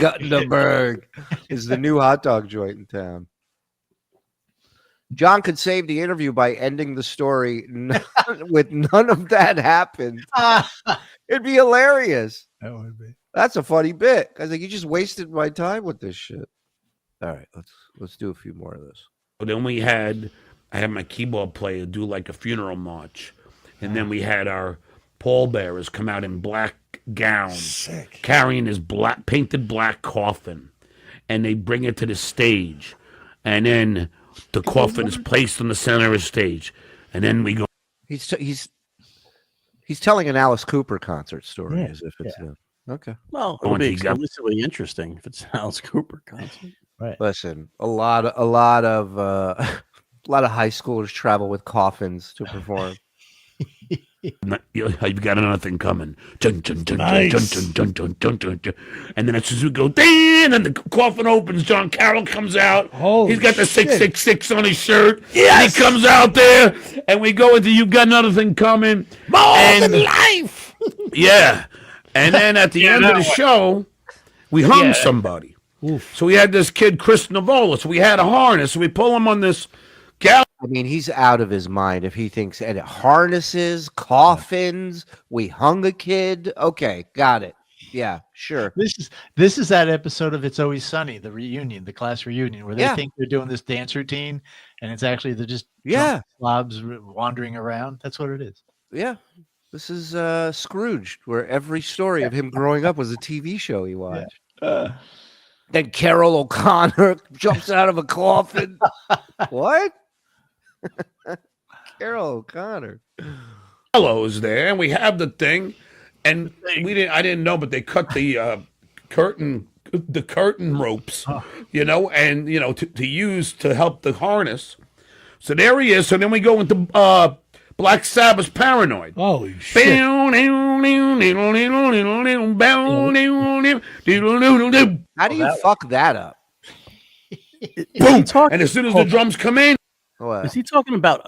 Guttenberg is the new hot dog joint in town. John could save the interview by ending the story with none of that happened. It'd be hilarious. That would be. That's a funny bit. I was like, you just wasted my time with this shit. All right, let's do a few more of this. But then I had my keyboard player do like a funeral march. And then we had our pallbearers come out in black gowns, carrying his painted black coffin. And they bring it to the stage. And then the coffin is placed in the center of the stage. And then we go. He's telling an Alice Cooper concert story as if it's okay. Well, it'll be exclusively interesting if it's an Alice Cooper concert. Right. Listen, a lot of high schoolers travel with coffins to perform. You've got another thing coming. And then as soon as we go, and the coffin opens, John Carroll comes out. He's got the 666 on his shirt. Yes! He comes out there, and we go into You've Got Another Thing Coming. More than life! Yeah. And then at the end of the show, we hung somebody. Oof. So we had this kid, Chris Navola. So we had a harness. So we pull him on this gallows. I mean, he's out of his mind if he thinks and harnesses, coffins. We hung a kid. Okay, got it. Yeah, sure. This is that episode of It's Always Sunny, the reunion, the class reunion, where they think they're doing this dance routine, and it's actually they're just slobs wandering around. That's what it is. Yeah. This is Scrooge, where every story of him growing up was a TV show he watched. Then Carol O'Connor jumps out of a coffin. What? Carol O'Connor. Gallows there, and we have the thing, and I didn't know, but they cut the curtain ropes, and to use to help the harness. So there he is. So then we go into Black Sabbath's Paranoid. Holy shit. How do you fuck that up? Boom! And as soon as the drums come in, is he talking about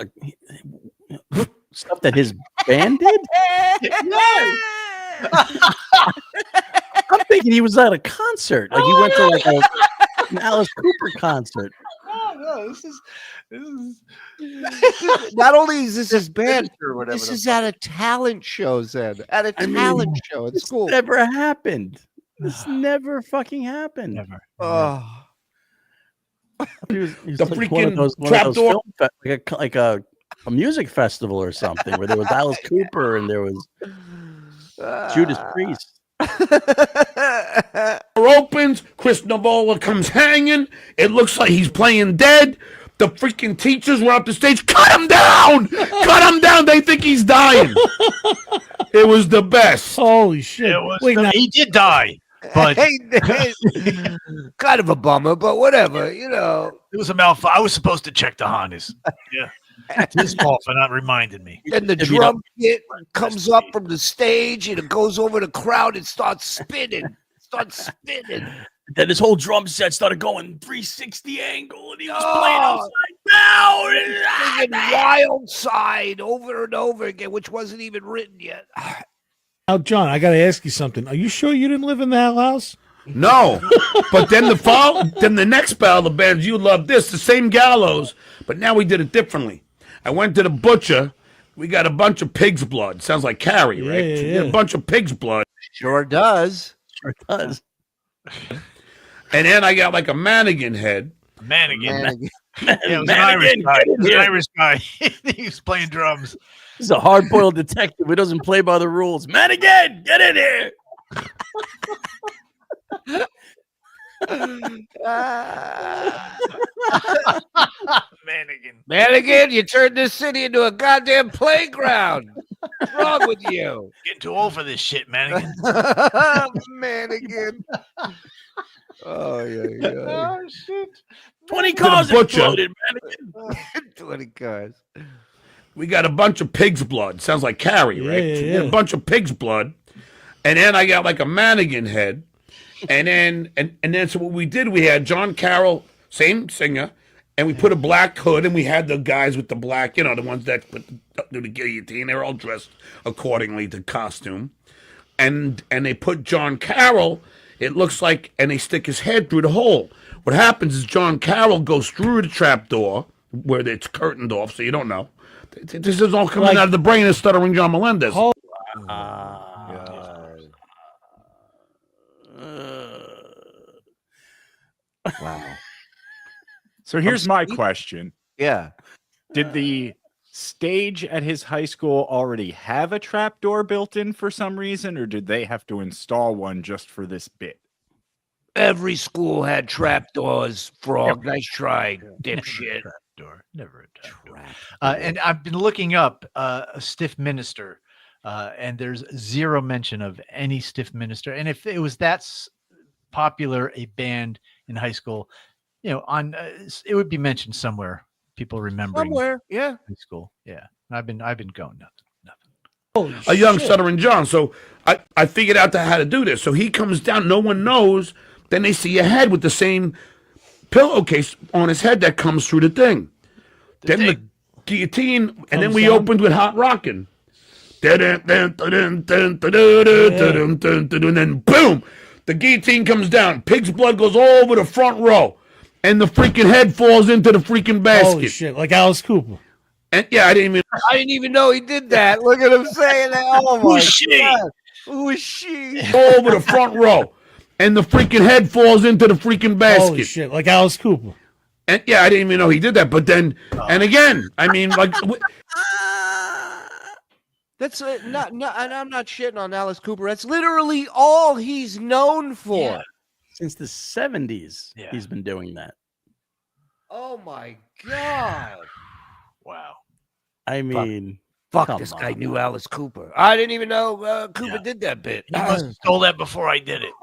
stuff that his band did? I'm thinking he was at a concert. Like he went to like an Alice Cooper concert. No, this is not only is this his band or whatever. This is at a talent show, Zed. At a talent show at school. Never happened. This never fucking happened. Never. Oh. He was the like freaking trapdoor, like a music festival or something where there was Alice Cooper and there was Judas Priest. Opens, Chris Navola comes hanging. It looks like he's playing dead. The freaking teachers were up the stage. Cut him down! Cut him down! They think he's dying. It was the best. Holy shit! He did die. But kind of a bummer, but whatever, it was a malfunction. I was supposed to check the harness. Yeah, it's his fault for not reminding me. Then the drum kit comes up from the stage and it goes over the crowd and starts spinning. Then his whole drum set started going 360 angle, and he was playing upside down, wild side over and over again, which wasn't even written yet. Now, John, I got to ask you something. Are you sure you didn't live in that house? No, but then the next battle of the bands, you love this, the same gallows, but now we did it differently. I went to the butcher. We got a bunch of pig's blood. Sounds like Carrie, right? Yeah. We got a bunch of pig's blood. Sure does. And then I got like a mannequin head. Mannequin. Yeah, it was an Irish guy. It was an Irish guy. He was playing drums. He's a hard-boiled detective who doesn't play by the rules. Manigan, get in here. Manigan, you turned this city into a goddamn playground. What's wrong with you? Getting too old for this shit, Manigan. Manigan. Oh, yeah. Oh, shit. 20 cars exploded, Manigan. 20 cars. We got a bunch of pig's blood. Sounds like Carrie, right? Yeah, So we got a bunch of pig's blood. And then I got like a mannequin head. And then so what we did, we had John Carroll, same singer, and we put a black hood, and we had the guys with the black, the ones that do the guillotine. They were all dressed accordingly to costume. And they put John Carroll, it looks like, and they stick his head through the hole. What happens is John Carroll goes through the trap door where it's curtained off, so you don't know. This is all coming out of the brain of Stuttering John Melendez. Wow. So here's my question. Yeah. Did the stage at his high school already have a trap door built in for some reason, or did they have to install one just for this bit? Every school had trap doors, Frog. Nice try, dipshit. Never a trap door. And I've been looking up a stiff minister, and there's zero mention of any stiff minister. And if it was that popular a band in high school, on it would be mentioned somewhere. People remembering somewhere, yeah, high school, yeah. I've been going nothing. Oh, a young Stuttering John. So I figured out how to do this. So he comes down, no one knows. Then they see a head with the same pillowcase on his head that comes through the thing. Then the guillotine, and then we opened with Hot Rockin'. And then boom, the guillotine comes down. Pig's blood goes all over the front row. And the freaking head falls into the freaking basket. Holy shit, like Alice Cooper. And yeah, I didn't even know he did that. Look at him saying that. Oh my God. Who is she? All over the front row. And the freaking head falls into the freaking basket. Holy shit, like Alice Cooper. And yeah, I didn't even know he did that. But then, and again, I mean, like, that's not, and I'm not shitting on Alice Cooper. That's literally all he's known for. Yeah. Since the 70s, he's been doing that. Oh my God. Wow. I mean, fuck this guy knew Alice Cooper. I didn't even know Cooper did that bit. He must have stole that before I did it.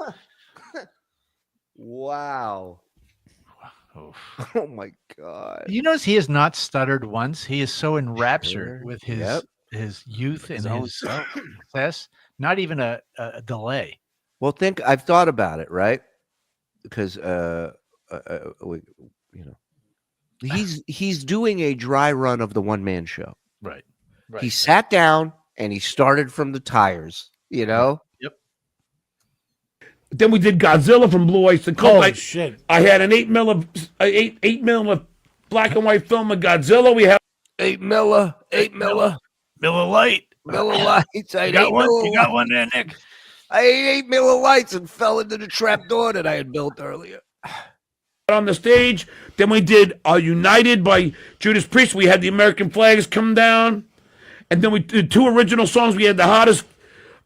Wow. Oh my God. You notice he has not stuttered once. He is so enraptured with his youth and his success. Not even a delay. Well, I've thought about it, right? Because he's doing a dry run of the one-man show. Right. He sat down and he started from the tires, Yep. Then we did Godzilla from Blue Oyster Cult. Holy shit. I had an 8 mil black and white film of Godzilla. We have 8 mil Miller Lite. Miller Lights. You got one there, Nick. I ate 8 Miller Lights and fell into the trap door that I had built earlier. on the stage. Then we did United by Judas Priest. We had the American flags come down. And then we did 2 original songs. We had the hottest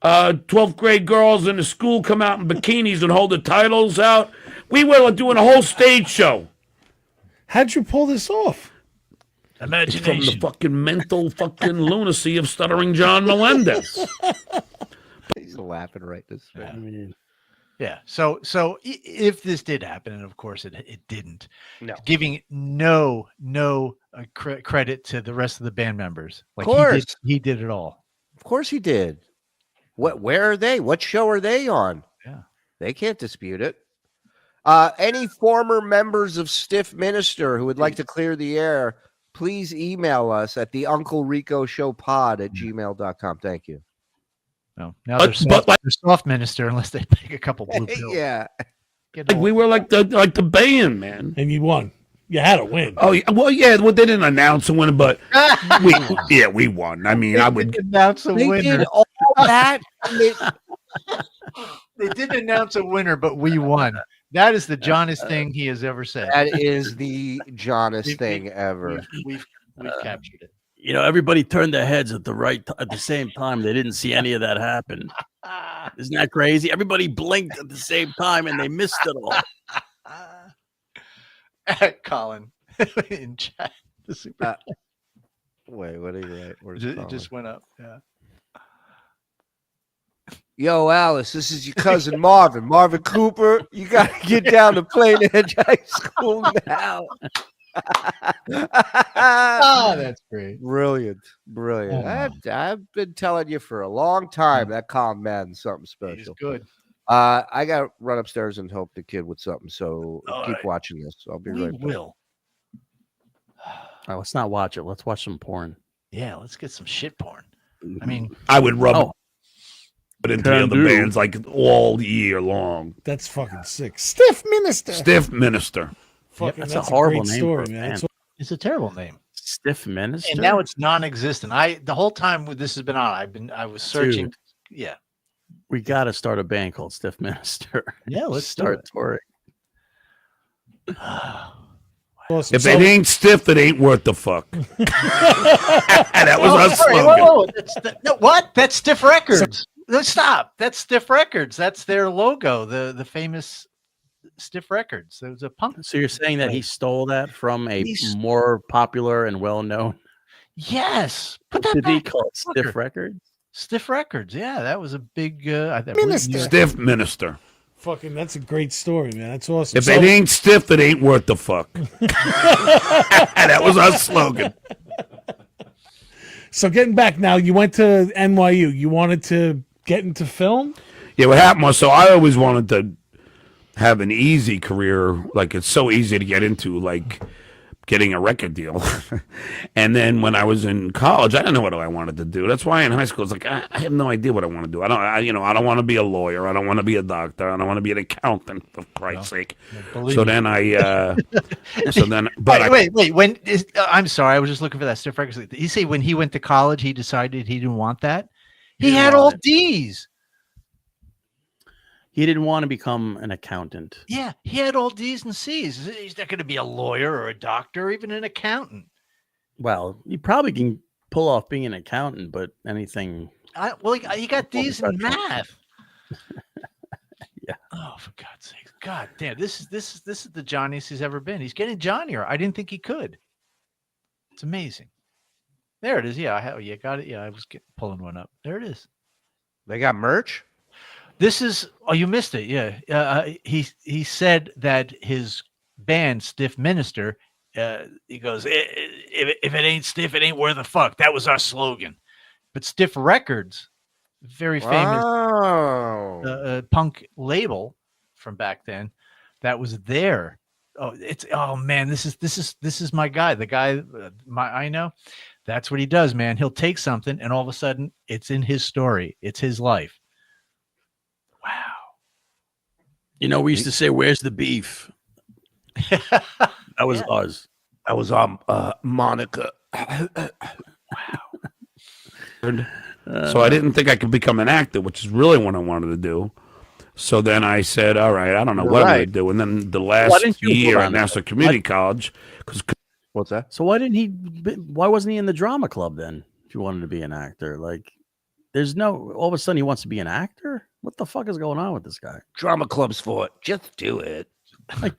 12th grade girls in the school come out in bikinis and hold the titles out. We were doing a whole stage show. How'd you pull this off? Imagination. From the fucking mental fucking lunacy of Stuttering John Melendez. He's laughing right this second. Yeah. So if this did happen, and of course it didn't, no, giving no credit to the rest of the band members. Like, of course, he did it all. Of course he did. Where are they? What show are they on? Yeah, they can't dispute it. Any former members of Stiff Minister who would like to clear the air, please email us at the Uncle Rico Show pod at gmail.com. Thank you. No, now they're soft minister unless they take a couple blue pills. Yeah, like we were like the band, man, and you won. You had to win. Oh, well, yeah. Well, they didn't announce a winner, but we won. I mean, I would announce a winner. Did all that. They didn't announce a winner, but we won. That is the Johnest thing he has ever said. That is the Johnest thing ever. We've captured it. You know, everybody turned their heads at the same time. They didn't see any of that happen. Isn't that crazy? Everybody blinked at the same time and they missed it all. Colin in chat. The super Wait, what are you right? it just went up. Yeah. Yo, Alice, this is your cousin Marvin. Marvin Cooper, you got to get down to Plain Edge High School now. Oh, that's great. Brilliant. I've been telling you for a long time that calm man something special. He's good. I got to run upstairs and help the kid with something. So keep watching this. I'll be right back. Will. Oh, let's not watch it. Let's watch some porn. Yeah, let's get some shit porn. I mean, I would rub it into the other bands like all year long. That's fucking sick. Stiff Minister. Stiff Minister. Fucking, That's a horrible great name story, for a man. band. That's what- it's a terrible name. Stiff Minister. And now it's non-existent. The whole time this has been on, I was searching. Dude. Yeah. We got to start a band called Stiff Minister. Yeah, let's start touring. Awesome. If it ain't stiff, it ain't worth the fuck. That was our slogan. Whoa. What? That's Stiff Records. Stop. That's Stiff Records. That's their logo. The famous Stiff Records. There was a punk. So you're saying that he stole that from a more popular and well-known? Yes. Put that Did he back. call it Stiff Records? Stiff Records. Yeah, that was a big Minister. Stiff Minister. Fucking, that's a great story, man. That's awesome. If it ain't stiff, it ain't worth the fuck. That was our slogan. So getting back now, you went to NYU. You wanted to get into film? Yeah, what happened was, so I always wanted to have an easy career. Like, it's so easy to get into, like getting a record deal. And then when I was in college, I didn't know what I wanted to do. That's why in high school, it's like, I have no idea what I want to do. I don't want to be a lawyer. I don't want to be a doctor. I don't want to be an accountant, for Christ's sake. So then wait. When is, I'm sorry, I was just looking for that Stiff Records. Did you say when he went to college, he decided he didn't want that? He had all D's. He didn't want to become an accountant. Yeah, he had all D's and C's. He's not going to be a lawyer or a doctor or even an accountant. Well, you probably can pull off being an accountant, but anything. He got D's in math. Yeah. Oh, for God's sake! God damn, this is the Johnniest he's ever been. He's getting Johnnier. I didn't think he could. It's amazing. There it is. Yeah, you got it. Yeah, I was pulling one up. There it is. They got merch. This is. Oh, you missed it. Yeah. He said that his band Stiff Minister. He goes, if it ain't stiff, it ain't worth a fuck. That was our slogan. But Stiff Records, very famous punk label from back then, that was there. Oh man, this is my guy. The guy I know. That's what he does, man. He'll take something and all of a sudden it's in his story. It's his life. Wow. You know, we used to say, "Where's the beef?" That was us. That was Monica. So I didn't think I could become an actor, which is really what I wanted to do. So then I said, all right, I don't know what I'm going to do. And then the last year at Nassau Community College. What's that? So why wasn't he in the drama club then? If you wanted to be an actor, like all of a sudden he wants to be an actor. What the fuck is going on with this guy? Drama club's for it. Just do it. Like,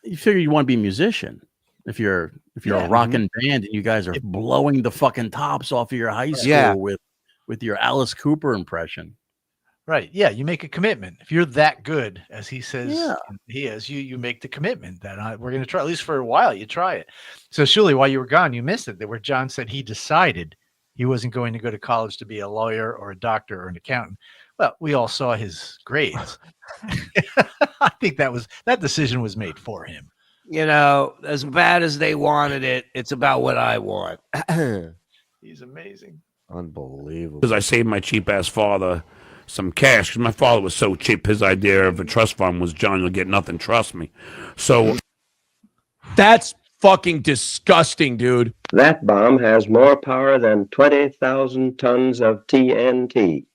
you figure you want to be a musician. If you're a rocking band and you guys are blowing the fucking tops off of your high school with your Alice Cooper impression. Right. Yeah. You make a commitment. If you're that good, as he says he is, you make the commitment that we're going to try, at least for a while, you try it. So Shuli, while you were gone, you missed it. Where John said he decided he wasn't going to go to college to be a lawyer or a doctor or an accountant. Well, we all saw his grades. I think that decision was made for him. You know, as bad as they wanted it, it's about what I want. He's amazing. Unbelievable. Because I saved my cheap ass father some cash. Because my father was so cheap. His idea of a trust fund was, John, you'll get nothing. Trust me. So that's fucking disgusting, dude. That bomb has more power than 20,000 tons of TNT.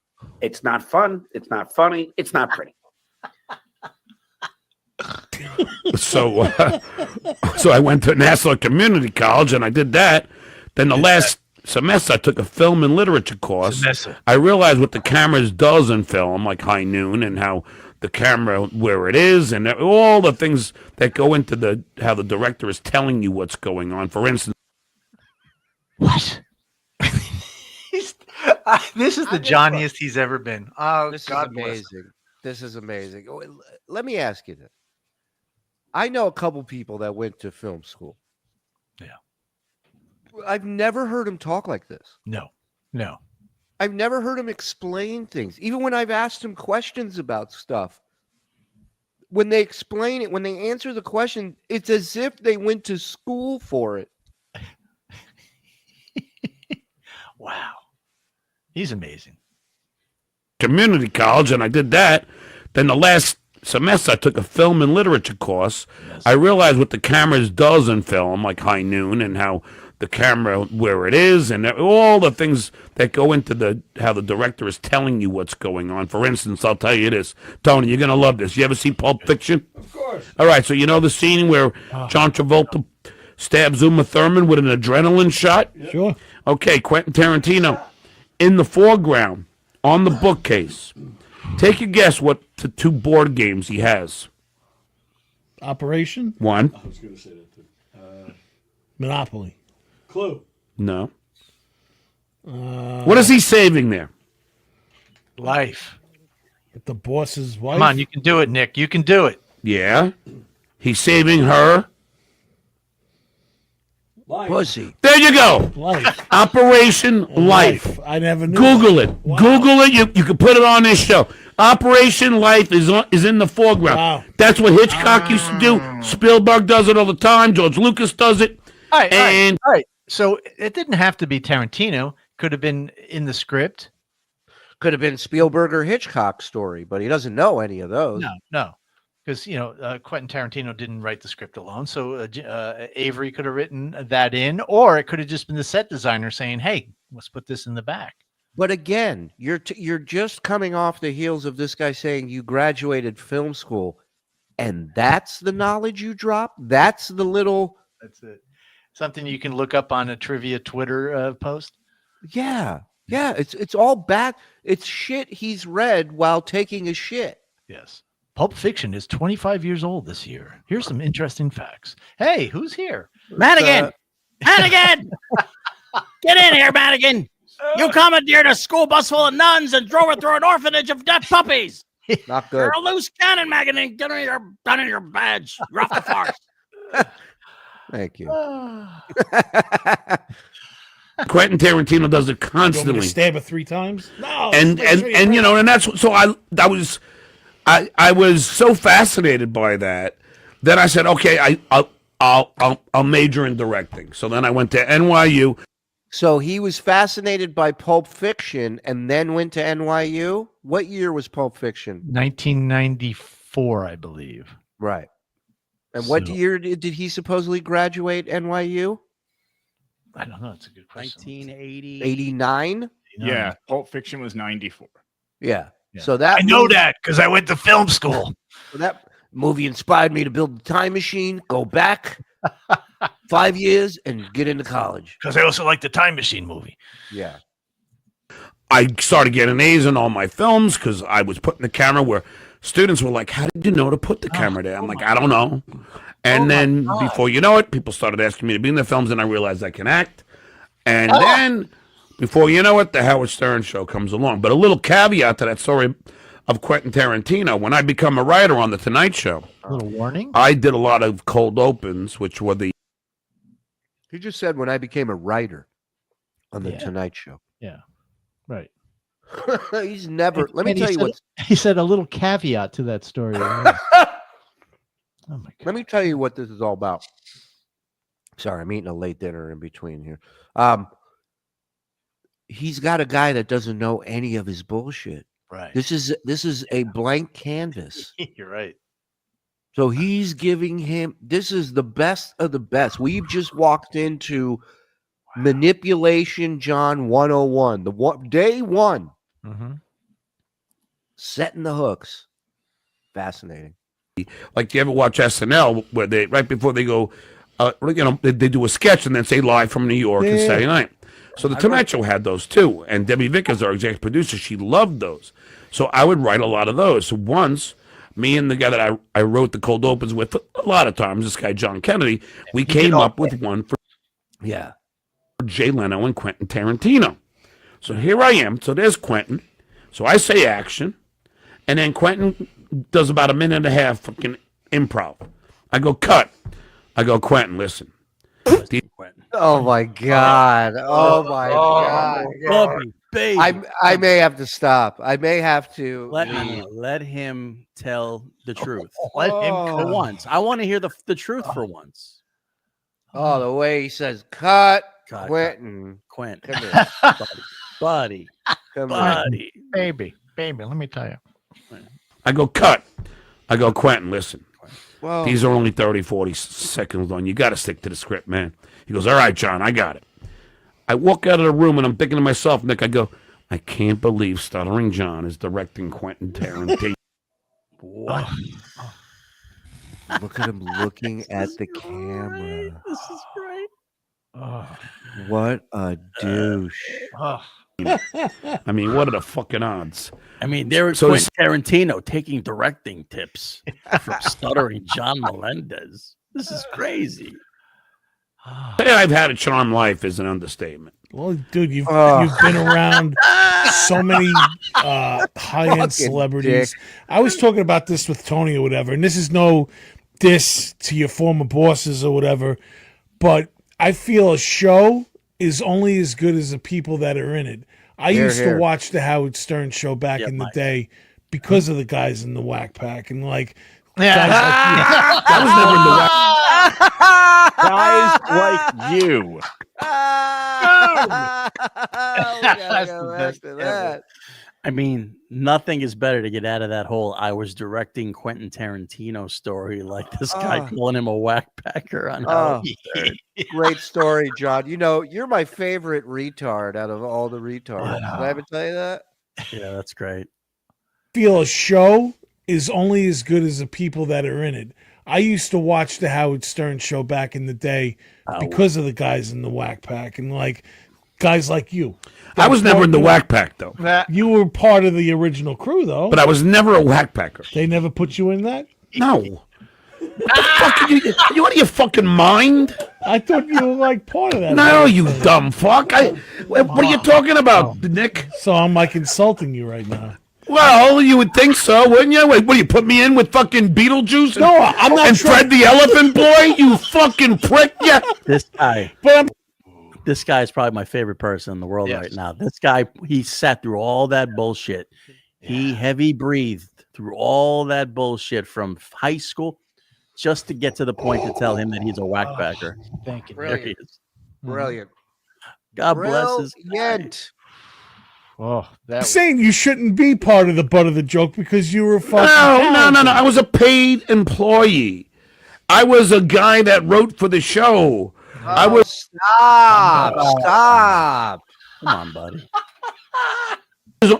It's not fun. It's not funny. It's not pretty. So I went to Nassau Community College and I did that. Then the last semester I took a film and literature course. I realized what the camera does in film, like High Noon, and how the camera, where it is, and all the things that go into how the director is telling you what's going on. For instance, what? This is the Johnniest he's ever been. Oh, this God is bless him. amazing. This is amazing. Let me ask you this. I know a couple people that went to film school. Yeah. I've never heard him talk like this. No. I've never heard him explain things. Even when I've asked him questions about stuff, when they explain it, when they answer the question, it's as if they went to school for it. Wow. He's amazing. Community college, and I did that. Then the last semester I took a film and literature course. I realized what the camera does in film, like High Noon, and how the camera, where it is, and all the things that go into how the director is telling you what's going on. For instance, I'll tell you this, Tony, you're gonna love this. You ever see Pulp Fiction? Of course. All right, so you know the scene where John Travolta stabs Uma Thurman with an adrenaline shot? Sure. Okay, Quentin Tarantino in the foreground on the bookcase. Take a guess what the two board games he has. Operation? One. I was going to say that too. Monopoly. Clue. No. What is he saving there? Life. The boss's wife. Come on, you can do it, Nick. You can do it. Yeah. He's saving her. Pussy. There you go. Life. Operation Life. I never knew. Google it. Wow. Google it. You can put it on this show. Operation Life is in the foreground. Wow. That's what Hitchcock used to do. Spielberg does it all the time. George Lucas does it. All right. So it didn't have to be Tarantino. Could have been in the script. Could have been Spielberg or Hitchcock's story, but he doesn't know any of those. No. Because, Quentin Tarantino didn't write the script alone. So Avery could have written that in, or it could have just been the set designer saying, hey, let's put this in the back. But again, you're just coming off the heels of this guy saying you graduated film school, and that's the knowledge you drop? That's it. Something you can look up on a trivia Twitter post? Yeah. It's all back. It's shit he's read while taking a shit. Yes. Pulp Fiction is 25 years old this year. Here's some interesting facts. Hey, who's here? Madigan! Madigan! Get in here, Madigan! You commandeered a school bus full of nuns and drove it through an orphanage of deaf puppies. Not good. You're a loose cannon, Madigan. Get in your badge. You're off the farce. Thank you. Quentin Tarantino does it constantly. You want me to stab it 3 times? No. And that's so I was so fascinated by that I said, okay, I'll major in directing. So then I went to NYU. So he was fascinated by Pulp Fiction and then went to NYU. What year was Pulp Fiction? 1994, I believe. Right. And what year did he supposedly graduate NYU? I don't know. It's a good question. 1980. 89? Yeah. Pulp Fiction was 94. Yeah. Yeah. So that I know that because I went to film school. So that movie inspired me to build the time machine, go back 5 years, and get into college. Because I also like the Time Machine movie. Yeah. I started getting A's in all my films because I was putting the camera where students were like, how did you know to put the camera there? I'm like, I don't know. And then before you know it, people started asking me to be in the films, and I realized I can act. And then before you know it, the Howard Stern Show comes along. But a little caveat to that story of Quentin Tarantino, when I become a writer on The Tonight Show, a little warning. I did a lot of cold opens, which were the... He just said when I became a writer on The Tonight Show. Yeah, right. He's never... Let me tell you what... He said a little caveat to that story. Oh my God. Let me tell you what this is all about. Sorry, I'm eating a late dinner in between here. He's got a guy that doesn't know any of his bullshit. Right. This is a blank canvas. You're right. So he's giving him, this is the best of the best. We've just walked into Manipulation John 101, day one. Mm-hmm. Setting the hooks. Fascinating. Like, you ever watch SNL where they, right before they go, they do a sketch and then say live from New York and Saturday night. So the Tonight Show had those too. And Debbie Vickers, our executive producer, she loved those. So I would write a lot of those. So once, me and the guy that I wrote the cold opens with a lot of times, this guy John Kennedy, we came up with one for Jay Leno and Quentin Tarantino. So here I am. So there's Quentin. So I say action, and then Quentin does about a minute and a half fucking improv. I go cut. I go, Quentin, listen. Oh my God! Oh my God! I may have to stop. I may have to let him tell the truth. Let him for once. I want to hear the truth for once. Oh, the way he says "cut," Quentin. Quentin, come here, buddy, buddy, baby. Let me tell you. I go, cut. I go, Quentin, listen. Well, these are only 30, 40 seconds long. You got to stick to the script, man. He goes, all right, John, I got it. I walk out of the room, and I'm thinking to myself, Nick, I go, I can't believe Stuttering John is directing Quentin Tarantino. What? Look at him looking at the camera. This is great. What a douche. I mean, what are the fucking odds? I mean, there was Quentin Tarantino taking directing tips from Stuttering John Melendez. This is crazy. Say I've had a charmed life is an understatement. Well, dude, you've been around so many high-end celebrities. Dick. I was talking about this with Tony or whatever, and this is no diss to your former bosses or whatever, but I feel a show is only as good as the people that are in it. I used to watch the Howard Stern show back in the day because of the guys in the Wack Pack, and like guys like I was never in the Wack. Guys like you. I mean, nothing is better to get out of that whole I was directing Quentin Tarantino story like this guy calling him a whack packer on Howard Stern. Great story, John. You know, you're my favorite retard out of all the retards. Did I ever tell you that? Yeah, that's great. Feel a show is only as good as the people that are in it. I used to watch the Howard Stern show back in the day because of the guys in the Wack Pack, and like guys like you. I was never in the Wack Pack, though. You were part of the original crew, though. But I was never a Wack Packer. They never put you in that? No. What the fuck are you out of your fucking mind? I thought you were like part of that. No, you dumb fuck. What are you talking about, Nick? So I'm like insulting you right now. Well, you would think so, wouldn't you? Wait, what, you put me in with fucking Beetlejuice? And, no, I'm not. And Fred the Elephant Boy? You fucking prick! Yeah. This guy. This guy is probably my favorite person in the world right now. This guy, he sat through all that bullshit. He heavy breathed through all that bullshit from high school just to get to the point to tell him that he's a whackbacker. Thank you. There he is. Brilliant. God bless his guy. Oh, I'm saying you shouldn't be part of the butt of the joke because you were fucking. No. I was a paid employee. I was a guy that wrote for the show. I was. Stop. Come on, buddy.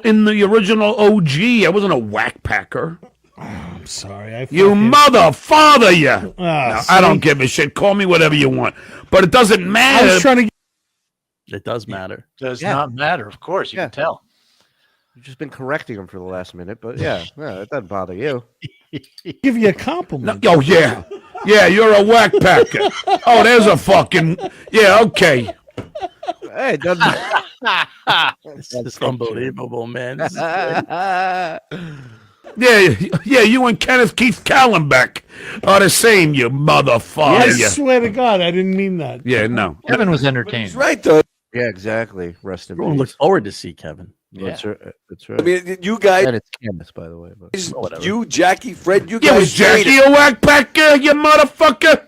In the original OG, I wasn't a whack packer. I'm sorry. You father, you. No, I don't give a shit. Call me whatever you want, but it doesn't matter. I was trying to. It does matter. Does not matter. Of course, you can tell. You've just been correcting him for the last minute, but yeah, it doesn't bother you. Give you a compliment. No, yeah, you're a whack packer. Oh, there's a fucking okay. Hey, it doesn't. This is unbelievable, man. This is Yeah, you and Kenneth Keith Callenbeck are the same, you motherfucker. I swear to God, I didn't mean that. Yeah, no. Kevin was entertained. He's right, though. Yeah, exactly. Rest in peace. Everyone looks forward to see Kevin. That's right. That's right. I mean, you guys. And it's Candace, by the way. But You, Jackie, Fred, you guys. Yeah, was Jackie a whack packer, you motherfucker?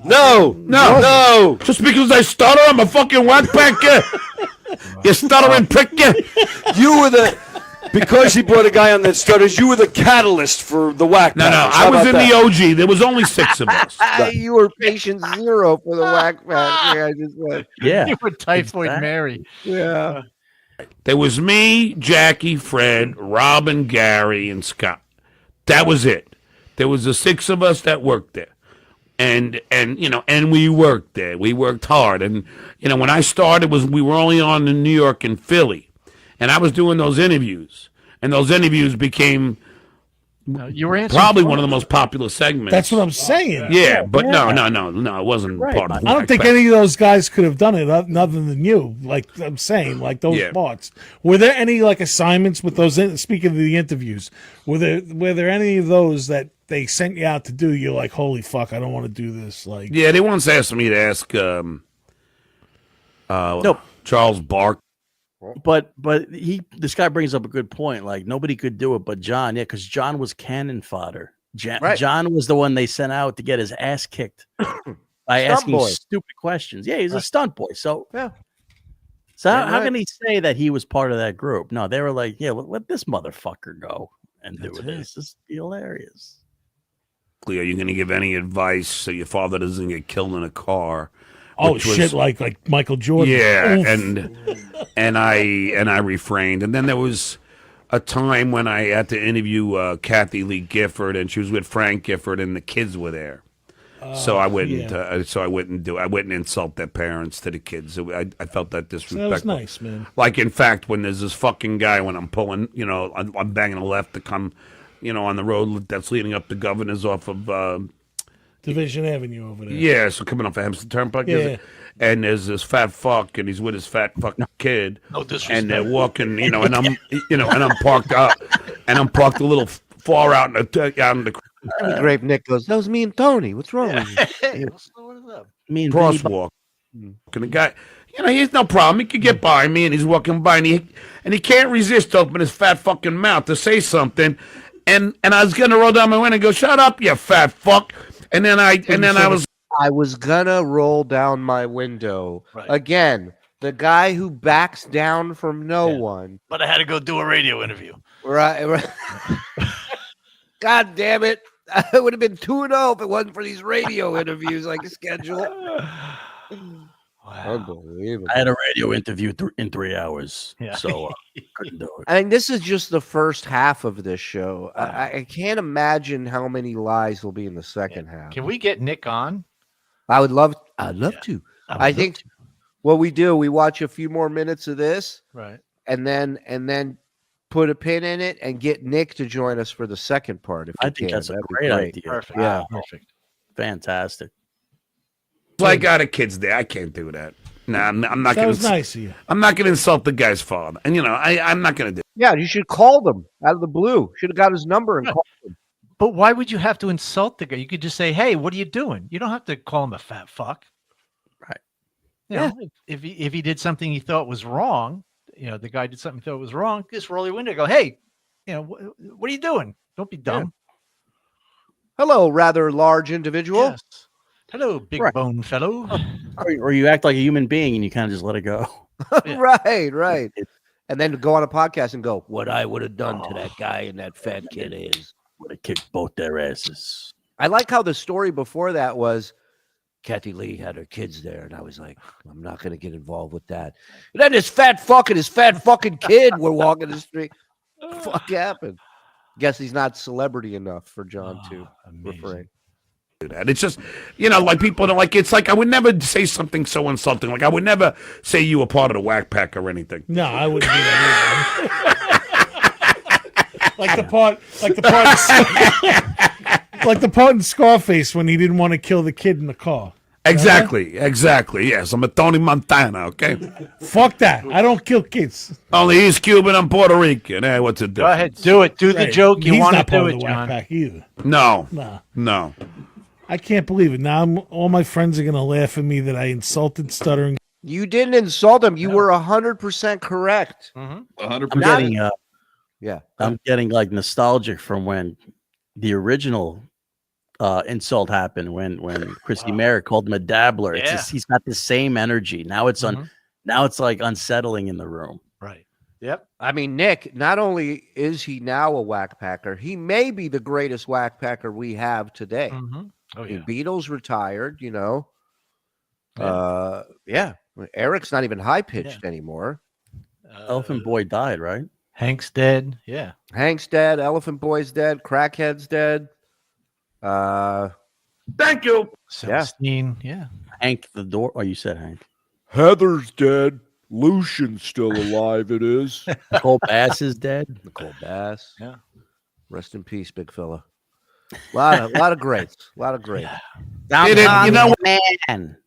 No. Just because I stutter, I'm a fucking whack packer. You stuttering prick, you. You were because he brought a guy on that stutters, you were the catalyst for the whack. No, I was in the OG. There was only 6 of us. You were patient 0 for the whack pack. Yeah, I just went. Yeah. You were Typhoid Mary. Yeah. There was me, Jackie, Fred, Robin, Gary, and Scott. That was it. There was the 6 of us that worked there. And we worked there. We worked hard. And, when I started, we were only on in New York and Philly. And I was doing those interviews. And those interviews became you were probably one of the most popular segments. That's what I'm saying. Yeah, but no, it wasn't part of it. I don't think any of those guys could have done it other than you. Like I'm saying, like those parts. Were there any like assignments with those? Speaking of the interviews, were there any of those that they sent you out to do? You're like, holy fuck, I don't want to do this. Like, yeah, they once asked me to ask Charles Bark. But this guy brings up a good point. Like nobody could do it but John. Yeah, because John was cannon fodder. John was the one they sent out to get his ass kicked by asking stupid questions. Yeah, he's a stunt boy. So how can he say that he was part of that group? No, they were like, yeah, let this motherfucker go and do it. This is hilarious. Are you going to give any advice so your father doesn't get killed in a car? Oh shit! Like Michael Jordan. Yeah, Oof. and I refrained. And then there was a time when I had to interview Kathy Lee Gifford, and she was with Frank Gifford, and the kids were there. So I wouldn't. I wouldn't insult their parents to the kids. I felt that disrespectful. That was nice, man. Like in fact, when there's this fucking guy when I'm pulling, I'm banging a left to come, on the road that's leading up to Governor's off of. Division Avenue over there. Yeah, so coming off of Hempstead Turnpike. Yeah. And there's this fat fuck, and he's with his fat fucking kid. No disrespect. And they're walking, and I'm parked out, and I'm parked a little far out in the Grave Nick goes, that was me and Tony. What's wrong with you? Hey, what's up? Me and crosswalk. And the guy, he's no problem. He could get by me, and he's walking by, and he can't resist to open his fat fucking mouth to say something. And I was gonna roll down my window and go, "Shut up, you fat fuck." And then I was gonna roll down my window again. The guy who backs down from no one. But I had to go do a radio interview. Right. God damn it! I would have been 2-0 if it wasn't for these radio interviews like a schedule. Wow. Unbelievable. I had a radio interview in 3 hours, so couldn't do it. I mean, this is just the first half of this show. I can't imagine how many lies will be in the second half. Can we get Nick on? I'd love to. I think what we do, we watch a few more minutes of this, right, and then put a pin in it and get Nick to join us for the second part. I think that's a great idea. Perfect. Yeah, perfect. Fantastic. I got a kid's there. I can't do that. No, I'm not. That was nice of you. I'm not going to insult the guy's father, and I'm not going to do. Yeah, you should call them out of the blue. Should have got his number and called him. But why would you have to insult the guy? You could just say, "Hey, what are you doing?" You don't have to call him a fat fuck. Right. You know, if he did something he thought was wrong, the guy did something he thought was wrong, just roll your window and go, "Hey, what are you doing? Don't be dumb." Hello, rather large individual. Yes. Hello, big bone fellow. Or you act like a human being and you kind of just let it go. Right. And then go on a podcast and go, what I would have done to that guy and that fat kid is. Would have kicked both their asses. I like how the story before that was Kathy Lee had her kids there. And I was like, I'm not going to get involved with that. And then his fat fucking kid were walking the street. What the fuck happened? Guess he's not celebrity enough for John to refrain. That it's just like people don't like. It's like I would never say something so insulting. Like I would never say you were part of the Wack Pack or anything. No, I wouldn't do that. like the part in Scarface when he didn't want to kill the kid in the car. Exactly. Yes, I'm a Tony Montana. Okay. Fuck that. I don't kill kids. Only he's Cuban. I'm Puerto Rican. Hey, what's the difference? Go ahead, do it. Do the joke you want to do it, John. Pack either. No. I can't believe it. Now all my friends are going to laugh at me that I insulted Stuttering. You didn't insult him. You were 100% correct. 100%. I'm getting like nostalgic from when the original insult happened when Christy Merritt called him a dabbler. It's just, he's got the same energy. Now it's now it's like unsettling in the room. Right. Yep. I mean, Nick, not only is he now a Wack Packer, he may be the greatest Wack Packer we have today. Oh, yeah. Beatles retired, Eric's not even high pitched anymore. Elephant Boy died, right? Hank's dead. Yeah. Hank's dead. Elephant Boy's dead. Crackhead's dead. Thank you. Celestine, yeah. Hank the door. Oh, you said Hank. Heather's dead. Lucian's still alive. It is. Nicole Bass is dead. Nicole Bass. Yeah. Rest in peace, big fella. Lot of greats. A lot of greats. You know what? Man.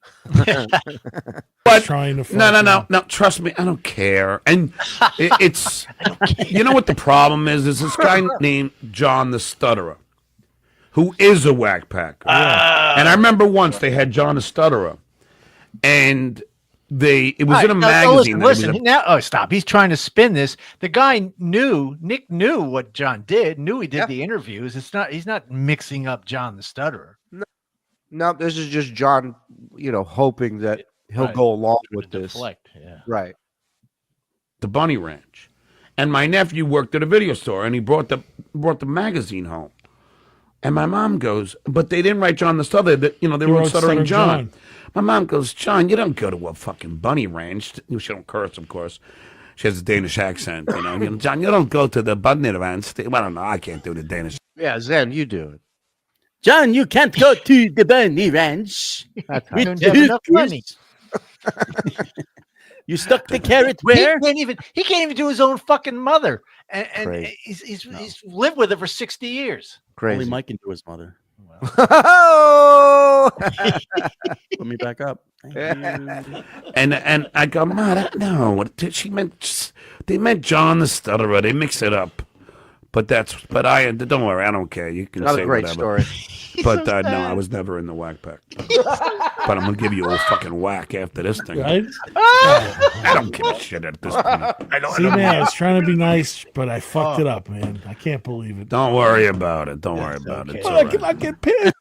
But Trying to no. Trust me, I don't care. And it's you know what the problem is? Is this guy named John the Stutterer, who is a whack packer. And I remember once they had John the Stutterer, and it was in a magazine. Listen, now, stop. He's trying to spin this. The guy Nick knew what John did, knew he did the interviews. He's not mixing up John the Stutterer. No, this is just John, hoping that he'll go along with this. Right. The Bunny Ranch. And my nephew worked at a video store, and he brought the magazine home. And my mom goes, but they didn't write John the Stutterer. They wrote Stuttering John. My mom goes, John, you don't go to a fucking bunny ranch. She don't curse, of course. She has a Danish accent, John, you don't go to the bunny ranch. I don't know. I can't do the Danish. Yeah, Zen, you do it. John, you can't go to the bunny ranch. You don't have enough money. You stuck the carrot where? He can't even do his own fucking mother. And he's lived with her for 60 years. Crazy. Only Mike can do his mother. Oh! Put me back up. And I go, Ma, no. They meant John the Stutterer. They mix it up. But don't worry, I don't care. You can Another say great whatever. story. But no, I was never in the whack pack. But I'm gonna give you a fucking whack after this thing. Right? I don't give a shit at this point. I was trying to be nice, but I fucked it up, man. I can't believe it. Don't worry about it. Don't worry about it. It's But all I right. cannot get pissed.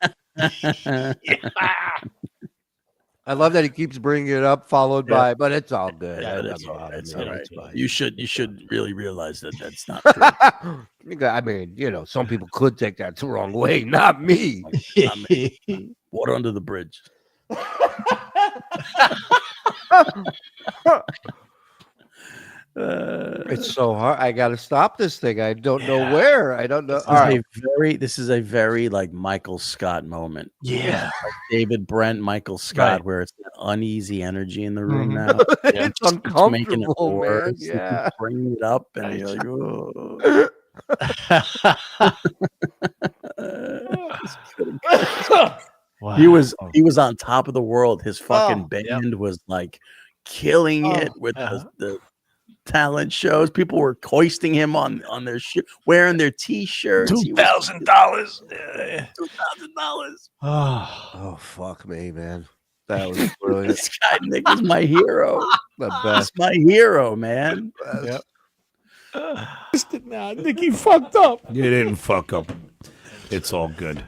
I love that he keeps bringing it up, followed by, but it's all good. Yeah, It's all right. it's fine. You should really realize that that's not true. I mean, some people could take that the wrong way, not me. Water under the bridge. It's so hard. I got to stop this thing. I don't know where. I don't know. This is a very like Michael Scott moment. Yeah. Like David Brent, Michael Scott, where it's an uneasy energy in the room now. It's uncomfortable, making it man. worse. Yeah. Bringing it up, and you're like, oh. Wow. He was on top of the world. His fucking band was like killing it with the talent shows. People were hoisting him on their wearing their t-shirts. $2,000. $2,000. Oh, fuck me, man. That was brilliant. This guy Nick is my hero. The best. He's my hero, man. Yep. Now, Nicky fucked up. You didn't fuck up. It's all good.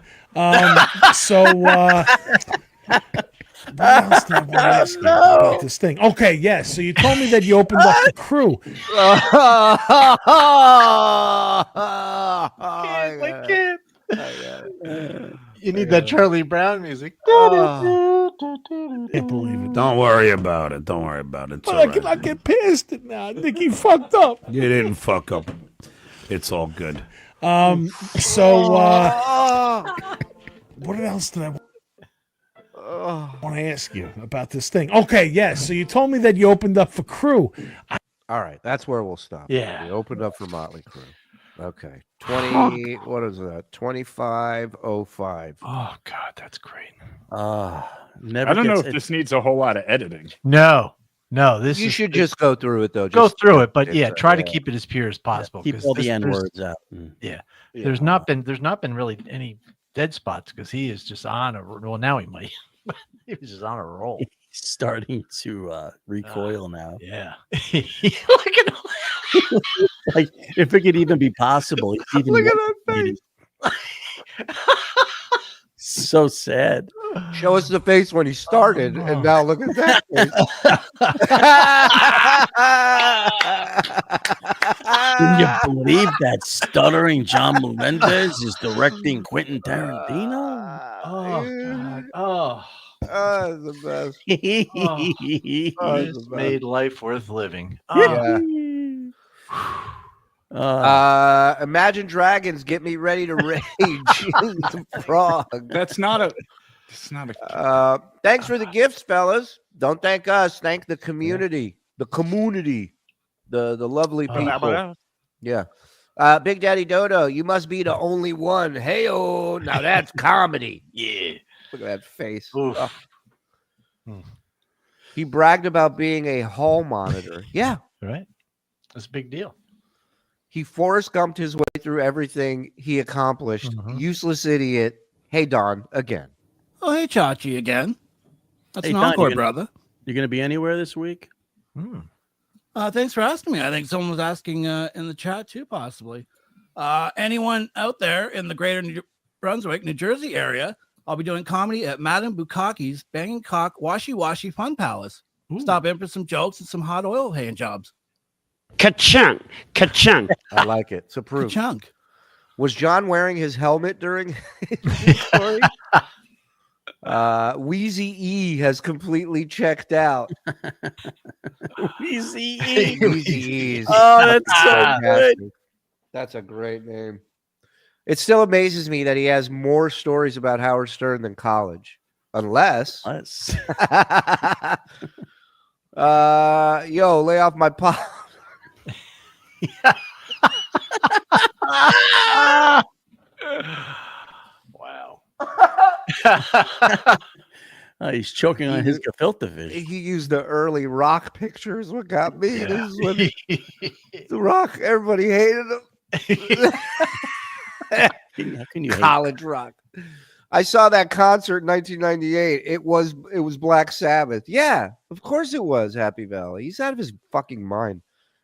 So what else did I want to ask you about this thing? Okay, yes. So you told me that you opened up the crew. I can't. You need that Charlie Brown music. Can't believe it. Don't worry about it. Don't worry about it. It's But all I right. cannot get pissed now. Nicky fucked up. You didn't fuck up. It's all good. So what else did I want to ask you about this thing? Okay, yes. So you told me that you opened up for crew. All right, that's where we'll stop. Yeah. We opened up for Motley Crue. Okay. 20, what is that? 2505. Oh, God, that's great. Never I don't know gets if this needs a whole lot of editing. No, You should just go through it, though. go Just- through it, but it's, yeah, try to keep it as pure as possible. keep 'cause all the there's- N-words out. Yeah. There's not been really any dead spots because he is just on a well. Now he might. He was just on a roll. He's starting to recoil now. Yeah. Look at Like if it could even be possible, he's even Look at that face. So sad. Show us the face when he started, and now look at that Can you believe that stuttering John Melendez is directing Quentin Tarantino? oh God. Oh, the best. He Oh, just the made life worth living. Yeah. Imagine Dragons, get me ready to rage. The frog. That's not a. It's not a. Thanks for the gifts, fellas. Don't thank us. Thank the community. The community. The lovely people. Yeah. Big Daddy Dodo, you must be the only one. Hey-oh, now that's comedy. Yeah. Look at that face. Oh. He bragged about being a hall monitor. Yeah. Right. That's a big deal. He Forrest Gumped his way through everything he accomplished. Useless idiot. Hey, Don, again. Oh, hey, Chachi, again. That's Hey, an Don, encore, brother. You going to be anywhere this week? Thanks for asking me. I think someone was asking in the chat too, possibly. Anyone out there in the greater New Brunswick, New Jersey area, I'll be doing comedy at Madame Bukkake's Banging Cock Washy Washy Fun Palace. Stop in for some jokes and some hot oil hand jobs. Ka-chunk. Ka-chunk. I like it. It's approved. Ka-chunk. Was John wearing his helmet during his story? Wheezy E has completely checked out. Wheezy E. Wheezy E. Oh, that's so good. That's a great name. It still amazes me that he has more stories about Howard Stern than college. Unless. Yo, lay off my pop. Wow. He's choking on his gefilte fish. He used the early Rock pictures. What got me? Yeah. This is when the Rock, everybody hated him. How can you College Rock? I saw that concert in 1998. It was Black Sabbath. Yeah, of course it was Happy Valley. He's out of his fucking mind.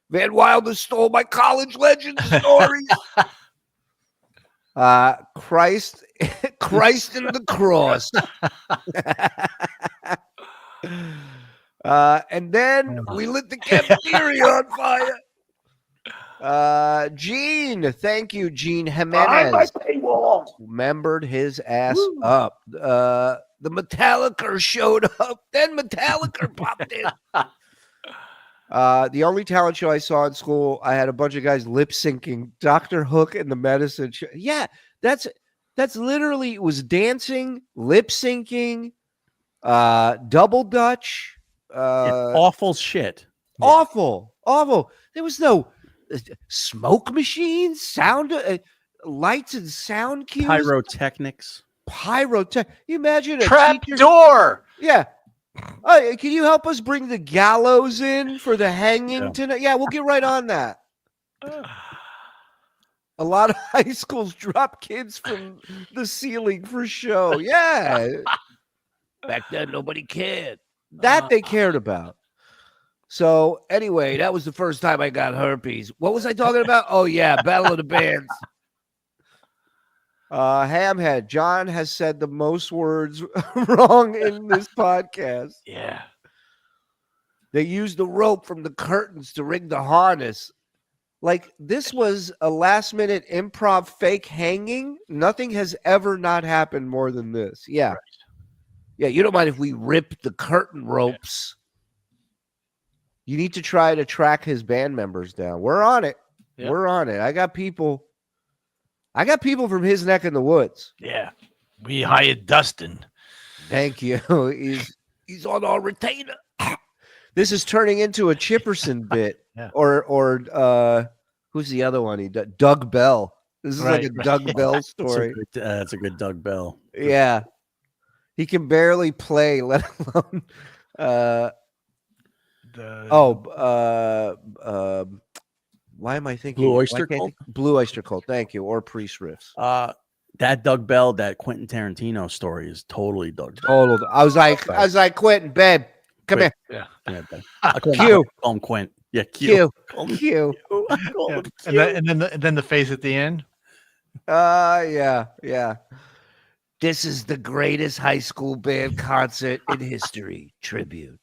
Van Wilder stole my college legend stories. Christ in the cross. And then we lit the cafeteria on fire. Gene, thank you, Gene Jimenez. Remembered his ass up. The Metallica showed up. Then Metallica popped in. The only talent show I saw in school, I had a bunch of guys lip syncing Dr. Hook and the Medicine Show. Yeah, that's literally, it was dancing, lip syncing, double Dutch. Awful shit. Awful. There was no smoke machines, sound lights and sound cues. Pyrotechnics. You imagine a trap teacher, door. Yeah. Can you help us bring the gallows in for the hanging tonight? Yeah, we'll get right on that. A lot of high schools drop kids from the ceiling for show. Yeah. Back then, nobody cared. That they cared about. So anyway, that was the first time I got herpes. What was I talking about? Oh, yeah, Battle of the Bands. Hamhead, John has said the most words wrong in this podcast. Yeah. They used the rope from the curtains to rig the harness. Like, this was a last-minute improv fake hanging. Nothing has ever not happened more than this. Yeah. Right. Yeah, you don't mind if we rip the curtain ropes. Yeah. You need to try to track his band members down. We're on it. Yeah. We're on it. I got people from his neck in the woods. Yeah. We hired Dustin. Thank you. He's on our retainer. This is turning into a Chipperson bit. Yeah. Or who's the other one? Doug Bell. This is like a Doug Bell story. That's a good Doug Bell. Yeah. He can barely play, let alone why am I thinking Blue Oyster Cult? Blue Oyster Cult, thank you. Or Priest Riffs. That Doug Bell, that Quentin Tarantino story is totally Doug Bell. Total. I was like, Quentin, babe, come here. Yeah. Q. Call him Quint. Yeah, Q. Q. And then the face at the end. Yeah. This is the greatest high school band concert in history. Tribute.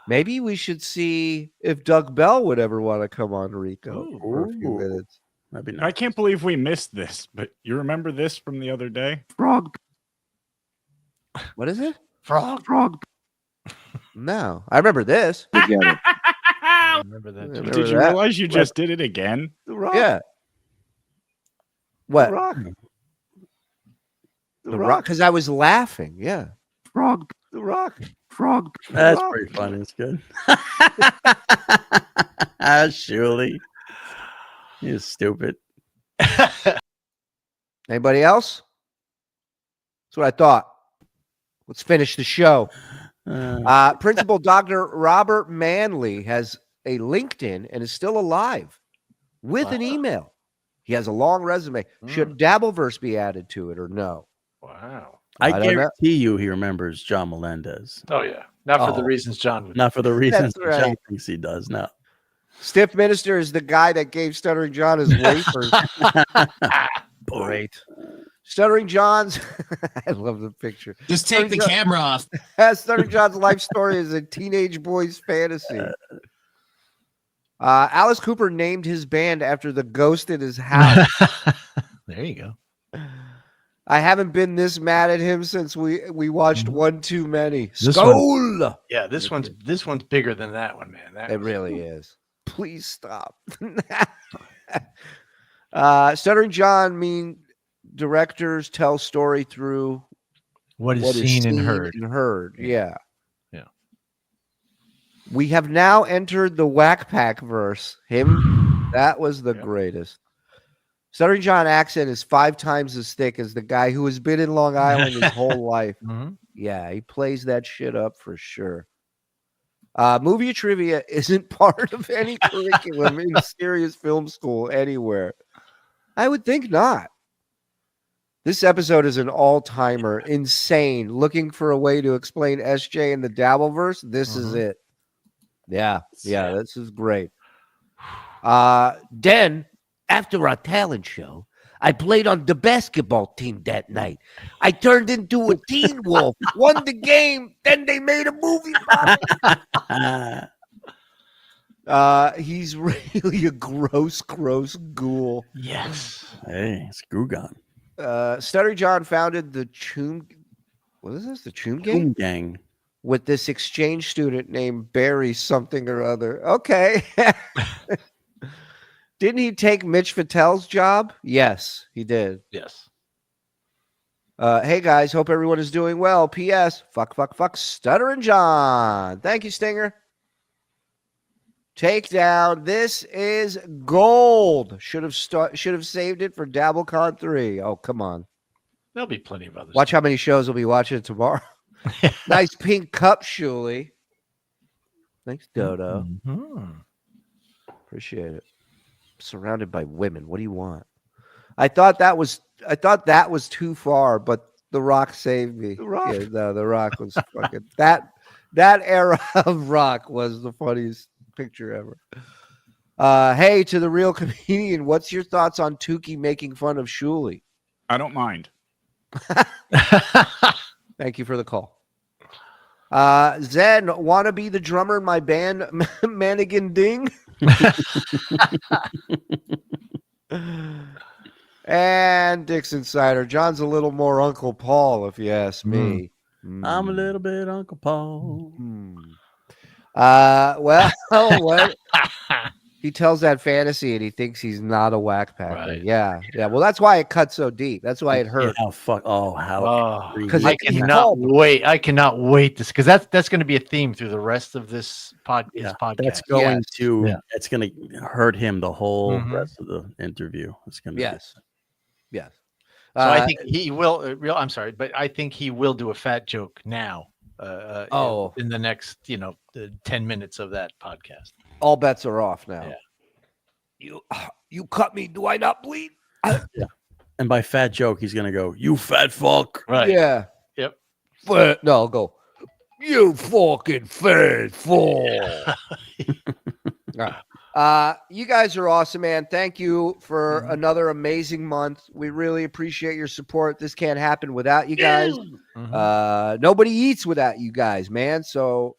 Maybe we should see if Doug Bell would ever want to come on Rico for a few minutes. That'd be nice. I can't believe we missed this, but you remember this from the other day? Frog. What is it? Frog. No, I remember this. I remember that. Did you realize you just did it again? Rock. Yeah. What? The Rock. The Rock. Because I was laughing. Yeah. Frog. The Rock. Frog. The That's Rock. pretty funny. It's good. Shuli. You're stupid. Anybody else? That's what I thought. Let's finish the show. Principal Dr. Robert Manley has a LinkedIn and is still alive with an email. He has a long resume. Should Dabbleverse be added to it or no? Wow. I don't know. guarantee you he remembers John Melendez. Oh yeah. Not for the reasons John would. Not for the reasons That's right. John thinks he does. No. Stiff Minister is the guy that gave Stuttering John his wafers. Great. Stuttering John's, I love the picture. Just take the camera off. Stuttering John's life story is a teenage boy's fantasy. Alice Cooper named his band after the ghost in his house. There you go. I haven't been this mad at him since we watched One Too Many. This Skull! one- yeah, this one's bigger than that one, man. It really is. Please stop. Stuttering John directors tell story through What is seen and heard. Yeah. Yeah. We have now entered the Wack Pack verse. That was the greatest. Stuttering John accent is 5 times as thick as the guy who has been in Long Island his whole life. Yeah, he plays that shit up for sure. Movie trivia isn't part of any curriculum in serious film school anywhere. I would think not. This episode is an all-timer, insane. Looking for a way to explain SJ and the Dabbleverse. This is it. Yeah, this is great. Den, after our talent show, I played on the basketball team that night. I turned into a teen wolf, won the game, then they made a movie about it. He's really a gross ghoul. Yes. Hey, it's Gugan. Stuttering John founded the Choom. What is this? The Choom Gang? Choom Gang. With this exchange student named Barry something or other. Okay. Didn't he take Mitch Vatel's job? Yes, he did. Yes. Hey guys, hope everyone is doing well. P.S. Fuck, Stuttering John. Thank you, Stinger. Takedown. This is gold. Should have saved it for DabbleCon 3. Oh, come on. There'll be plenty of others. Watch how many shows we'll be watching tomorrow. Nice pink cup, Shuli. Thanks, Dodo. Appreciate it. Surrounded by women. What do you want? I thought that was too far, but The Rock saved me. The Rock. Yeah, no, The Rock was fucking that era of Rock was the funniest picture ever. Hey, to the real comedian, what's your thoughts on Tookie making fun of Shuli? I don't mind. Thank you for the call. Zen, want to be the drummer in my band, Manigan Ding? And Dixon Cider. John's a little more Uncle Paul, if you ask me. I'm a little bit Uncle Paul. Well, what? He tells that fantasy and he thinks he's not a whack packer. Right. Yeah. Well, that's why it cut so deep. That's why it hurt. Because I cannot wait. I cannot wait this because that's going to be a theme through the rest of this podcast. That's going to it's going to hurt him the whole rest of the interview. It's going to yes. So I think he will. I'm sorry, but I think he will do a fat joke now. In the next 10 minutes of that podcast. All bets are off now. Yeah. You cut me. Do I not bleed? Yeah. And by fat joke, he's gonna go, "You fat fuck." Right. Yeah. Yep. No, I'll go. You fucking fat fuck. You guys are awesome, man. Thank you for another amazing month. We really appreciate your support. This can't happen without you guys. Nobody eats without you guys, man. So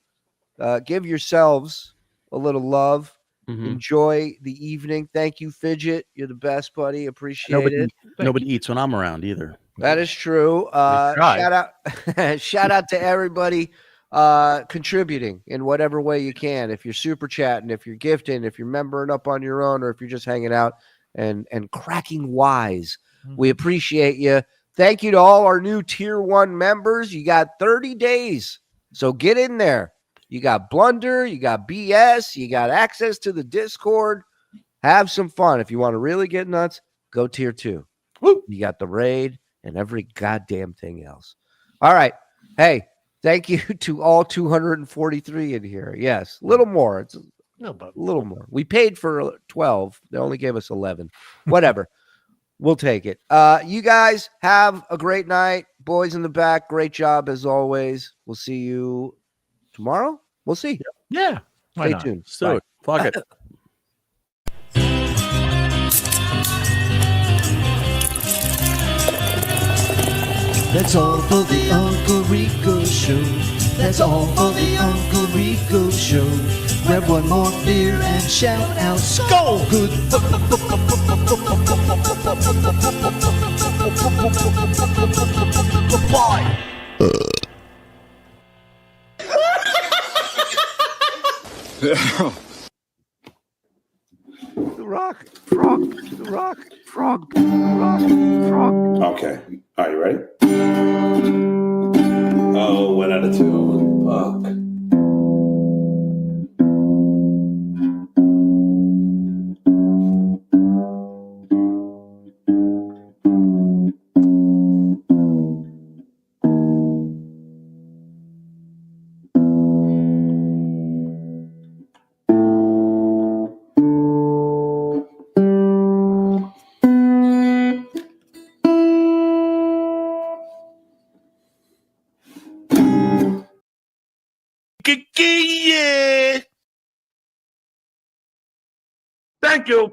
give yourselves a little love. Enjoy the evening. Thank you, Fidget. You're the best, buddy. Appreciate it. Nobody eats when I'm around either. That is true. Shout out to everybody. contributing in whatever way you can. If you're super chatting, if you're gifting, if you're membering up on your own, or if you're just hanging out and cracking wise, we appreciate you. Thank you to all our new tier 1 members. You got 30 days, so get in there. You got Blunder, you got BS, you got access to the Discord. Have some fun. If you want to really get nuts, go tier 2. Woo. You got the raid and every goddamn thing else. All right. Hey, thank you to all 243 in here. Yes, a little more. It's a little more. We paid for 12. They only gave us 11. Whatever. We'll take it. You guys have a great night. Boys in the back, great job as always. We'll see you tomorrow. We'll see. Yeah. Stay tuned. So, fuck it. That's all for the Uncle Rico Show. That's all for the Uncle Rico Show. Grab one more beer and shout out, Skull! Good. Goodbye. The rock, frog, the rock, frog, the rock, frog. Okay. Are you ready? Oh, went out of tune. Fuck. Yeah. Thank you.